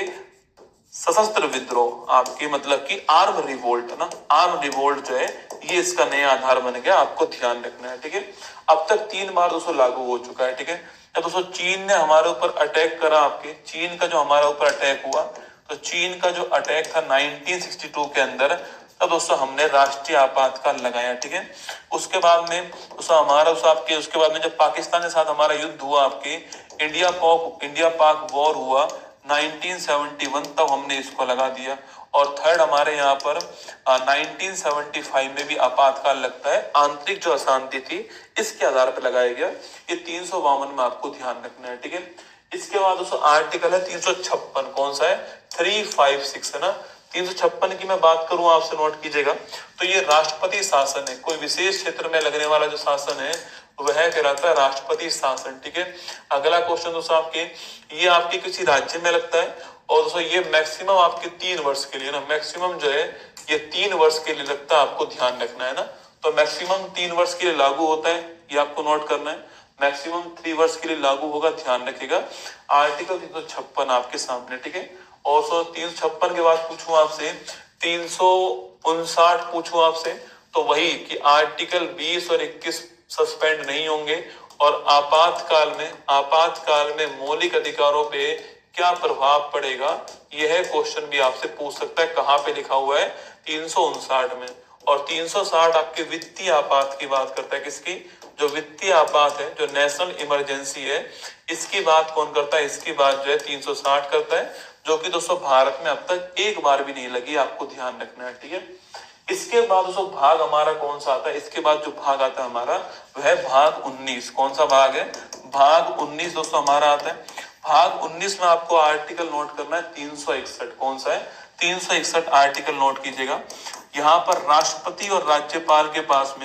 सशस्त्र विद्रोह आपके मतलब कि आर्म रिवोल्ट है ना, आर्म रिवोल्ट जो है ये इसका नया आधार बन गया, आपको ध्यान रखना है। ठीक है, अब तक 3 बार दोस्तों लागू हो चुका है। ठीक है, जब दोस्तों चीन ने हमारे ऊपर अटैक करा, आपके चीन का जो हमारे ऊपर अटैक हुआ, तो चीन का जो अटैक था 1962 के अंदर, तब दोस्तों हमने राष्ट्रीय आपातकाल लगाया। ठीक है, उसके बाद में दोस्तों हमारा आपके उसके बाद में जब पाकिस्तान के साथ हमारा युद्ध हुआ, आपके इंडिया पाक वॉर हुआ 1971, तब हमने इसको लगा दिया। और थर्ड हमारे यहाँ पर 1975 में भी आपातकाल लगता है, आंतरिक जो अशांति थी इसके आधार पर लगाया गया। ये 352 में आपको ध्यान रखना है। ठीक है, इसके बाद दोस्तों आर्टिकल है 356, कौन सा है, 356 है ना। 356 की मैं बात करूं, आपसे नोट कीजिएगा, तो ये राष्ट्रपति शासन है, कोई विशेष क्षेत्र में लगने वाला जो शासन है वह कहलाता है राष्ट्रपति शासन। ठीक है, अगला क्वेश्चन दोस्तों आपके, ये आपके किसी राज्य में लगता है, और दोस्तों ये मैक्सिमम आपके 3 वर्ष के लिए ना, मैक्सिमम जो है ये 3 वर्ष के लिए लगता है, आपको ध्यान रखना है ना। तो मैक्सिमम 3 वर्ष के लिए लागू होता है, ये आपको नोट करना है, मैक्सिमम 3 वर्ष के लिए लागू होगा, ध्यान रखिएगा। आर्टिकल 356 आपके सामने। ठीक है, और 356 के बाद पूछूं आपसे 359 पूछूं आपसे, तो वही कि आर्टिकल 20 और 21 सस्पेंड नहीं होंगे, और आपातकाल में मौलिक अधिकारों पे क्या प्रभाव पड़ेगा, यह क्वेश्चन भी आपसे पूछ सकता है। कहाँ पे लिखा हुआ है, 359 में। और 360 आपके वित्तीय आपात की बात करता है, किसकी, जो वित्तीय आपात है, जो नेशनल इमरजेंसी है, इसकी बात कौन करता है, इसकी बात जो है 360 करता है, जो कि दोस्तों भारत में अब तक एक बार भी नहीं लगी, आपको ध्यान रखना है। ठीक है, इसके बाद दोस्तों भाग हमारा कौन सा आता है, इसके बाद जो भाग आता है हमारा वह है भाग 19। कौन सा भाग है, भाग 19 दोस्तों हमारा आता है। भाग 19 में आपको आर्टिकल नोट करना है 361, कौन सा है, 361 आर्टिकल नोट कीजिएगा। यहाँ पर राष्ट्रपति और राज्यपाल के पास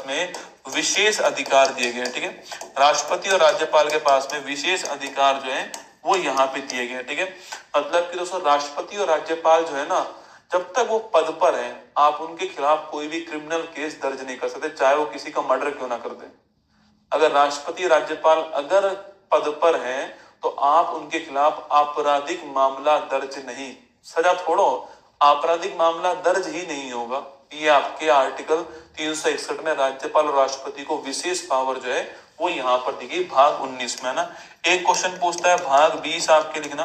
में विशेष अधिकार दिए गए। ठीक है, राष्ट्रपति और राज्यपाल के पास में विशेष अधिकार जो है वो यहाँ पे दिए गए। ठीक है, मतलब कि दोस्तों राष्ट्रपति और राज्यपाल जो है ना, जब तक वो पद पर है, आप उनके खिलाफ कोई भी क्रिमिनल केस दर्ज नहीं कर सकते, चाहे वो किसी का मर्डर क्यों ना कर दे। अगर राष्ट्रपति राज्यपाल अगर पद पर हैं, तो आप उनके खिलाफ आपराधिक मामला दर्ज नहीं, सजा छोड़ो, आपराधिक मामला दर्ज ही नहीं होगा। ये आपके आर्टिकल 361 में राज्यपाल और राष्ट्रपति को विशेष पावर जो है वो यहाँ पर दी गई, भाग 19 में ना। एक क्वेश्चन पूछता है भाग 20 आपके लिखना।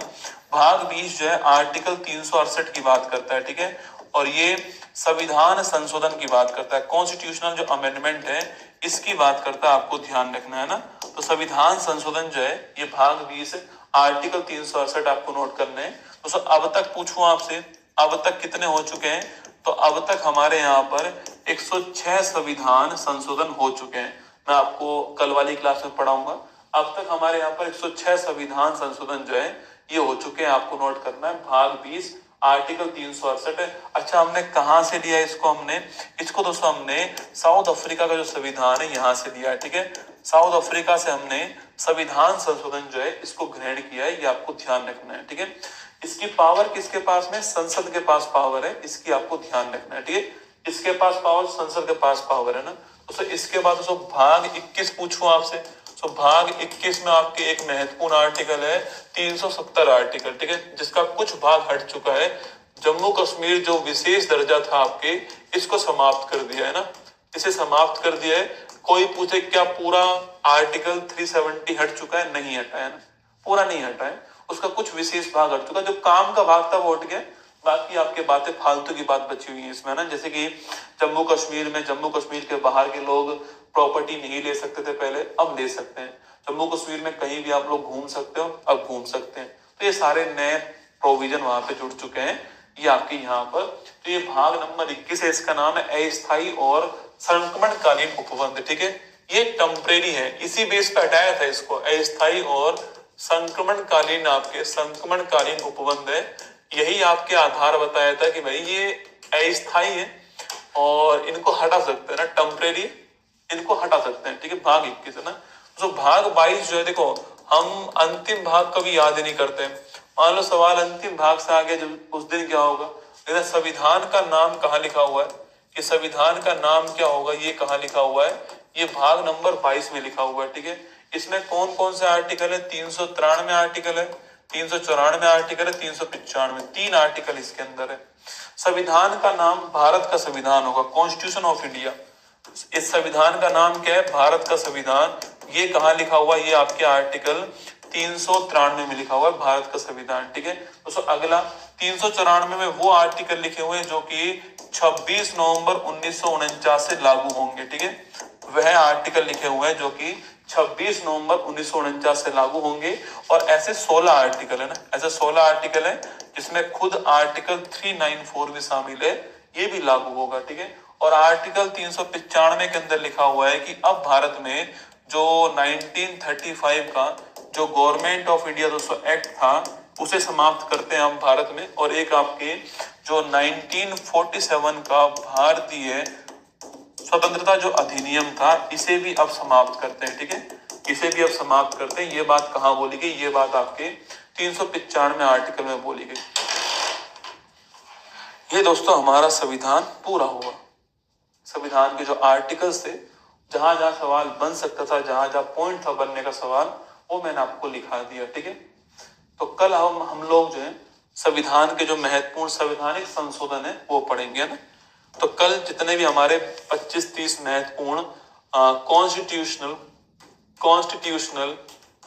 भाग 20 जो है आर्टिकल 368 की बात करता है। ठीक है, और ये संविधान संशोधन की बात करता है, कॉन्स्टिट्यूशनल जो अमेंडमेंट है इसकी बात करता है, आपको ध्यान रखना है ना। तो संविधान संशोधन जो है ये भाग 20 आर्टिकल 368 आपको नोट करने हैं। तो अब तक पूछूं आपसे, अब तक कितने हो चुके हैं, तो अब तक हमारे यहाँ पर 106 संविधान संशोधन हो चुके हैं। मैं आपको कल वाली क्लास में पढ़ाऊंगा। अब तक हमारे यहाँ पर 106 संविधान संशोधन जो है ये हो चुके हैं, आपको नोट करना है, भाग 20 आर्टिकल 368 है। अच्छा, हमने कहाँ से लिया इसको, इसको दोस्तों हमने साउथ अफ्रीका का जो संविधान है यहाँ से लिया है। ठीक है, साउथ अफ्रीका से हमने संविधान संशोधन जो है इसको ग्रहण किया है, ये आपको ध्यान रखना है। ठीक है, इसकी पावर किसके पास में, संसद के पास पावर है, इसकी आपको ध्यान रखना है। ठीक है, इसके पास पावर, संसद के पास पावर है ना। तो इसके बाद दोस्तों भाग 21 पूछूं आपसे, तो भाग 21 में आपके एक महत्वपूर्ण आर्टिकल है 370 आर्टिकल। ठीक है, जिसका कुछ भाग हट चुका है। जम्मू कश्मीर जो विशेष दर्जा था आपके, इसको समाप्त कर दिया है ना, इसे समाप्त कर दिया है। कोई पूछे क्या पूरा आर्टिकल 370 हट चुका है, नहीं हटा है ना, पूरा नहीं हटा है, उसका कुछ विशेष भाग हट चुका है। जो काम का भाग था वो हट गया, बाकी आपके बातें फालतू की बात बची हुई है इसमें ना। जैसे कि जम्मू कश्मीर के बाहर के लोग प्रॉपर्टी नहीं ले सकते थे पहले, अब ले सकते हैं। जम्मू कश्मीर में कहीं भी आप लोग घूम सकते हो, अब घूम सकते हैं। तो ये सारे नए प्रोविजन वहां पे जुड़ चुके हैं, ये आपके यहाँ पर। तो ये भाग नंबर 21 है, इसका नाम है अस्थायी और संक्रमणकालीन उपबंध। ठीक है, ये टेम्परेरी है, इसी बेस पे हटाया था इसको, अस्थायी और संक्रमणकालीन, आपके संक्रमणकालीन उपबंध है। यही आपके आधार बताया था कि भाई ये अस्थायी है और इनको हटा सकते हैं ना, टेम्परेरी, इनको हटा सकते हैं। ठीक है, भाग 21 है ना। तो भाग 22 जो है, देखो हम अंतिम भाग कभी याद ही नहीं करते। मान लो सवाल अंतिम भाग से आगे, जब उस दिन क्या होगा, लेकिन संविधान का नाम कहाँ लिखा हुआ है, कि संविधान का नाम क्या होगा, ये कहाँ लिखा हुआ है, ये भाग नंबर 22 में लिखा हुआ है। ठीक है, इसमें कौन कौन से आर्टिकल है, 393 आर्टिकल है, 394 आर्टिकल है, 395, 3 आर्टिकल इसके अंदर है। संविधान का नाम भारत का संविधान होगा, कॉन्स्टिट्यूशन ऑफ इंडिया। इस संविधान का नाम क्या है? भारत का संविधान। ये कहाँ लिखा हुआ? ये आपके आर्टिकल 393 में लिखा हुआ है, भारत का संविधान। ठीक है दोस्तों, अगला 394 में वो आर्टिकल लिखे हुए हैं जो कि 26 नवंबर 1949 से लागू होंगे। ठीक है, वह आर्टिकल लिखे हुए हैं जो कि 26 नवंबर 1949 से लागू होंगे। और ऐसे 16 आर्टिकल है ना, ऐसे 16 आर्टिकल है जिसमें खुद आर्टिकल 394 भी शामिल है, ये भी लागू होगा। ठीक है, और आर्टिकल 395 के अंदर लिखा हुआ है कि अब भारत में जो 1935 का जो गवर्नमेंट ऑफ इंडिया दोस्तों एक्ट था, उसे समाप्त करते हैं हम भारत में। और एक आपके जो 1947 का भारतीय स्वतंत्रता जो अधिनियम था, इसे भी अब समाप्त करते हैं। ठीक है, इसे भी अब समाप्त करते हैं। ये बात कहाँ बोली गई? ये बात आपके 395 आर्टिकल में बोली गई। ये दोस्तों हमारा संविधान पूरा हुआ। संविधान के जो आर्टिकल्स थे, जहां जहां सवाल बन सकता था, जहां जहां पॉइंट था बनने का सवाल, वो मैंने आपको लिखा दिया। ठीक है, तो कल हम लोग जो है संविधान के जो महत्वपूर्ण संवैधानिक संशोधन है वो पढ़ेंगे ना। तो कल जितने भी हमारे 25-30 महत्वपूर्ण कॉन्स्टिट्यूशनल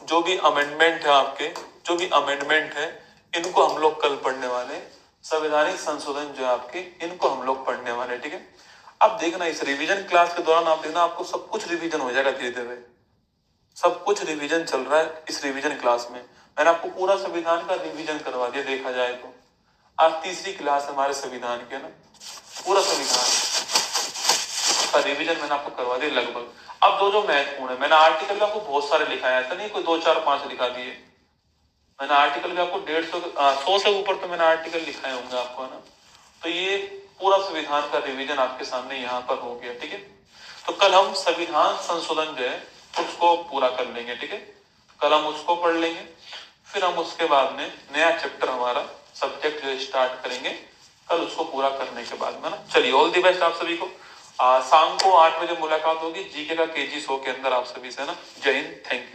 जो भी अमेंडमेंट है, आपके जो भी अमेंडमेंट है, इनको हम लोग कल पढ़ने वाले। संवैधानिक संशोधन जो है आपके, इनको हम लोग पढ़ने वाले। ठीक है, अब देखना इस रिवीजन क्लास के दौरान आप देखना आपको सब कुछ रिवीजन हो जाएगा धीरे धीरे। सब कुछ रिवीजन चल रहा है इस रिवीजन क्लास में। मैंने आपको पूरा संविधान का रिवीजन करवा दिया, देखा जाए तो आज तीसरी क्लास हमारे संविधान के ना, पूरा संविधान का रिवीजन मैंने आपको करवा दिया लगभग। अब दो जो महत्वपूर्ण है, मैंने आर्टिकल में आपको बहुत सारे लिखाया था, नहीं कोई 2 4 5 लिखा दिए। मैंने आर्टिकल में आपको 150 से ऊपर तो मैंने आर्टिकल लिखाए होंगे आपको, है ना। तो ये पूरा संविधान का रिवीजन आपके सामने यहाँ पर हो गया। ठीक है, तो कल हम संविधान संशोधन जो है उसको पूरा कर लेंगे। ठीक है, कल हम उसको पढ़ लेंगे, फिर हम उसके बाद में नया चैप्टर हमारा सब्जेक्ट जो स्टार्ट करेंगे कल उसको पूरा करने के बाद में ना। चलिए, ऑल दी बेस्ट आप सभी को। शाम को 8 बजे मुलाकात होगी जीके का केजी 100 के अंदर आप सभी से ना। जय हिंद, थैंक यू।